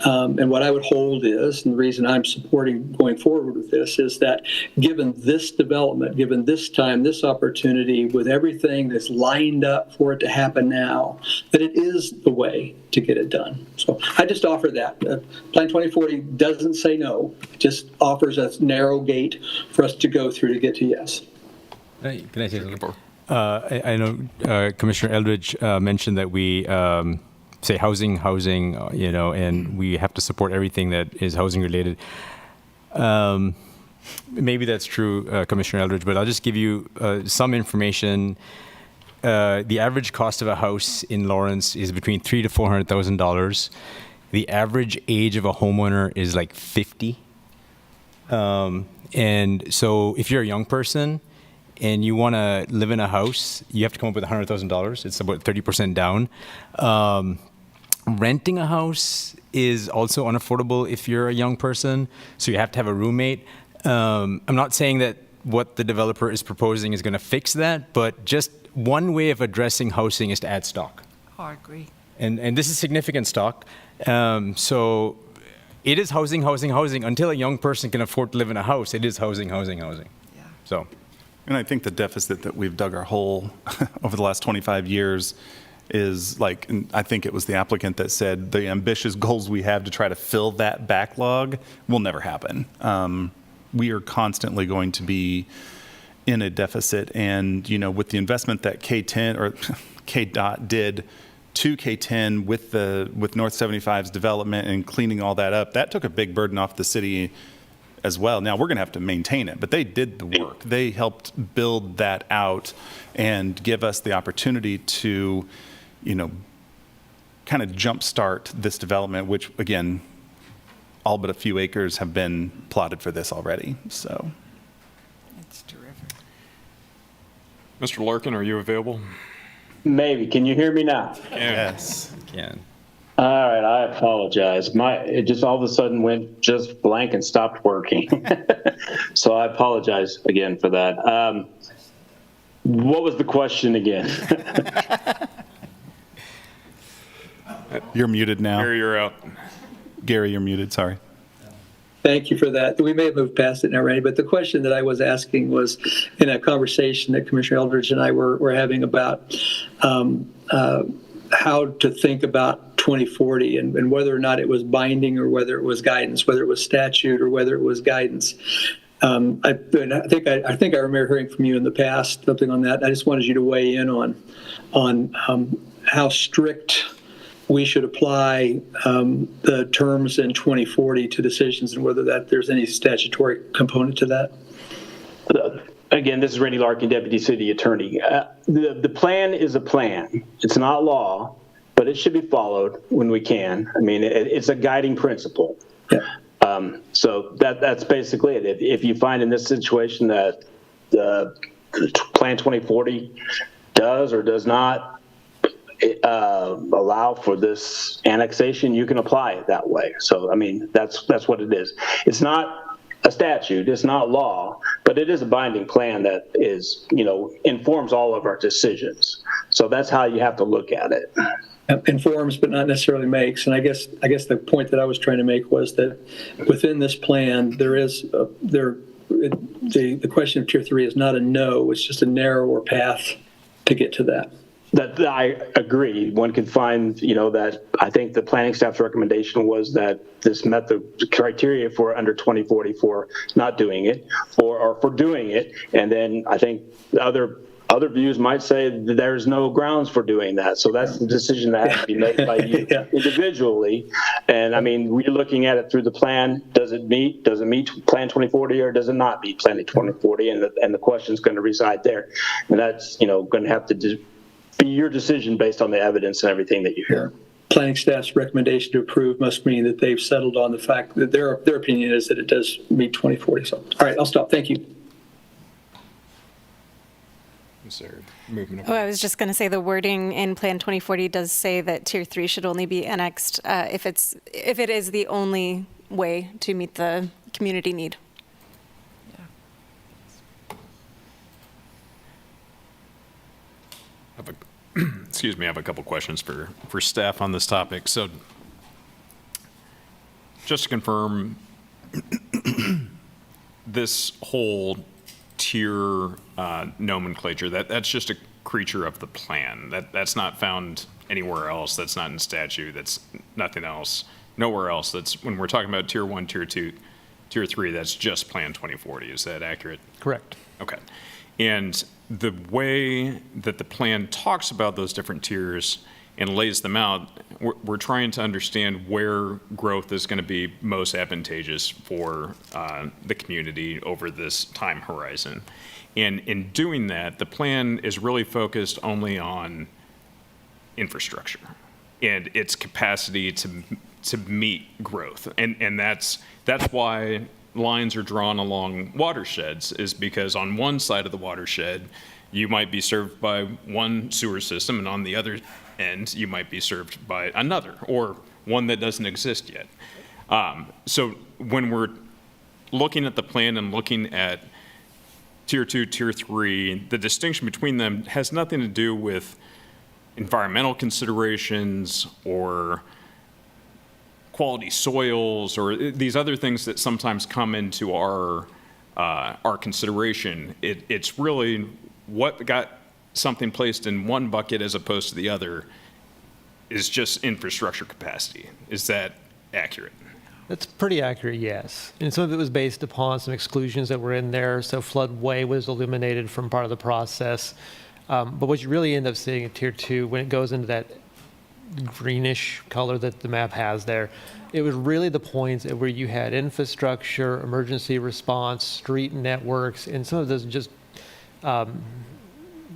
And what I would hold is, and the reason I'm supporting going forward with this, is that given this development, given this time, this opportunity, with everything that's lined up for it to happen now, that it is the way to get it done. So I just offer that. Plan 2040 doesn't say no, it just offers a narrow gate for us to go through to get to yes. Can I say something? I know Commissioner Eldridge mentioned that we say housing, and we have to support everything that is housing related. Maybe that's true, Commissioner Eldridge, but I'll just give you some information. The average cost of a house in Lawrence is between $300,000 to $400,000. The average age of a homeowner is like 50. And so if you're a young person and you want to live in a house, you have to come up with $100,000. It's about 30% down. Renting a house is also unaffordable if you're a young person, so you have to have a roommate. I'm not saying that what the developer is proposing is going to fix that, but just one way of addressing housing is to add stock. Oh, I agree. And this is significant stock. So it is housing. Until a young person can afford to live in a house, it is housing. Yeah. So. And I think the deficit that we've dug our hole over the last 25 years is like, and I think it was the applicant that said the ambitious goals we have to try to fill that backlog will never happen. We are constantly going to be in a deficit, and with the investment that K10 or KDOT did to K10 with North 75's development and cleaning all that up, that took a big burden off the city as well. Now we're going to have to maintain it, but they did the work. They helped build that out and give us the opportunity to, kind of jumpstart this development, which again, all but a few acres have been plotted for this already. So it's terrific. Mr. Larkin, are you available? Maybe. Can you hear me now? Yes. I can. All right, I apologize. It just all of a sudden went just blank and stopped working. So I apologize again for that. What was the question again? You're muted now. Gary, you're out. Gary, you're muted. Sorry. Thank you for that. We may have moved past it now, Randy, but the question that I was asking was in a conversation that Commissioner Eldridge and I were having about how to think about 2040 and whether or not it was binding or whether it was guidance, whether it was statute or whether it was guidance. I think I remember hearing from you in the past something on that. I just wanted you to weigh in on how strict we should apply the terms in 2040 to decisions and whether there's any statutory component to that. Again, this is Randy Larkin, Deputy City Attorney. The plan is a plan. It's not law, but it should be followed when we can. I mean, it's a guiding principle. Yeah. So that's basically it. If you find in this situation that the Plan 2040 does or does not allow for this annexation, you can apply it that way. So, I mean, that's what it is. It's not a statute, it's not law, but it is a binding plan that is, informs all of our decisions. So that's how you have to look at it. Informs, but not necessarily makes. And I guess the point that I was trying to make was that within this plan, there is the question of Tier 3 is not a no, it's just a narrower path to get to that. That I agree. One could find, that I think the planning staff's recommendation was that this met the criteria for under 2040 for not doing it or for doing it. And then I think the other views might say that there's no grounds for doing that. So that's the decision that has to be made by you individually. And I mean, we're looking at it through the plan. Does it meet Plan 2040 or does it not meet Plan 2040? And the question's going to reside there. And that's, going to have to be your decision based on the evidence and everything that you hear. Planning staff's recommendation to approve must mean that they've settled on the fact that their opinion is that it does meet 2040. So, all right, I'll stop. Thank you. I was just going to say the wording in Plan 2040 does say that Tier 3 should only be annexed if it is the only way to meet the community need. Excuse me, I have a couple questions for staff on this topic. So just to confirm, this whole tier nomenclature, that's just a creature of the plan. That's not found anywhere else. That's not in statute. That's nothing else. Nowhere else. That's when we're talking about Tier 1, Tier 2, Tier 3, that's just Plan 2040. Is that accurate? Correct. Okay. And the way that the plan talks about those different tiers and lays them out, we're trying to understand where growth is going to be most advantageous for the community over this time horizon. And in doing that, the plan is really focused only on infrastructure and its capacity to meet growth. And that's why lines are drawn along watersheds, is because on one side of the watershed, you might be served by one sewer system, and on the other end, you might be served by another, or one that doesn't exist yet. So when we're looking at the plan and looking at Tier 2, Tier 3, the distinction between them has nothing to do with environmental considerations or quality soils or these other things that sometimes come into our consideration. It's really what got something placed in one bucket as opposed to the other is just infrastructure capacity. Is that accurate? That's pretty accurate, yes. And some of it was based upon some exclusions that were in there. So floodway was eliminated from part of the process. But what you really end up seeing in Tier 2, when it goes into that greenish color that the map has there, it was really the points where you had infrastructure, emergency response, street networks, and some of those just, I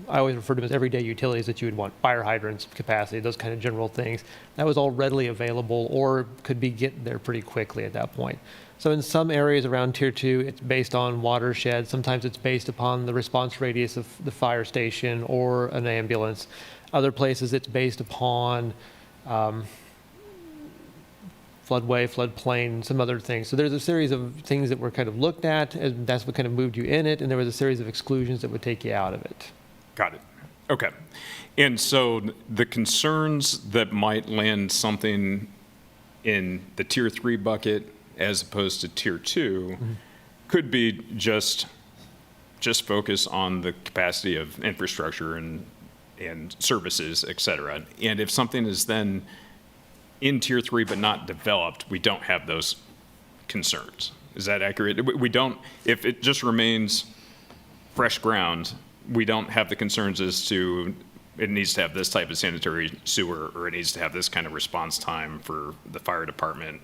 always refer to them as everyday utilities that you would want, fire hydrants, capacity, those kind of general things. That was all readily available or could be getting there pretty quickly at that point. So in some areas around Tier 2, it's based on watershed. Sometimes it's based upon the response radius of the fire station or an ambulance. Other places it's based upon floodway, floodplain, some other things. So there's a series of things that were kind of looked at, and that's what kind of moved you in it, and there was a series of exclusions that would take you out of it. Got it. Okay. And so the concerns that might land something in the Tier 3 bucket as opposed to Tier 2 could be just focus on the capacity of infrastructure and services, et cetera. And if something is then in Tier 3 but not developed, we don't have those concerns. Is that accurate? We don't, if it just remains fresh ground, we don't have the concerns as to it needs to have this type of sanitary sewer, or it needs to have this kind of response time for the fire department,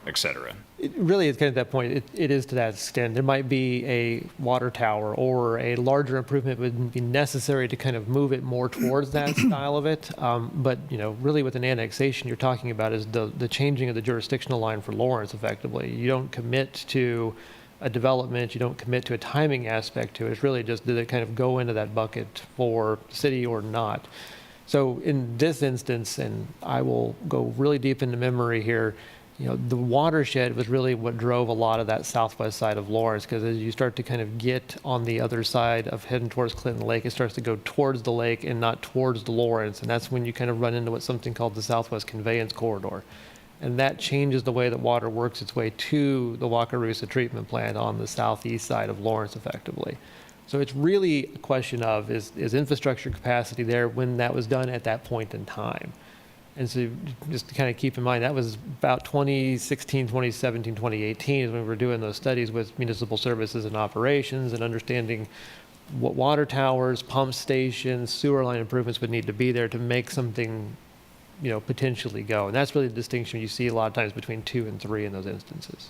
et cetera. It really is kind of that point. It is to that extent. There might be a water tower or a larger improvement would be necessary to kind of move it more towards that style of it. But, you know, really with an annexation, you're talking about is the changing of the jurisdictional line for Lawrence effectively. You don't commit to a development, you don't commit to a timing aspect to it. It's really just, did it kind of go into that bucket for city or not? So in this instance, and I will go really deep into memory here, you know, the watershed was really what drove a lot of that southwest side of Lawrence, because as you start to kind of get on the other side of heading towards Clinton Lake, it starts to go towards the lake and not towards the Lawrence, and that's when you kind of run into what's something called the Southwest Conveyance Corridor. And that changes the way that water works its way to the Wakarusa treatment plant on the southeast side of Lawrence effectively. So it's really a question of, is infrastructure capacity there when that was done at that point in time? And so just to kind of keep in mind, that was about 2016, 2017, 2018 is when we were doing those studies with municipal services and operations and understanding what water towers, pump stations, sewer line improvements would need to be there to make something, you know, potentially go. And that's really the distinction you see a lot of times between 2 and 3 in those instances.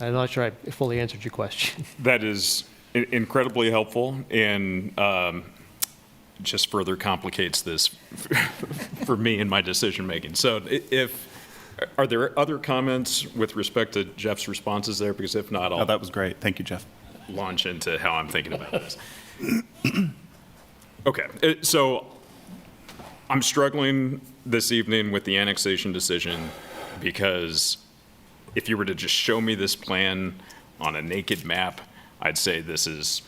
I'm not sure I fully answered your question. That is incredibly helpful, and just further complicates this for me in my decision making. So are there other comments with respect to Jeff's responses there? Because if not, that was great. Thank you, Jeff. Launch into how I'm thinking about this. Okay, so I'm struggling this evening with the annexation decision, because if you were to just show me this plan on a naked map, I'd say this is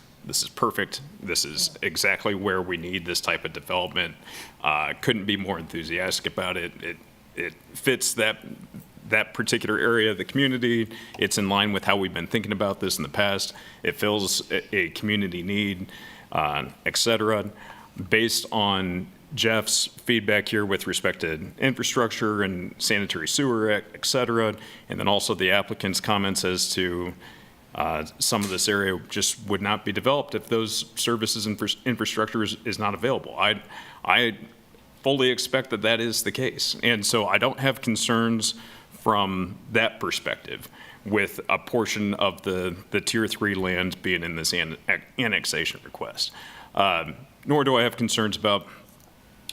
perfect. This is exactly where we need this type of development. Couldn't be more enthusiastic about it. It fits that particular area of the community. It's in line with how we've been thinking about this in the past. It fills a community need, et cetera. Based on Jeff's feedback here with respect to infrastructure and sanitary sewer, et cetera, and then also the applicant's comments as to some of this area just would not be developed if those services and infrastructure is not available. I fully expect that is the case. And so I don't have concerns from that perspective with a portion of the Tier 3 land being in this annexation request. Nor do I have concerns about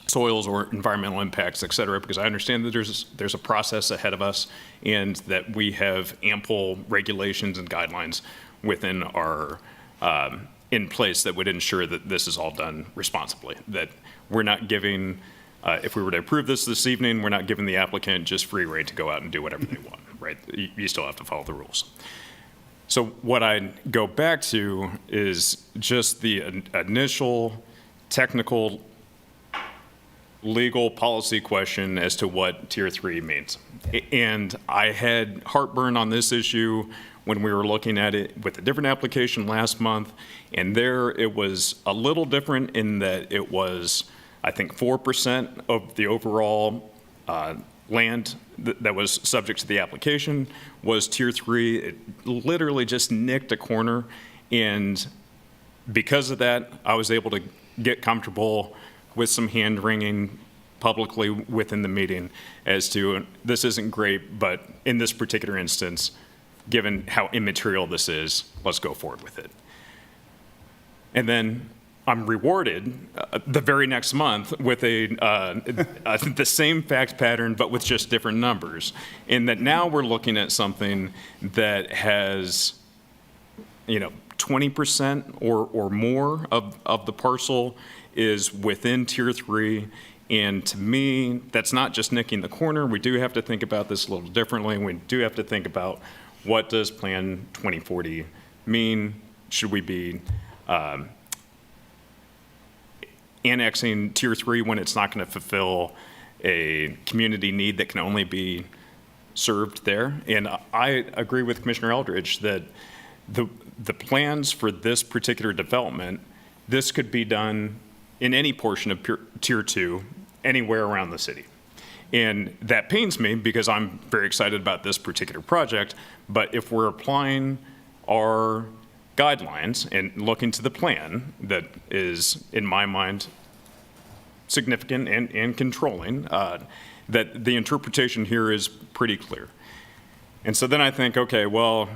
soils or environmental impacts, et cetera, because I understand that there's a process ahead of us, and that we have ample regulations and guidelines within our in place that would ensure that this is all done responsibly. That we're not giving, if we were to approve this evening, we're not giving the applicant just free rein to go out and do whatever they want, right? You still have to follow the rules. So what I go back to is just the initial technical legal policy question as to what Tier 3 means. And I had heartburn on this issue when we were looking at it with a different application last month, and there it was a little different in that it was, I think, 4% of the overall land that was subject to the application was Tier 3. It literally just nicked a corner, and because of that, I was able to get comfortable with some hand wringing publicly within the meeting as to, this isn't great, but in this particular instance, given how immaterial this is, let's go forward with it. And then I'm rewarded the very next month with the same fact pattern, but with just different numbers. In that now we're looking at something that has, 20% or more of the parcel is within Tier 3. And to me, that's not just nicking the corner. We do have to think about this a little differently. We do have to think about, what does Plan 2040 mean? Should we be annexing Tier 3 when it's not going to fulfill a community need that can only be served there? And I agree with Commissioner Eldridge that the plans for this particular development, this could be done in any portion of Tier 2, anywhere around the city. And that pains me because I'm very excited about this particular project, but if we're applying our guidelines and looking to the plan that is, in my mind, significant and controlling, that the interpretation here is pretty clear. And so then I think, okay, well,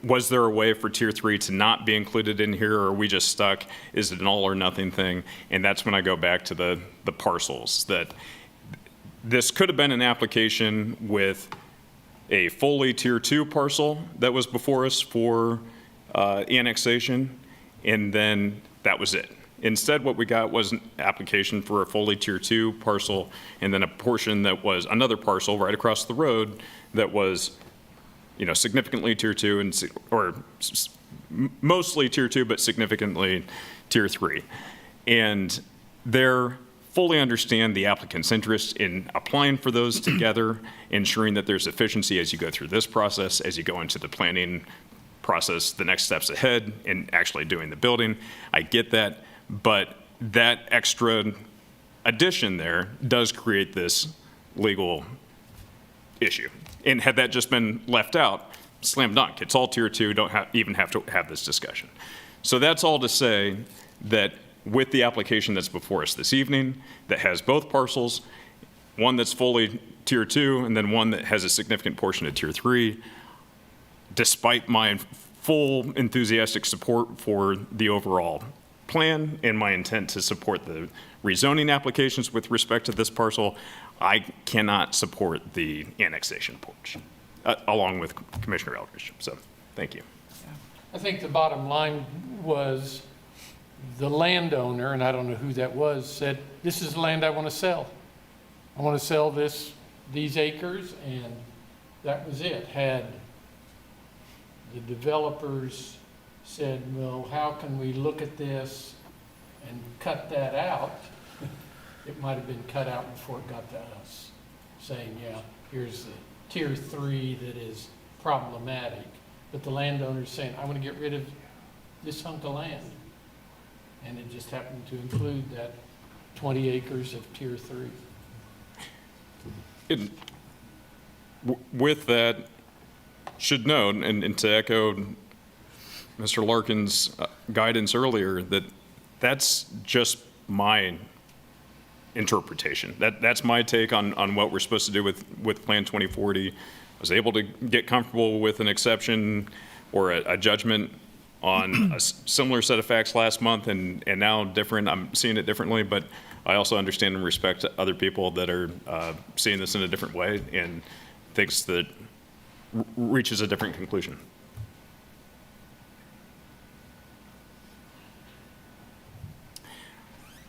was there a way for Tier 3 to not be included in here, or are we just stuck? Is it an all or nothing thing? And that's when I go back to the parcels, that this could have been an application with a fully Tier 2 parcel that was before us for annexation, and then that was it. Instead, what we got was an application for a fully Tier 2 parcel, and then a portion that was another parcel right across the road that was, significantly Tier 2 or mostly Tier 2, but significantly Tier 3. And they're fully understand the applicant's interest in applying for those together, ensuring that there's efficiency as you go through this process, as you go into the planning process, the next steps ahead, and actually doing the building. I get that, but that extra addition there does create this legal issue. And had that just been left out, slam dunk, it's all Tier 2, don't even have to have this discussion. So that's all to say that with the application that's before us this evening, that has both parcels, one that's fully Tier 2, and then one that has a significant portion of Tier 3, despite my full enthusiastic support for the overall plan and my intent to support the rezoning applications with respect to this parcel, I cannot support the annexation portion, along with Commissioner Eldridge. So, thank you. I think the bottom line was the landowner, and I don't know who that was, said, this is the land I want to sell. I want to sell these acres, and that was it. Had the developers said, well, how can we look at this and cut that out? It might have been cut out before it got to us, saying, yeah, here's the Tier 3 that is problematic. But the landowner's saying, I want to get rid of this hunk of land. And it just happened to include that 20 acres of Tier 3. With that, should note, and to echo Mr. Larkin's guidance earlier, that that's just my interpretation. That's my take on what we're supposed to do with Plan 2040. I was able to get comfortable with an exception or a judgment on a similar set of facts last month, and now different. I'm seeing it differently, but I also understand and respect other people that are seeing this in a different way and thinks that reaches a different conclusion.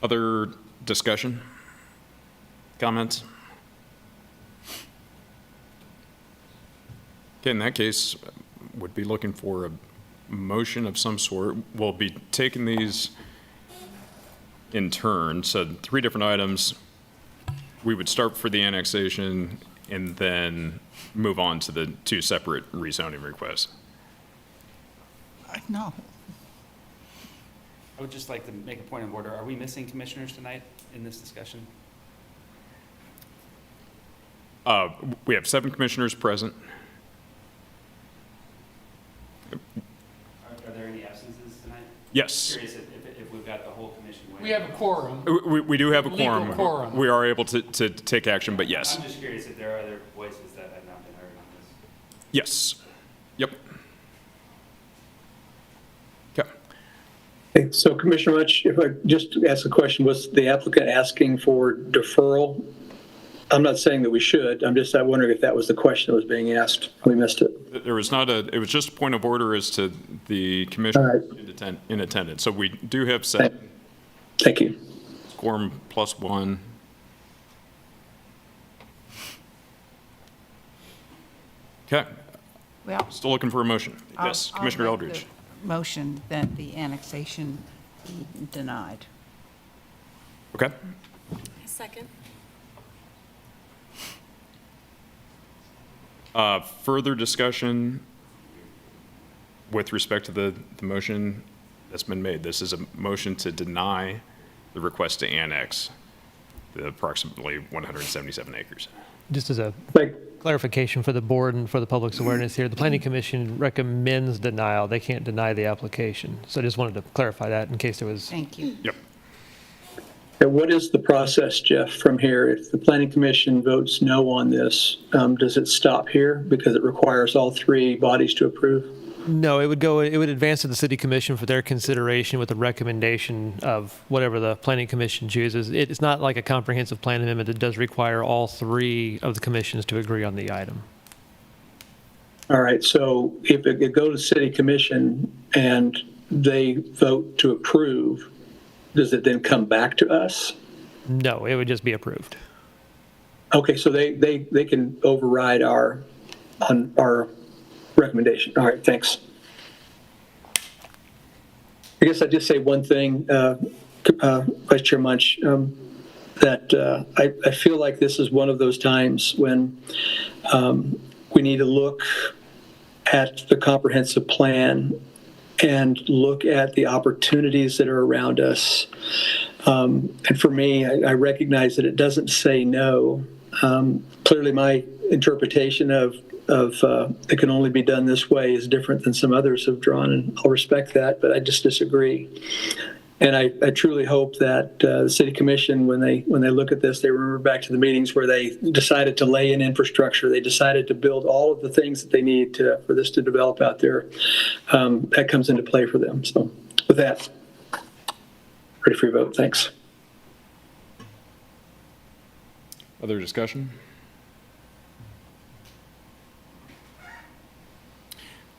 Other discussion? Comments? Okay, in that case, would be looking for a motion of some sort. We'll be taking these in turn. So 3 different items. We would start for the annexation and then move on to the 2 separate rezoning requests. No. I would just like to make a point of order. Are we missing commissioners tonight in this discussion? We have 7 commissioners present. Are there any absences tonight? Yes. I'm curious if we've got the whole commission. We have a quorum. We do have a Legal quorum. quorum. We are able to take action, but yes. I'm just curious if there are other voices that have not been heard on this. Yes. Yep. Okay. Okay, so Commissioner Mutch, if I just ask a question, was the applicant asking for deferral? I'm not saying that we should. I'm wondering if that was the question that was being asked. We missed it. There was not it was just a point of order as to the commissioner in attendance. So we do have 7. Thank you. Quorum +1. Okay. Well, Still looking for a motion. I'll- Yes, I'll Commissioner make Eldridge. the motion that the annexation be denied. Okay. Second. Further discussion with respect to the motion that's been made. This is a motion to deny the request to annex the approximately 177 acres. Just as a clarification for the board and for the public's awareness here, the Planning Commission recommends denial. They can't deny the application. So I just wanted to clarify that in case there was. Thank you. Yep. And what is the process, Jeff, from here? If the Planning Commission votes no on this, does it stop here because it requires all three bodies to approve? No, it would advance to the city commission for their consideration with a recommendation of whatever the planning commission chooses. It's not like a comprehensive plan amendment. It does require all three of the commissions to agree on the item. All right, so if it goes to city commission and they vote to approve, does it then come back to us? No, it would just be approved. Okay, so they can override our recommendation. All right, thanks. I guess I'd just say one thing, Vice Chair Munch, that I feel like this is one of those times when we need to look at the comprehensive plan and look at the opportunities that are around us. And for me, I recognize that it doesn't say no. Clearly, my interpretation of it can only be done this way is different than some others have drawn, and I'll respect that, but I just disagree. And I truly hope that the City Commission, when they look at this, they remember back to the meetings where they decided to lay in infrastructure. They decided to build all of the things that they need for this to develop out there. That comes into play for them. So with that, ready for your vote. Thanks. Other discussion?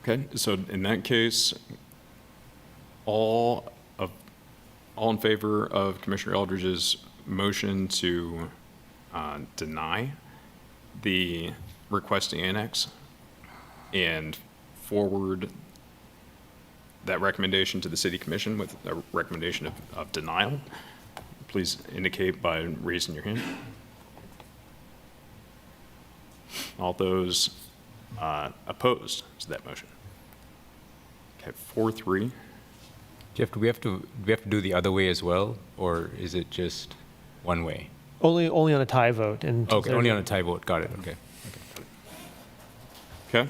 Okay, so in that case, all in favor of Commissioner Eldridge's motion to deny the request to annex and forward that recommendation to the City Commission with a recommendation of denial, please indicate by raising your hand. All those opposed to that motion? Okay, 4-3. Jeff, do we have to do the other way as well, or is it just one way? Only on a tie vote. And Okay, only on a tie vote. Got it. Okay. Okay.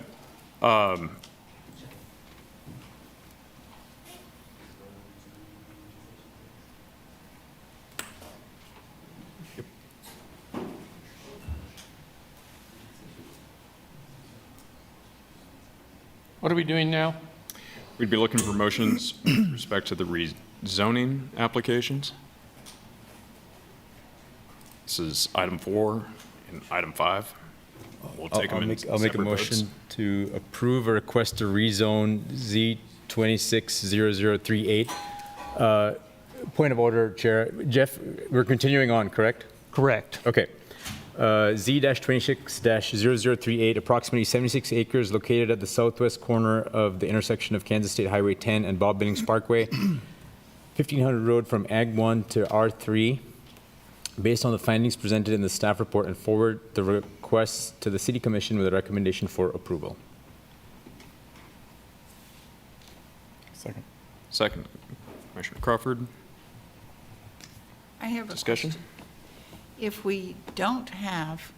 What are we doing now? We'd be looking for motions with respect to the rezoning applications. This is item 4 and item 5. We'll take them in I'll make a separate motion votes. to approve a request to rezone Z260038. Point of order, Chair. Jeff, we're continuing on, correct? Correct. Okay. Z-26-0038, approximately 76 acres located at the southwest corner of the intersection of Kansas State Highway 10 and Bob Billings Parkway, 1500 road from Ag 1 to R3. Based on the findings presented in the staff report, and forward the request to the City Commission with a recommendation for approval. Second, Commissioner Crawford. I have a discussion. question. If we don't have,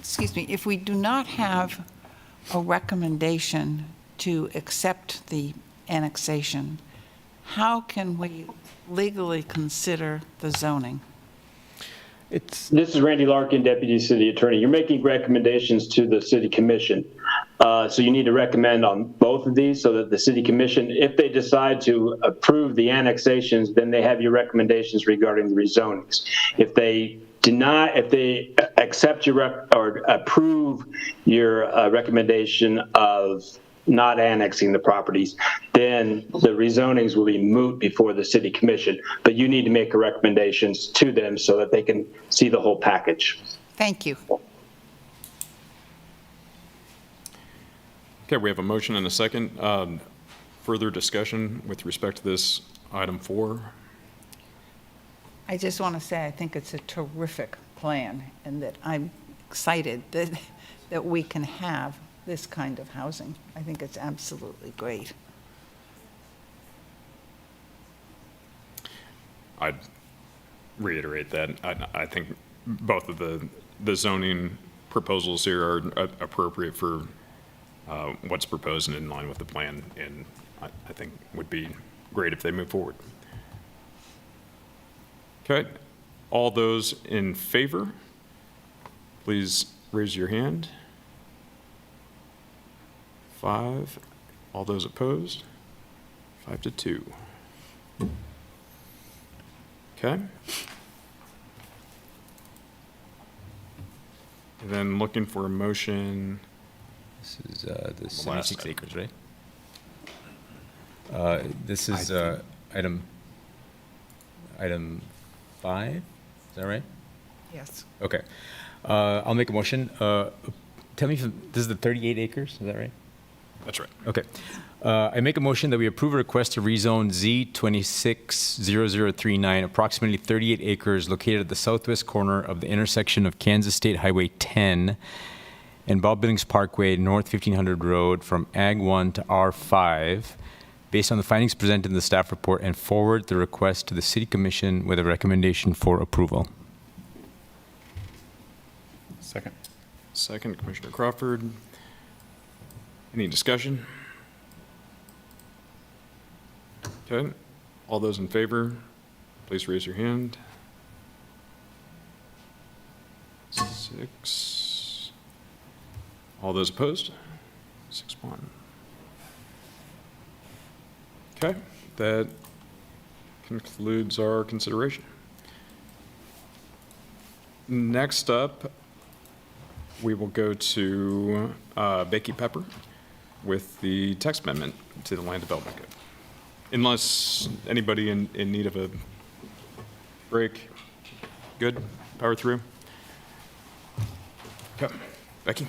if we do not have a recommendation to accept the annexation, how can we legally consider the zoning? This is Randy Larkin, Deputy City Attorney. You're making recommendations to the City Commission. So you need to recommend on both of these so that the City Commission, if they decide to approve the annexations, then they have your recommendations regarding the rezonings. If they accept your or approve your recommendation of not annexing the properties, then the rezonings will be moot before the City Commission. But you need to make recommendations to them so that they can see the whole package. Thank you. Okay, we have a motion and a second. Further discussion with respect to this item 4? I just want to say I think it's a terrific plan and that I'm excited that we can have this kind of housing. I think it's absolutely great. I'd reiterate that. I think both of the zoning proposals here are appropriate for what's proposed and in line with the plan, and I think would be great if they move forward. Okay. All those in favor, please raise your hand. 5. All those opposed? 5-2. Okay. And then looking for a motion. This is the last 76 item. acres, right? This is item 5, is that right? Yes. Okay. I'll make a motion. Tell me if this is the 38 acres, is that right? That's right. Okay. I make a motion that we approve a request to rezone Z260039, approximately 38 acres located at the southwest corner of the intersection of Kansas State Highway 10 and Bob Billings Parkway, North 1500 Road, from Ag 1 to R5, based on the findings presented in the staff report, and forward the request to the City Commission with a recommendation for approval. Second. Second, Commissioner Crawford. Any discussion? Okay. All those in favor, please raise your hand. 6. All those opposed? 6-1. Okay, that concludes our consideration. Next up, we will go to Becky Pepper with the text amendment to the Land Development Code. Unless anybody in need of a break, good, power through. Okay, Becky.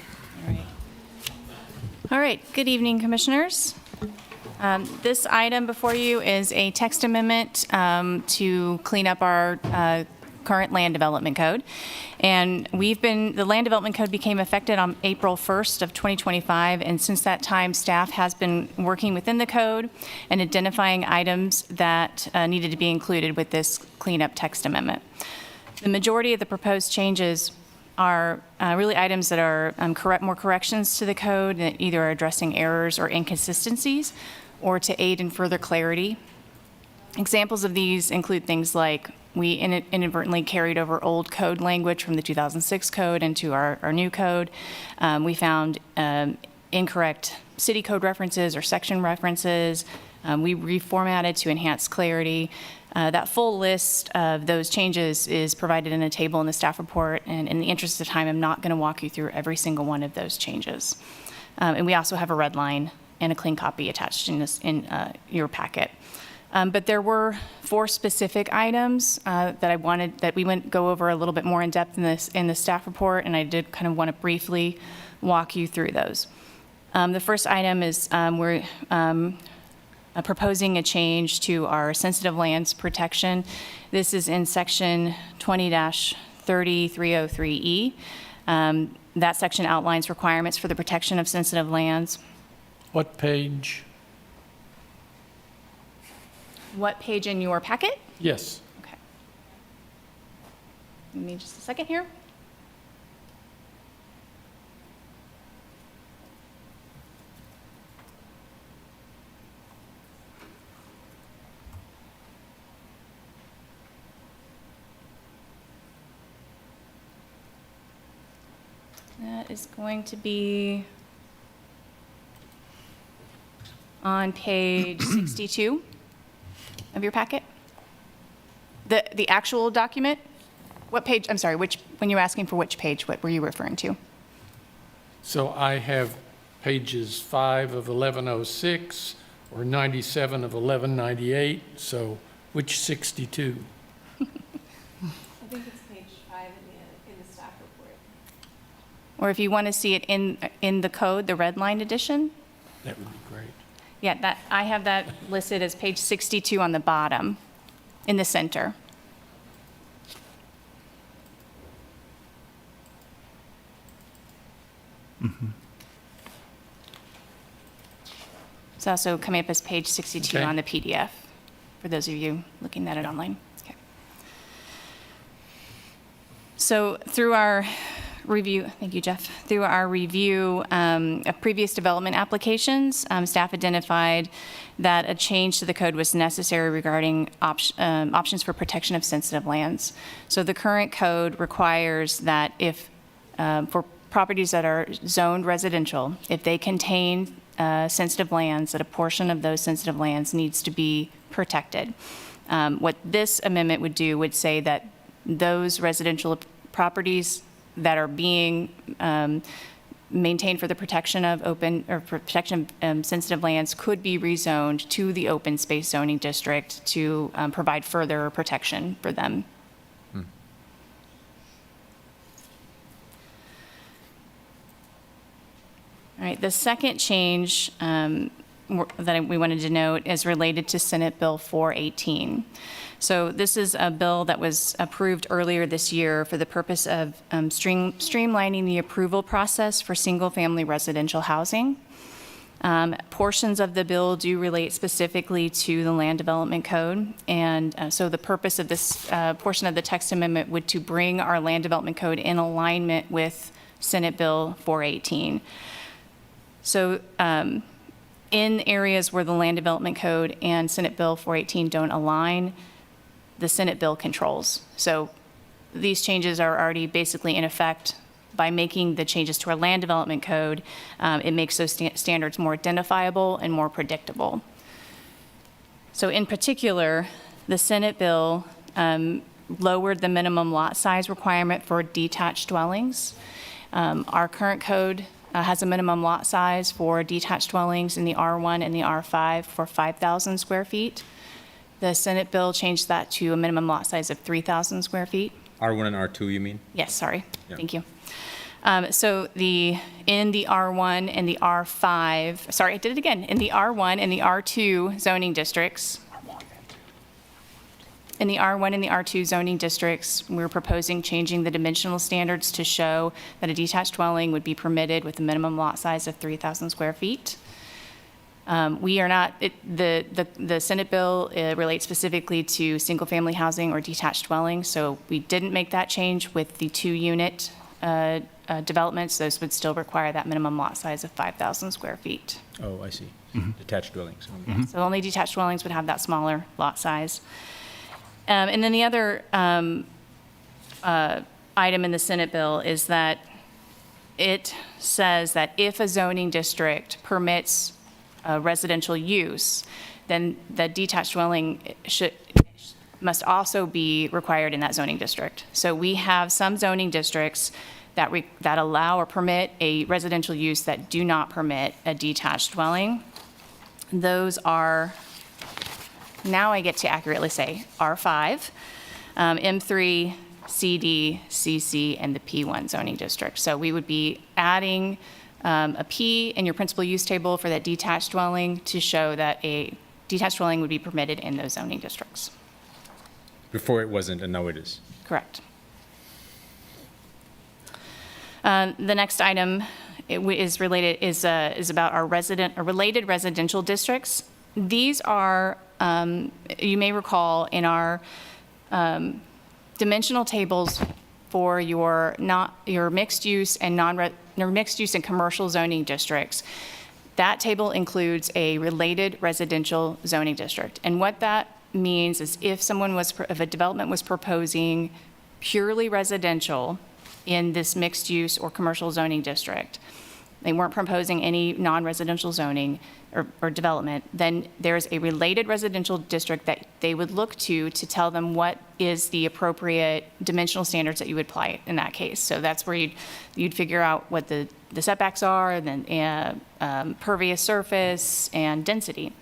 All right, good evening, Commissioners. This item before you is a text amendment to clean up our current land development code. And the land development code became effective on April 1st of 2025. And since that time, staff has been working within the code and identifying items that needed to be included with this cleanup text amendment. The majority of the proposed changes are really items that are more corrections to the code that either are addressing errors or inconsistencies or to aid in further clarity. Examples of these include things like we inadvertently carried over old code language from the 2006 code into our new code. We found incorrect city code references or section references. We reformatted to enhance clarity. That full list of those changes is provided in a table in the staff report, and in the interest of time, I'm not going to walk you through every single one of those changes. And we also have a red line and a clean copy attached in your packet. But there were 4 specific items that we went go over a little bit more in depth in the staff report, and I did kind of want to briefly walk you through those. The first item is we're proposing a change to our sensitive lands protection. This is in section 20-30303E. That section outlines requirements for the protection of sensitive lands. What page? What page in your packet? Yes. Okay. Give me just a second here. That is going to be on page 62 of your packet. The actual document? What page, I'm sorry, when you were asking for which page, what were you referring to? So I have pages 5 of 1106 or 97 of 1198, so which 62? I think it's page 5 in the staff report. Or if you want to see it in the code, the red line edition? That would be great. Yeah, I have that listed as page 62 on the bottom, in the center. Mm-hmm. It's also coming up as page 62 Okay. on the PDF, for those of you looking at it online. Okay. So through our review, thank you, Jeff. Through our review of previous development applications, staff identified that a change to the code was necessary regarding options for protection of sensitive lands. So the current code requires that if, for properties that are zoned residential, if they contain sensitive lands, that a portion of those sensitive lands needs to be protected. What this amendment would do would say that those residential properties that are being maintained for the protection of open or protection of sensitive lands could be rezoned to the open space zoning district to provide further protection for them. All right, the second change that we wanted to note is related to Senate Bill 418. So this is a bill that was approved earlier this year for the purpose of streamlining the approval process for single-family residential housing. Portions of the bill do relate specifically to the Land Development Code, and so the purpose of this portion of the text amendment would to bring our Land Development Code in alignment with Senate Bill 418. So in areas where the Land Development Code and Senate Bill 418 don't align, the Senate bill controls. So these changes are already basically in effect. By making the changes to our Land Development Code, it makes those standards more identifiable and more predictable. So in particular, the Senate bill lowered the minimum lot size requirement for detached dwellings. Our current code has a minimum lot size for detached dwellings in the R1 and the R5 for 5,000 square feet. The Senate bill changed that to a minimum lot size of 3,000 square feet. R1 and R2, you mean? Yes, sorry. Yeah. Thank you. So in the R1 and the R5, sorry, I did it again. In the R1 and the R2 zoning districts, in the R1 and the R2 zoning districts, we're proposing changing the dimensional standards to show that a detached dwelling would be permitted with a minimum lot size of 3,000 square feet. We are not, the Senate bill relates specifically to single-family housing or detached dwellings, so we didn't make that change with the 2-unit developments. Those would still require that minimum lot size of 5,000 square feet. Oh, I see. Detached dwellings. So only detached dwellings would have that smaller lot size. And then the other item in the Senate bill is that it says that if a zoning district permits residential use, then the detached dwelling must also be required in that zoning district. So we have some zoning districts that allow or permit a residential use that do not permit a detached dwelling. Those are, now I get to accurately say, R5, M3, CD, CC, and the P1 zoning district. So we would be adding a P in your principal use table for that detached dwelling to show that a detached dwelling would be permitted in those zoning districts. Before it wasn't, and now it is. Correct. The next item is about our related residential districts. These are, you may recall, in our dimensional tables for your mixed use and mixed use and commercial zoning districts. That table includes a related residential zoning district, and what that means is if a development was proposing purely residential in this mixed use or commercial zoning district, they weren't proposing any non-residential zoning or development, then there's a related residential district that they would look to tell them what is the appropriate dimensional standards that you would apply in that case. So that's where you'd figure out what the setbacks are, and then pervious surface and density.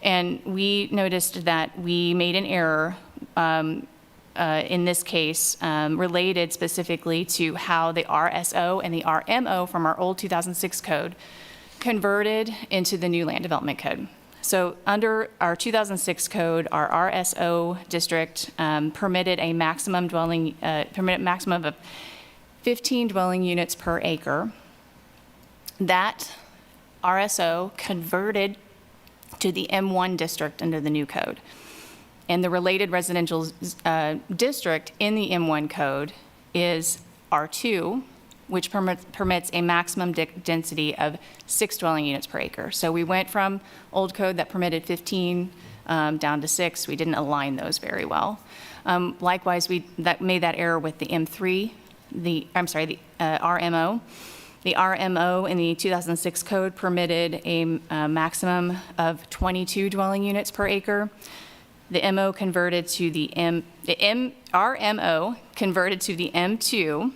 And we noticed that we made an error in this case related specifically to how the RSO and the RMO from our old 2006 code converted into the new Land Development Code. So under our 2006 code, our RSO district permitted a maximum of 15 dwelling units per acre. That RSO converted to the M1 district under the new code. And the related residential district in the M1 code is R2, which permits a maximum density of 6 dwelling units per acre. So we went from old code that permitted 15 down to 6. We didn't align those very well. Likewise, we made that error with the M3, the RMO. The RMO in the 2006 code permitted a maximum of 22 dwelling units per acre. The MO converted to the RMO converted to the M2,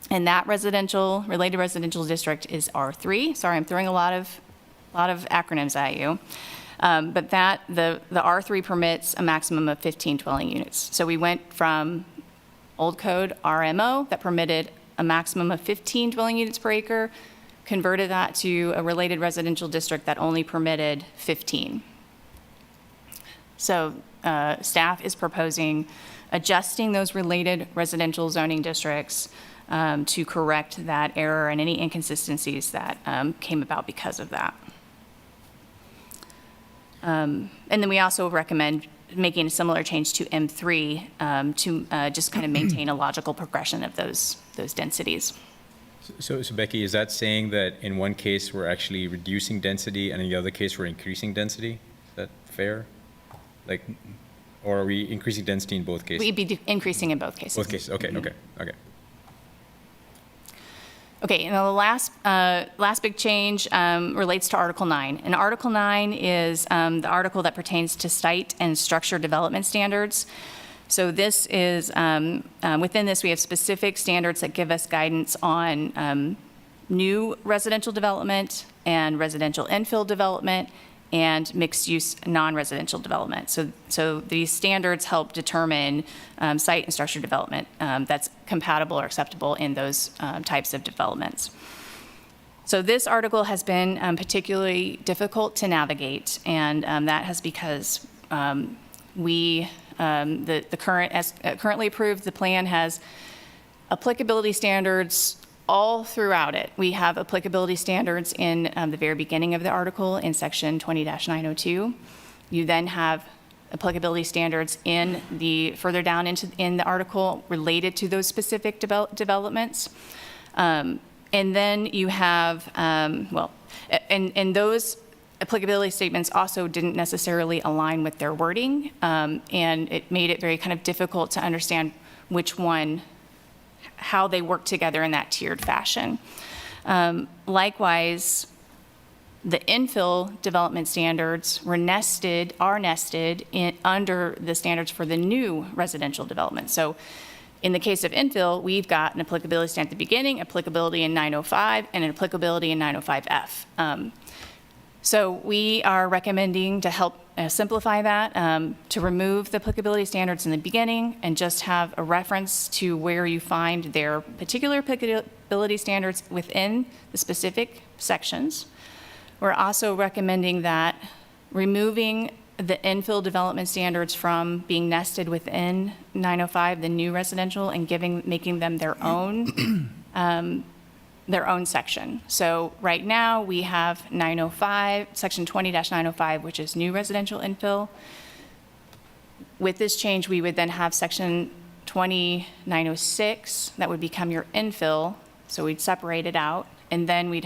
and that related residential district is R3. Sorry, I'm throwing a lot of acronyms at you. But the R3 permits a maximum of 15 dwelling units. So we went from old code RMO that permitted a maximum of 15 dwelling units per acre, converted that to a related residential district that only permitted 15. So staff is proposing adjusting those related residential zoning districts to correct that error and any inconsistencies that came about because of that. And then we also recommend making a similar change to M3 to just kind of maintain a logical progression of those densities. So Becky, is that saying that in one case we're actually reducing density and in the other case we're increasing density? Is that fair? Or are we increasing density in both cases? We'd be increasing in both cases. Both cases, okay, Mm-hmm. okay. Okay, and the last big change relates to Article 9. And Article 9 is the article that pertains to site and structure development standards. So this is, within this, we have specific standards that give us guidance on new residential development and residential infill development and mixed-use non-residential development. So these standards help determine site and structure development that's compatible or acceptable in those types of developments. So this article has been particularly difficult to navigate, and that has because the currently approved, the plan has applicability standards all throughout it. We have applicability standards in the very beginning of the article in section 20-902. You then have applicability standards in further down in the article related to those specific developments. And then you have, and those applicability statements also didn't necessarily align with their wording, and it made it very kind of difficult to understand which one, how they work together in that tiered fashion. Likewise, the infill development standards are nested under the standards for the new residential development. So in the case of infill, we've got an applicability standard at the beginning, applicability in 905, and an applicability in 905F. So we are recommending to help simplify that, to remove the applicability standards in the beginning and just have a reference to where you find their particular applicability standards within the specific sections. We're also recommending that removing the infill development standards from being nested within 905, the new residential, and making them their own section. So right now we have 905, section 20-905, which is new residential infill. With this change, we would then have section 20-906, that would become your infill. So we'd separate it out, and then we'd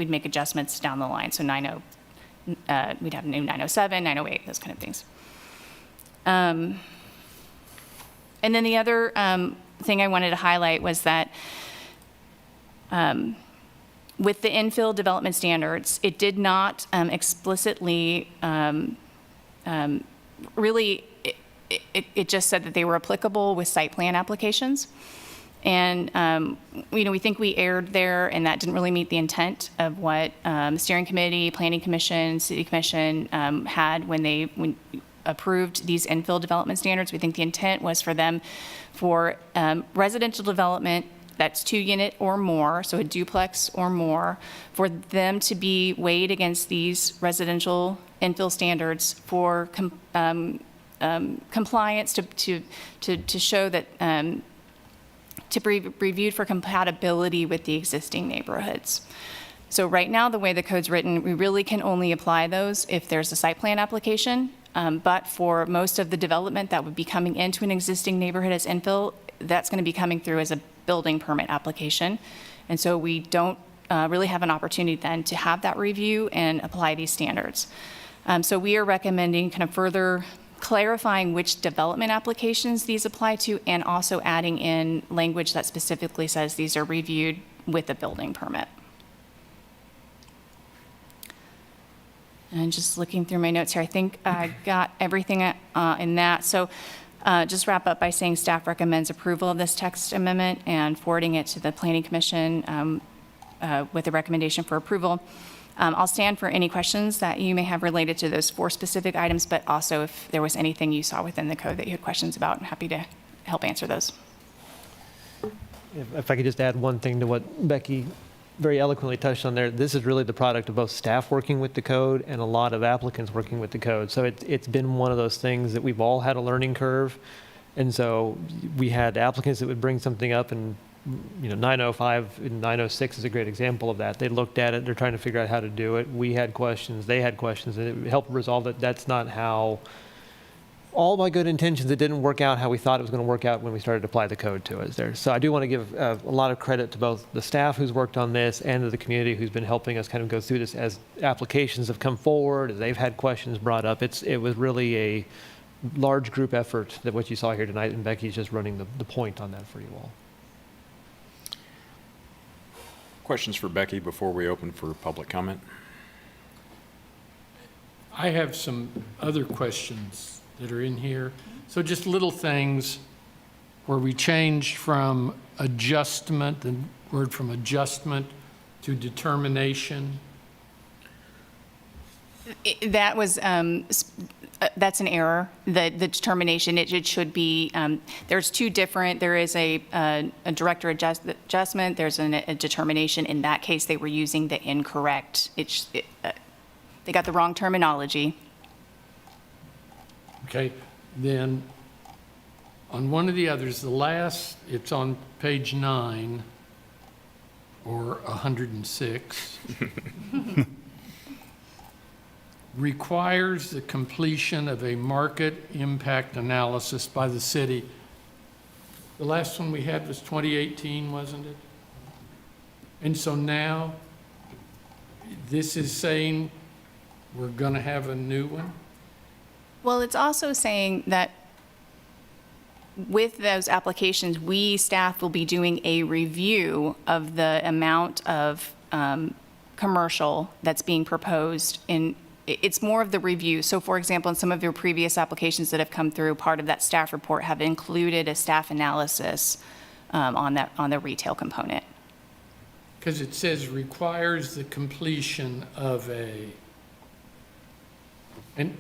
make adjustments down the line. So we'd have new 907, 908, those kind of things. And then the other thing I wanted to highlight was that with the infill development standards, it did not explicitly, it just said that they were applicable with site plan applications. And, we think we erred there, and that didn't really meet the intent of what the steering committee, planning commission, city commission had when they approved these infill development standards. We think the intent was for them, for residential development that's 2-unit or more, so a duplex or more, for them to be weighed against these residential infill standards for compliance, to show that, to be reviewed for compatibility with the existing neighborhoods. So right now, the way the code's written, we really can only apply those if there's a site plan application, but for most of the development that would be coming into an existing neighborhood as infill, that's going to be coming through as a building permit application. And so we don't really have an opportunity then to have that review and apply these standards. So we are recommending kind of further clarifying which development applications these apply to, and also adding in language that specifically says these are reviewed with a building permit. And just looking through my notes here, I think I got everything in that. So just wrap up by saying staff recommends approval of this text amendment and forwarding it to the Planning Commission with a recommendation for approval. I'll stand for any questions that you may have related to those 4 specific items, but also if there was anything you saw within the code that you had questions about, I'm happy to help answer those. If I could just add one thing to what Becky very eloquently touched on there, this is really the product of both staff working with the code and a lot of applicants working with the code. So it's been one of those things that we've all had a learning curve. And so we had applicants that would bring something up, and 905 and 906 is a great example of that. They looked at it, they're trying to figure out how to do it. We had questions, they had questions, and it helped resolve that. That's not how, all my good intentions, it didn't work out how we thought it was going to work out when we started to apply the code to us there. So I do want to give a lot of credit to both the staff who's worked on this and to the community who's been helping us kind of go through this as applications have come forward, as they've had questions brought up. It was really a large group effort that what you saw here tonight, and Becky's just running the point on that for you all. Questions for Becky before we open for public comment? I have some other questions that are in here. So just little things where we changed from adjustment, the word from adjustment to determination. That was, that's an error. The determination, it should be, there's 2 different, there is a director adjustment, there's a determination. In that case, they were using the incorrect, they got the wrong terminology. Okay, then on one of the others, the last, it's on page 9 or 106. Requires the completion of a market impact analysis by the city. The last one we had was 2018, wasn't it? And so now this is saying we're going to have a new one? Well, it's also saying that with those applications, we, staff, will be doing a review of the amount of commercial that's being proposed in. It's more of the review. So for example, in some of your previous applications that have come through, part of that staff report have included a staff analysis on the retail component. Because it says requires the completion of a, and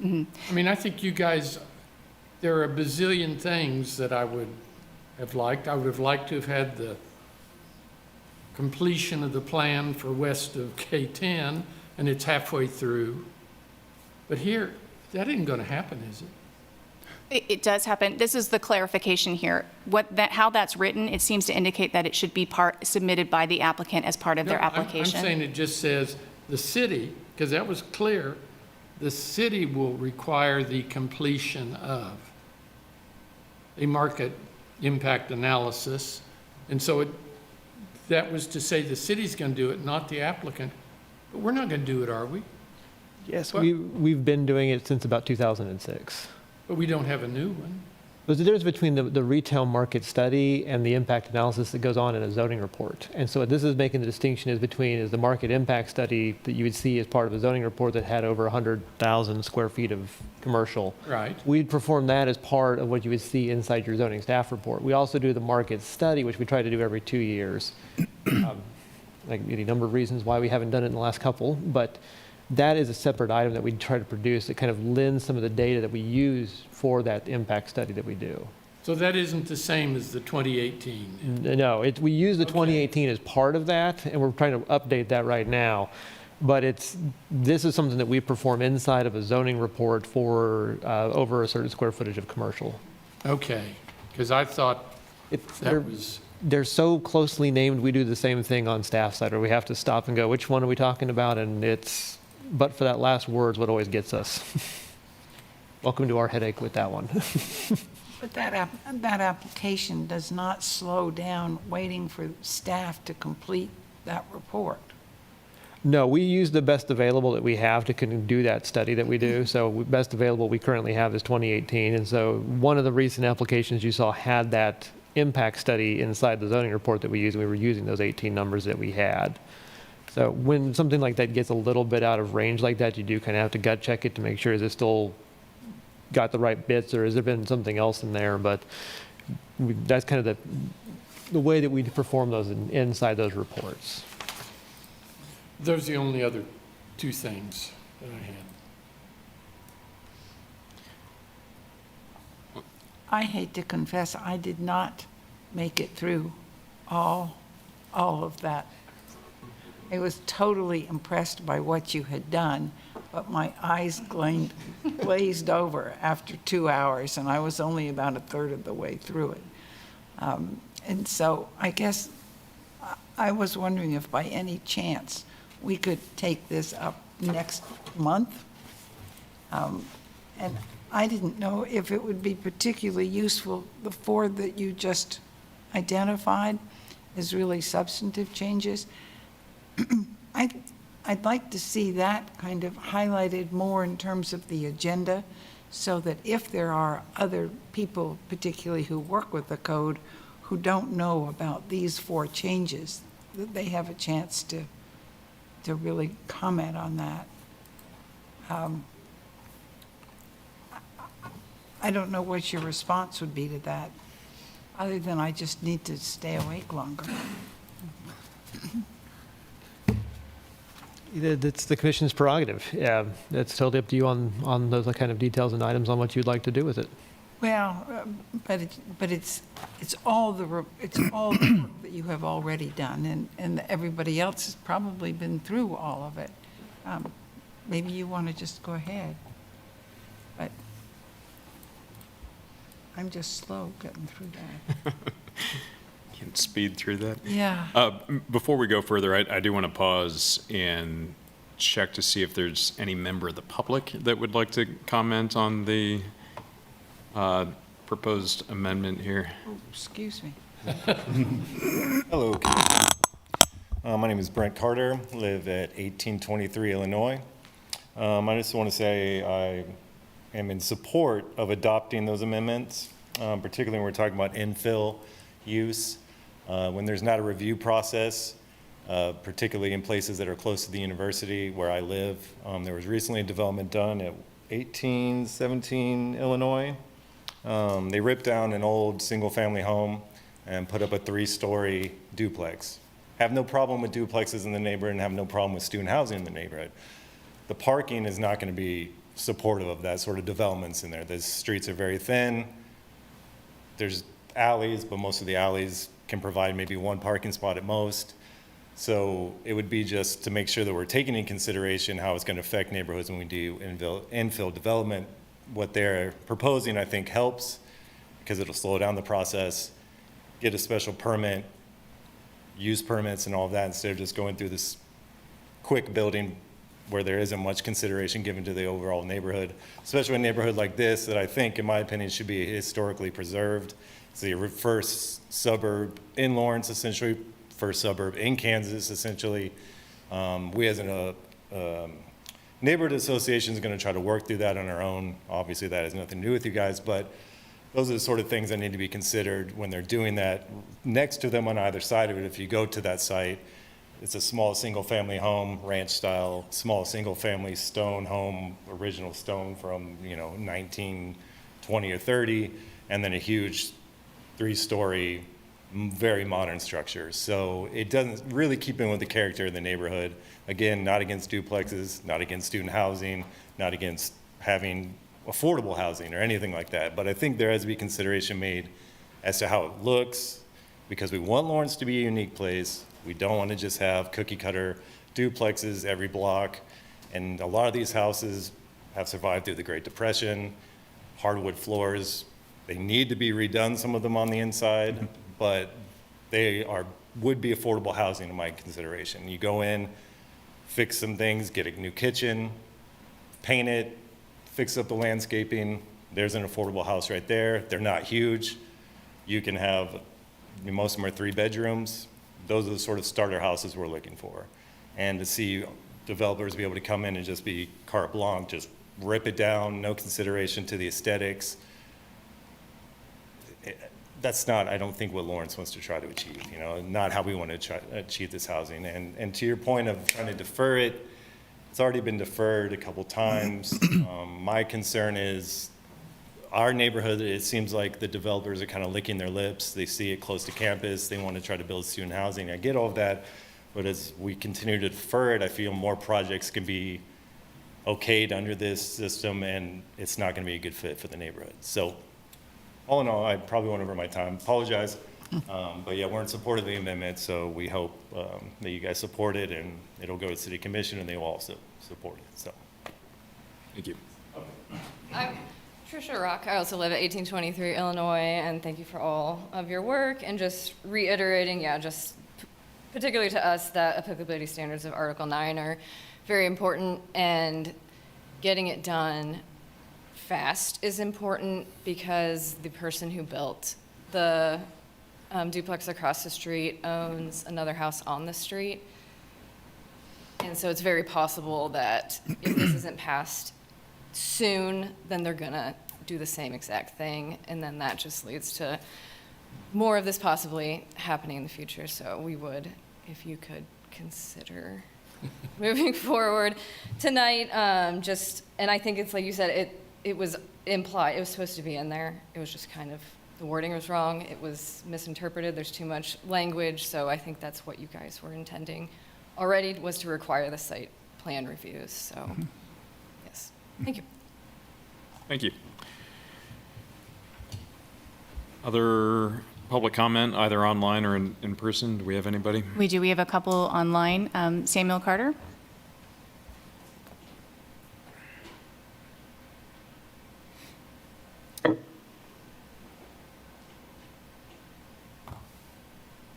I mean, I think you guys, there are a bazillion things that I would have liked. I would have liked to have had the completion of the plan for west of K10, and it's halfway through. But here, that isn't going to happen, is it? It does happen. This is the clarification here. How that's written, it seems to indicate that it should be submitted by the applicant as part of their application. I'm saying it just says the city, because that was clear, the city will require the completion of a market impact analysis. And so that was to say the city's going to do it, not the applicant. But we're not going to do it, are we? Yes, we've been doing it since about 2006. But we don't have a new one. There's a difference between the retail market study and the impact analysis that goes on in a zoning report. And so what this is making the distinction is the market impact study that you would see as part of a zoning report that had over 100,000 square feet of commercial. Right. We'd perform that as part of what you would see inside your zoning staff report. We also do the market study, which we try to do every 2 years. Like any number of reasons why we haven't done it in the last couple, but that is a separate item that we try to produce that kind of lends some of the data that we use for that impact study that we do. So that isn't the same as the 2018? No, we use the 2018 as part of that, and we're trying to update that right now. But this is something that we perform inside of a zoning report for over a certain square footage of commercial. Okay, because I thought that was... They're so closely named, we do the same thing on staff side, where we have to stop and go, which one are we talking about? And but for that last word is what always gets us. welcome to our headache with that one. But that application does not slow down waiting for staff to complete that report. No, we use the best available that we have to do that study that we do. So best available we currently have is 2018. And so one of the recent applications you saw had that impact study inside the zoning report that we used. We were using those 18 numbers that we had. So when something like that gets a little bit out of range like that, you do kind of have to gut check it to make sure is it still got the right bits or has there been something else in there. But that's kind of the way that we perform those inside those reports. Those are the only other two things that I had. I hate to confess, I did not make it through all of that. I was totally impressed by what you had done, but my eyes glazed over after 2 hours, and I was only about a third of the way through it. And so I guess I was wondering if by any chance we could take this up next month. And I didn't know if it would be particularly useful. The 4 that you just identified as really substantive changes. I'd like to see that kind of highlighted more in terms of the agenda, so that if there are other people, particularly who work with the code, who don't know about these 4 changes, that they have a chance to really comment on that. I don't know what your response would be to that, other than I just need to stay awake longer. It's the commission's prerogative. Yeah, it's totally up to you on those kind of details and items on what you'd like to do with it. Well, but it's all the work that you have already done, and everybody else has probably been through all of it. Maybe you want to just go ahead, but I'm just slow getting through that. Can speed through that. Yeah. Before we go further, I do want to pause and check to see if there's any member of the public that would like to comment on the proposed amendment here. Oh, excuse me. Hello. My name is Brent Carter, live at 1823 Illinois. I just want to say I am in support of adopting those amendments, particularly when we're talking about infill use. When there's not a review process, particularly in places that are close to the university where I live. There was recently a development done at 1817 Illinois. They ripped down an old single-family home and put up a 3-story duplex. Have no problem with duplexes in the neighborhood and have no problem with student housing in the neighborhood. The parking is not going to be supportive of that sort of developments in there. The streets are very thin. There's alleys, but most of the alleys can provide maybe 1 parking spot at most. So it would be just to make sure that we're taking into consideration how it's going to affect neighborhoods when we do infill development. What they're proposing, I think, helps because it'll slow down the process, get a special permit, use permits and all of that instead of just going through this quick building where there isn't much consideration given to the overall neighborhood, especially a neighborhood like this that I think, in my opinion, should be historically preserved. It's the first suburb in Lawrence, essentially, first suburb in Kansas, essentially. We as a neighborhood association is going to try to work through that on our own. Obviously, that has nothing to do with you guys, but those are the sort of things that need to be considered when they're doing that. Next to them on either side of it, if you go to that site, it's a small single-family home, ranch style, small single-family stone home, original stone from 1920 or 30, and then a huge 3-story, very modern structure. So it doesn't really keep in with the character of the neighborhood. Again, not against duplexes, not against student housing, not against having affordable housing or anything like that. But I think there has to be consideration made as to how it looks, because we want Lawrence to be a unique place. We don't want to just have cookie cutter duplexes every block. And a lot of these houses have survived through the Great Depression, hardwood floors. They need to be redone, some of them on the inside, but they would be affordable housing in my consideration. You go in, fix some things, get a new kitchen, paint it, fix up the landscaping. There's an affordable house right there. They're not huge. You can have, most of them are 3 bedrooms. Those are the sort of starter houses we're looking for. And to see developers be able to come in and just be carte blanche, just rip it down, no consideration to the aesthetics. That's not, I don't think, what Lawrence wants to try to achieve, not how we want to try to achieve this housing. And to your point of trying to defer it, it's already been deferred a couple times. My concern is our neighborhood, it seems like the developers are kind of licking their lips. They see it close to campus. They want to try to build student housing. I get all of that, but as we continue to defer it, I feel more projects can be okayed under this system, and it's not going to be a good fit for the neighborhood. So all in all, I probably went over my time. Apologize. But yeah, we're in support of the amendment, so we hope that you guys support it, and it'll go to City Commission, and they will also support it. So, thank you. I'm Trisha Rock. I also live at 1823 Illinois, and thank you for all of your work. And just reiterating, just particularly to us, that applicability standards of Article 9 are very important, and getting it done fast is important because the person who built the duplex across the street owns another house on the street. And so it's very possible that if this isn't passed soon, then they're gonna do the same exact thing. And then that just leads to more of this possibly happening in the future. So we would, if you could consider moving forward tonight, and I think it's like you said, it was implied, it was supposed to be in there. It was just kind of, the wording was wrong. It was misinterpreted. There's too much language. So I think that's what you guys were intending already, was to require the site plan reviews. So yes, thank you. Thank you. Other public comment, either online or in person? Do we have anybody? We do. We have a couple online. Samuel Carter.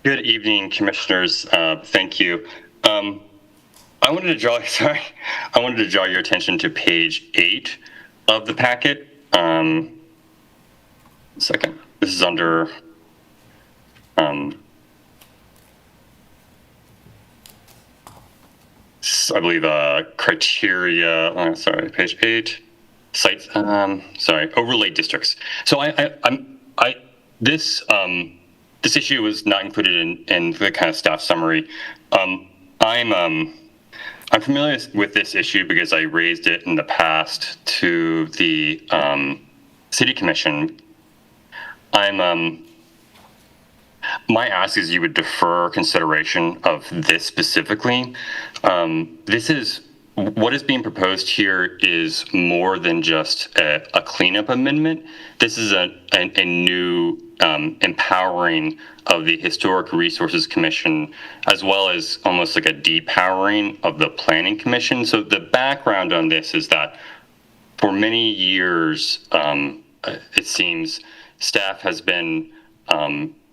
Good evening, commissioners. Thank you. I wanted to draw your attention to page 8 of the packet. Second. This is under I believe criteria. Sorry, page 8. Sites. Overlay districts. So this issue was not included in the kind of staff summary. I'm familiar with this issue because I raised it in the past to the City Commission. My ask is you would defer consideration of this specifically. What is being proposed here is more than just a cleanup amendment. This is a new empowering of the Historic Resources Commission, as well as almost like a depowering of the Planning Commission. So the background on this is that for many years, it seems, staff has been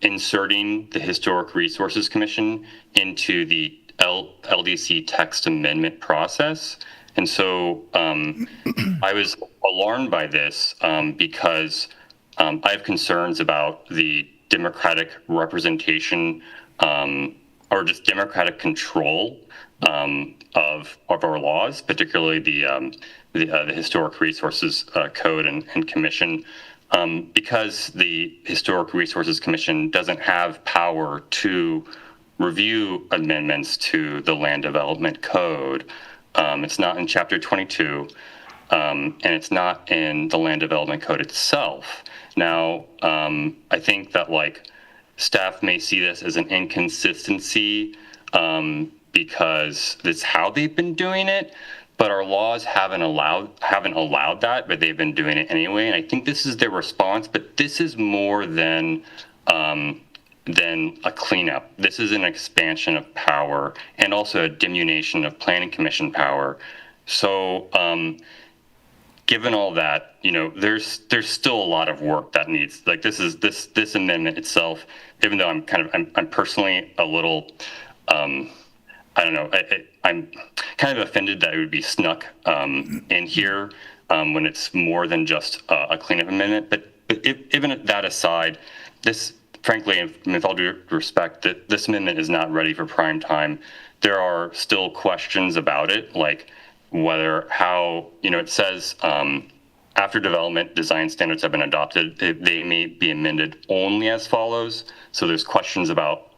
inserting the Historic Resources Commission into the LDC text amendment process. And so I was alarmed by this because I have concerns about the democratic representation or just democratic control of our laws, particularly the Historic Resources Code and Commission, because the Historic Resources Commission doesn't have power to review amendments to the Land Development Code. It's not in Chapter 22, and it's not in the Land Development Code itself. Now, I think that staff may see this as an inconsistency because that's how they've been doing it, but our laws haven't allowed that, but they've been doing it anyway. And I think this is their response, but this is more than a cleanup. This is an expansion of power and also a diminution of Planning Commission power. So given all that, there's still a lot of work that needs, this amendment itself, even though I'm personally a little, I don't know, I'm kind of offended that it would be snuck in here when it's more than just a cleanup amendment. But even that aside, this, frankly, with all due respect, that this amendment is not ready for prime time. There are still questions about it, like whether, how, it says after development design standards have been adopted, they may be amended only as follows. So there's questions about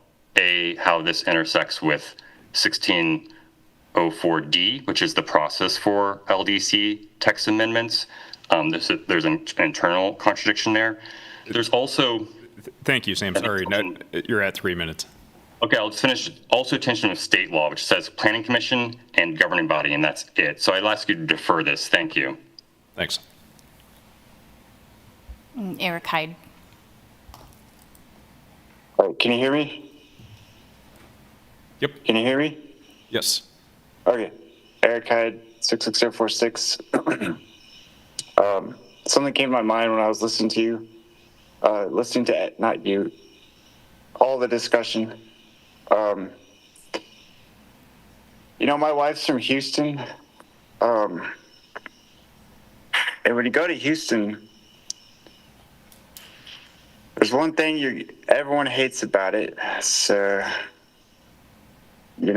how this intersects with 1604D, which is the process for LDC text amendments. There's an internal contradiction there. There's also... Thank you, Sam. Sorry, you're at 3 minutes. Okay, I'll just finish. Also, tension with state law, which says planning commission and governing body, and that's it. So I'd ask you to defer this. Thank you. Thanks. Eric Hyde. Can you hear me? Yep. Can you hear me? Yes. Okay. Eric Hyde, 66046. Something came to my mind when I was listening to you, not you, all the discussion. My wife's from Houston. And when you go to Houston, there's one thing everyone hates about it. So, you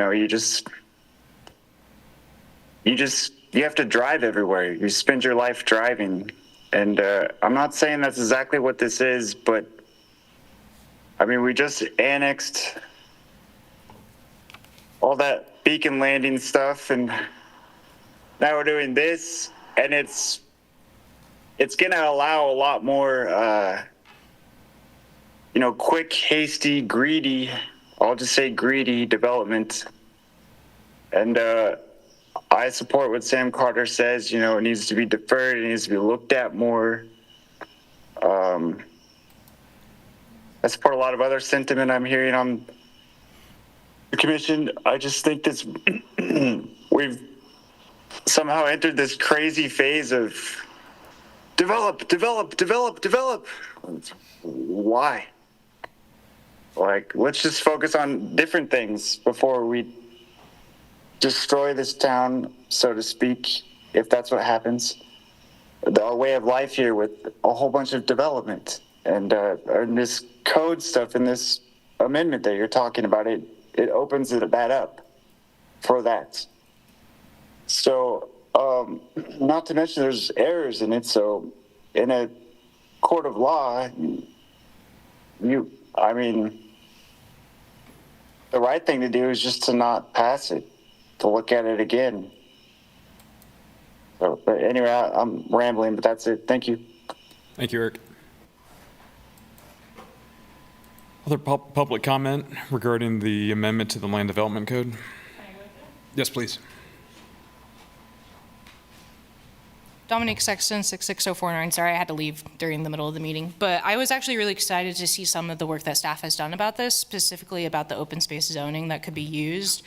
have to drive everywhere. You spend your life driving. And I'm not saying that's exactly what this is, but we just annexed all that Beacon Landing stuff, and now we're doing this, and it's going to allow a lot more, quick, hasty, greedy, I'll just say greedy development. And I support what Sam Carter says, it needs to be deferred, it needs to be looked at more. I support a lot of other sentiment I'm hearing on the commission. I just think this we've somehow entered this crazy phase of develop. Why? Let's just focus on different things before we destroy this town, so to speak, if that's what happens. Our way of life here with a whole bunch of development and this code stuff in this amendment that you're talking about, it opens that up for that. So, not to mention there's errors in it. So, in a court of law, the right thing to do is just to not pass it, to look at it again. So, but anyway, I'm rambling, but that's it. Thank you. Thank you, Eric. Other public comment regarding the amendment to the Land Development Code? Yes, please. Dominic Sexton, 66049. Sorry, I had to leave during the middle of the meeting. But I was actually really excited to see some of the work that staff has done about this, specifically about the open space zoning that could be used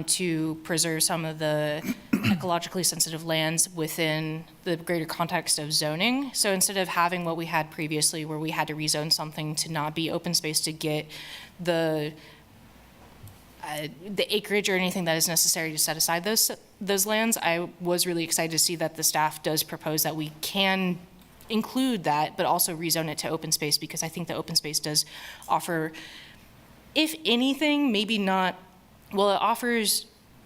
to preserve some of the ecologically sensitive lands within the greater context of zoning. So instead of having what we had previously, where we had to rezone something to not be open space to get the acreage or anything that is necessary to set aside those lands, I was really excited to see that the staff does propose that we can include that, but also rezone it to open space, because I think the open space does offer, if anything, maybe not, well, it offers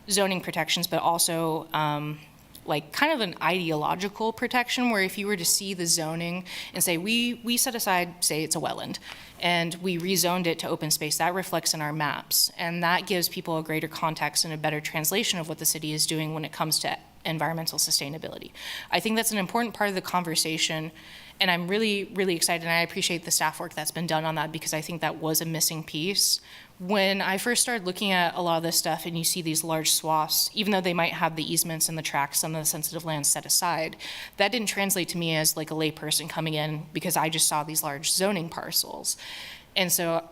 zoning protections, but also kind of an ideological protection, where if you were to see the zoning and say, we set aside, say it's a wetland, and we rezoned it to open space, that reflects in our maps. And that gives people a greater context and a better translation of what the city is doing when it comes to environmental sustainability. I think that's an important part of the conversation, and I'm really, really excited, and I appreciate the staff work that's been done on that, because I think that was a missing piece. When I first started looking at a lot of this stuff, and you see these large swaths, even though they might have the easements and the tracks, some of the sensitive lands set aside, that didn't translate to me as like a layperson coming in, because I just saw these large zoning parcels. And so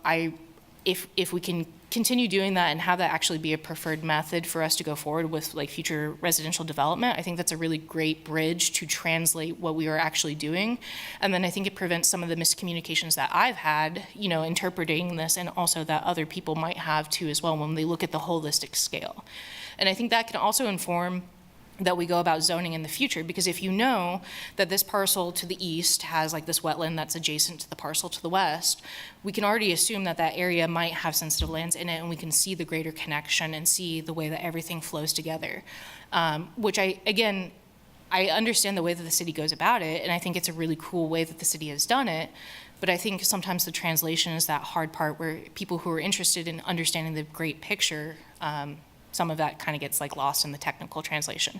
if we can continue doing that and have that actually be a preferred method for us to go forward with like future residential development, I think that's a really great bridge to translate what we are actually doing. And then I think it prevents some of the miscommunications that I've had, interpreting this, and also that other people might have too as well when they look at the holistic scale. And I think that can also inform that we go about zoning in the future. Because if you know that this parcel to the east has like this wetland that's adjacent to the parcel to the west, we can already assume that that area might have sensitive lands in it, and we can see the greater connection and see the way that everything flows together. Which I understand the way that the city goes about it, and I think it's a really cool way that the city has done it. But I think sometimes the translation is that hard part where people who are interested in understanding the great picture, some of that kind of gets like lost in the technical translation.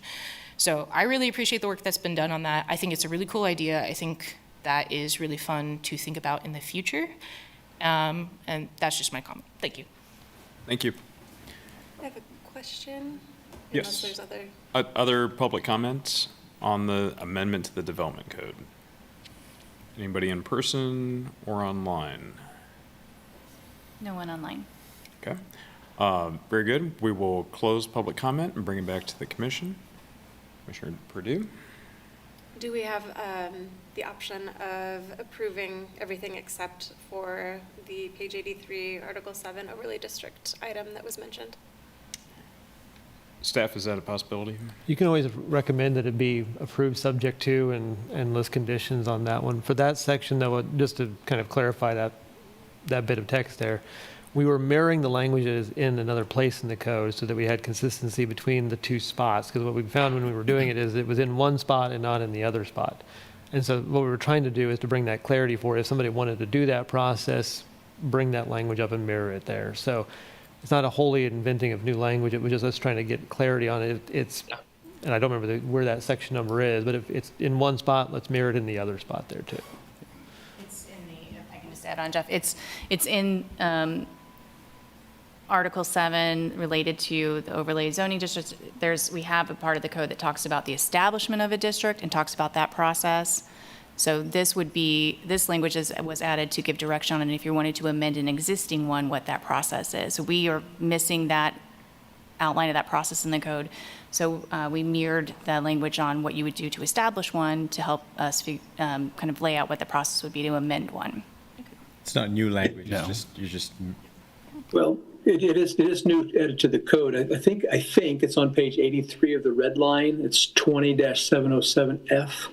So I really appreciate the work that's been done on that. I think it's a really cool idea. I think that is really fun to think about in the future. And that's just my comment. Thank you. Thank you. I have a question. Yes. Unless there's Other public comments on the amendment to the development code? Anybody in person or online? No one online. Okay. Very good. We will close public comment and bring it back to the commission. Commissioner Purdue. Do we have the option of approving everything except for the page 83, Article 7 overlay district item that was mentioned? Staff, is that a possibility? You can always recommend that it be approved subject to and list conditions on that one. For that section, though, just to kind of clarify that bit of text there, we were mirroring the languages in another place in the code so that we had consistency between the two spots, because what we found when we were doing it is it was in one spot and not in the other spot. And so what we were trying to do is to bring that clarity for if somebody wanted to do that process, bring that language up and mirror it there. So it's not a wholly inventing of new language. It was just us trying to get clarity on it. It's, and I don't remember where that section number is, but if it's in one spot, let's mirror it in the other spot there too. It's in the, if I can just add on, Jeff, it's in Article 7 related to the overlay zoning districts. We have a part of the code that talks about the establishment of a district and talks about that process. So this language was added to give direction on it, and if you wanted to amend an existing one, what that process is. So we are missing that outline of that process in the code. So we mirrored the language on what you would do to establish one to help us kind of lay out what the process would be to amend one. It's not new language. No. You're just. Well, it is new added to the code. I think it's on page 83 of the red line. It's 20-707F.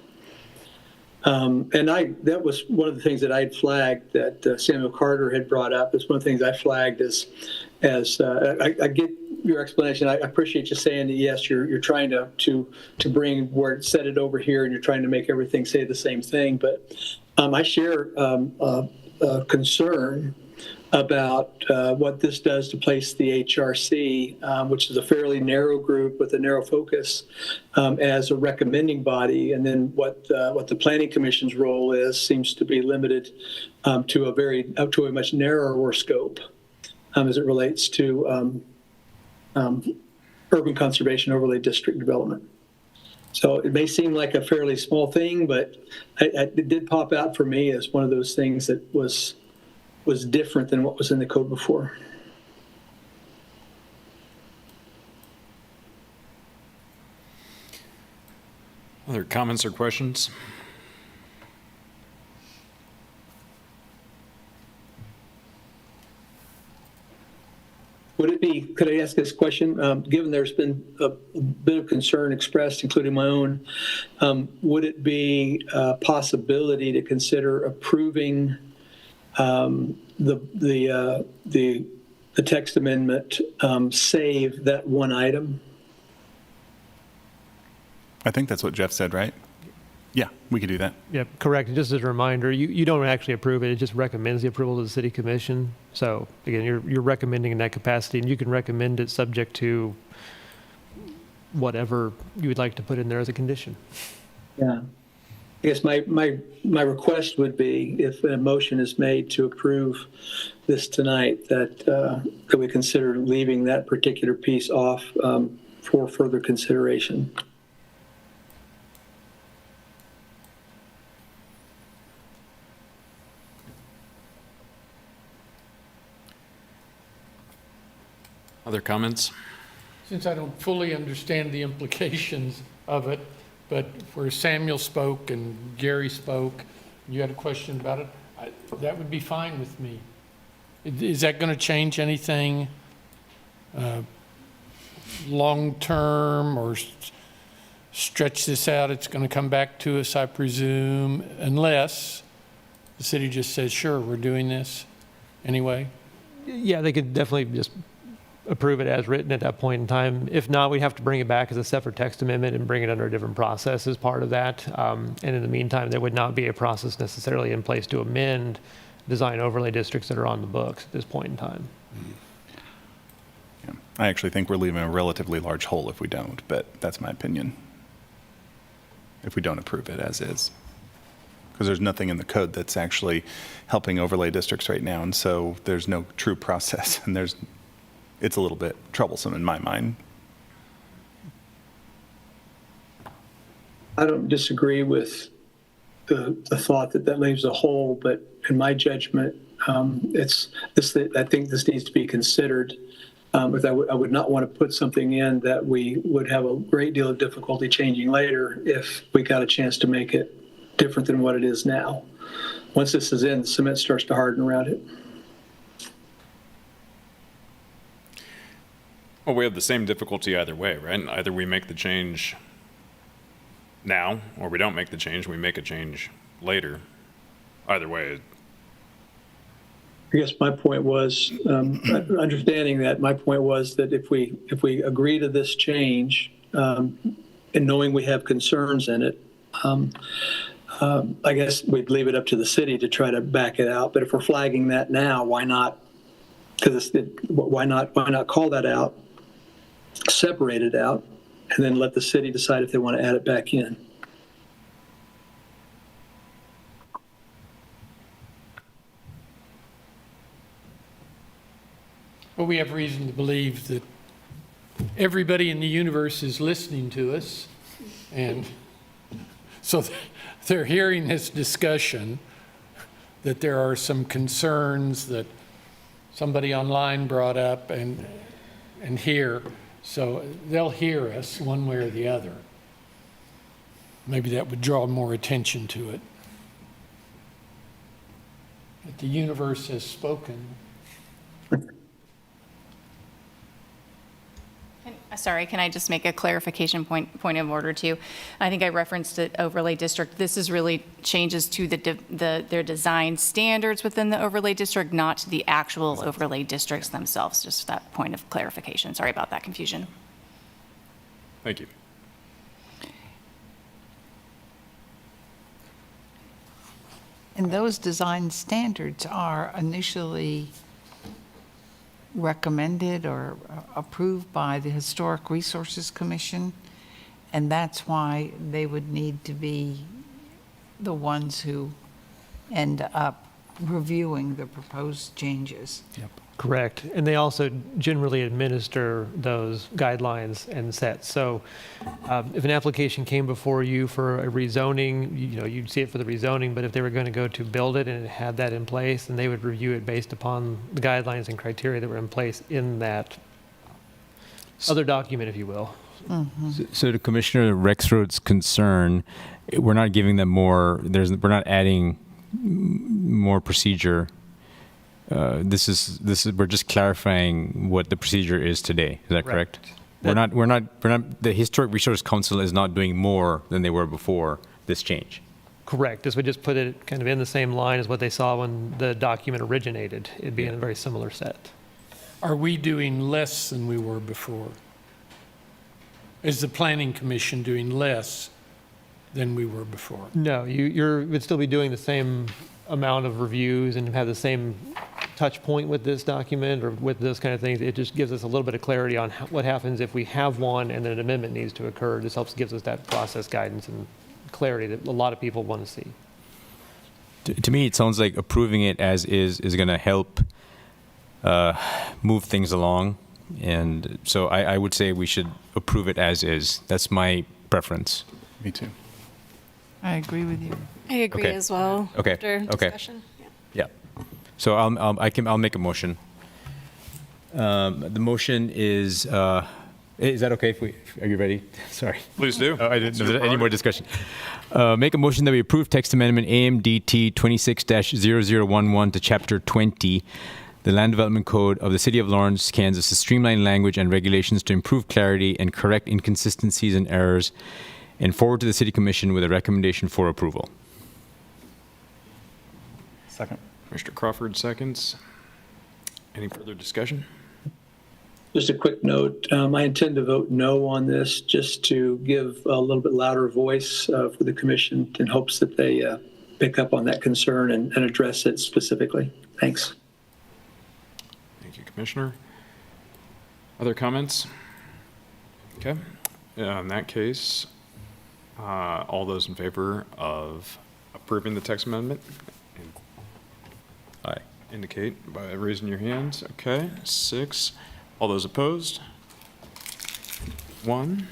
And that was one of the things that I had flagged that Samuel Carter had brought up. It's one of the things I flagged as I get your explanation. I appreciate you saying that, yes, you're trying to bring where it set it over here and you're trying to make everything say the same thing. But I share a concern about what this does to place the HRC, which is a fairly narrow group with a narrow focus, as a recommending body, and then what the Planning Commission's role seems to be limited to a much narrower scope as it relates to urban conservation overlay district development. So it may seem like a fairly small thing, but it did pop out for me as one of those things that was different than what was in the code before. Other comments or questions? Could I ask this question? Given there's been a bit of concern expressed, including my own, would it be a possibility to consider approving the text amendment, save that one item? I think that's what Jeff said, right? Yeah, we could do that. Yeah, correct. And just as a reminder, you don't actually approve it. It just recommends the approval to the city commission. So again, you're recommending in that capacity, and you can recommend it subject to whatever you would like to put in there as a condition. Yeah. I guess my request would be, if a motion is made to approve this tonight, that we consider leaving that particular piece off for further consideration. Other comments? Since I don't fully understand the implications of it, but where Samuel spoke and Gary spoke, you had a question about it, that would be fine with me. Is that going to change anything long-term or stretch this out. It's going to come back to us, I presume, unless the city just says, sure, we're doing this anyway. Yeah, they could definitely just approve it as written at that point in time. If not, we have to bring it back as a separate text amendment and bring it under a different process as part of that. And in the meantime, there would not be a process necessarily in place to amend design overlay districts that are on the books at this point in time. Yeah. I actually think we're leaving a relatively large hole if we don't, but that's my opinion. If we don't approve it as is. Because there's nothing in the code that's actually helping overlay districts right now, and so there's no true process, and it's a little bit troublesome in my mind. I don't disagree with the thought that leaves a hole, but in my judgment, I think this needs to be considered. But I would not want to put something in that we would have a great deal of difficulty changing later if we got a chance to make it different than what it is now. Once this is in, the cement starts to harden around it. Well, we have the same difficulty either way, right? Either we make the change now, or we don't make the change, we make a change later. Either way. I guess my point was, understanding that, my point was that if we agree to this change, and knowing we have concerns in it, I guess we'd leave it up to the city to try to back it out. But if we're flagging that now, why not? Why not call that out, separate it out, and then let the city decide if they want to add it back in? Well, we have reason to believe that everybody in the universe is listening to us, and so they're hearing this discussion, that there are some concerns that somebody online brought up and here, so they'll hear us one way or the other. Maybe that would draw more attention to it. But the universe has spoken. Sorry, can I just make a clarification point of order too? I think I referenced the overlay district. This is really changes to their design standards within the overlay district, not to the actual overlay districts themselves. Just that point of clarification. Sorry about that confusion. Thank you. And those design standards are initially recommended or approved by the Historic Resources Commission, and that's why they would need to be the ones who end up reviewing the proposed changes. Yep. Correct. And they also generally administer those guidelines and sets. So if an application came before you for a rezoning, you'd see it for the rezoning, but if they were going to go to build it and it had that in place, then they would review it based upon the guidelines and criteria that were in place in that other document, if you will. Mm-hmm. So to Commissioner Rexroad's concern, we're not giving them more, we're not adding more procedure. We're just clarifying what the procedure is today. Is that correct? We're not, the Historic Resource Council is not doing more than they were before this change. Correct. This would just put it kind of in the same line as what they saw when the document originated. It'd be in a very similar set. Are we doing less than we were before? Is the Planning Commission doing less than we were before? No, you would still be doing the same amount of reviews and have the same touch point with this document or with those kind of things. It just gives us a little bit of clarity on what happens if we have one and then an amendment needs to occur. This gives us that process guidance and clarity that a lot of people want to see. To me, it sounds like approving it as is going to help move things along. And so I would say we should approve it as is. That's my preference. Me too. I agree with you. I agree as well. Okay. After Okay. discussion. Yeah. So I'll make a motion. The motion is that okay are you ready? Sorry. Please do. I didn't know there was any more discussion. Make a motion that we approve text amendment AMDT 26-0011 to Chapter 20, the Land Development Code of the City of Lawrence, Kansas, to streamline language and regulations to improve clarity and correct inconsistencies and errors and forward to the City Commission with a recommendation for approval. Second. Commissioner Crawford seconds. Any further discussion? Just a quick note, I intend to vote no on this, just to give a little bit louder voice for the commission in hopes that they pick up on that concern and address it specifically. Thanks. Thank you, Commissioner. Other comments? Okay. In that case, all those in favor of approving the text amendment? Aye. Indicate by raising your hands. Okay, 6. All those opposed? 1.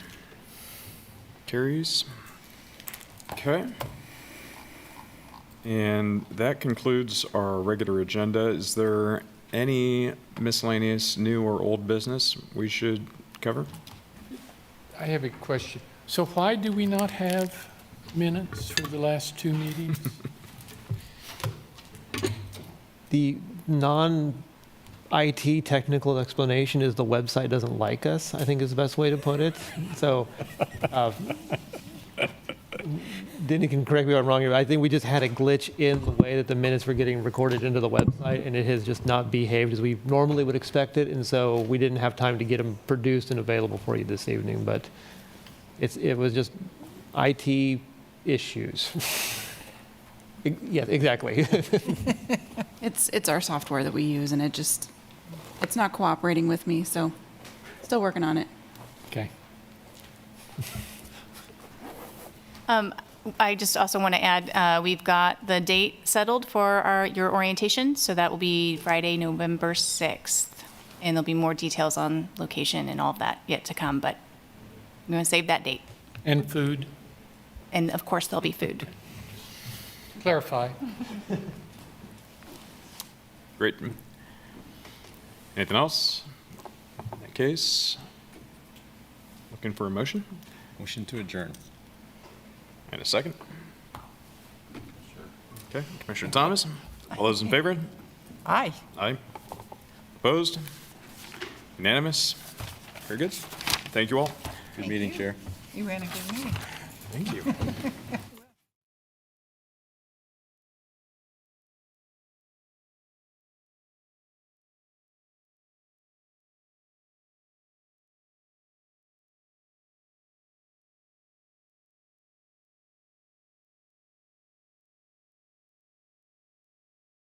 Carries. Okay. And that concludes our regular agenda. Is there any miscellaneous new or old business we should cover? I have a question. So why do we not have minutes for the last 2 meetings? The non-IT technical explanation is the website doesn't like us, I think is the best way to put it. So, Denny can correct me if I'm wrong here, but I think we just had a glitch in the way that the minutes were getting recorded into the website, and it has just not behaved as we normally would expect it, and so we didn't have time to get them produced and available for you this evening, but it was just IT issues. Yeah, exactly. It's our software that we use, and it's not cooperating with me, so still working on it. Okay. I just also want to add, we've got the date settled for your orientation, so that will be Friday, November 6th. And there'll be more details on location and all of that yet to come, but I'm going to save that date. And food? And of course, there'll be food. Clarify. Great. Anything else? In that case, looking for a motion? Motion to adjourn. And a second? Okay, Commissioner Thomas, all those in favor? Aye. Aye. Opposed? Unanimous? Very good. Thank you all. Good meeting, Chair. You ran a good meeting. Thank you.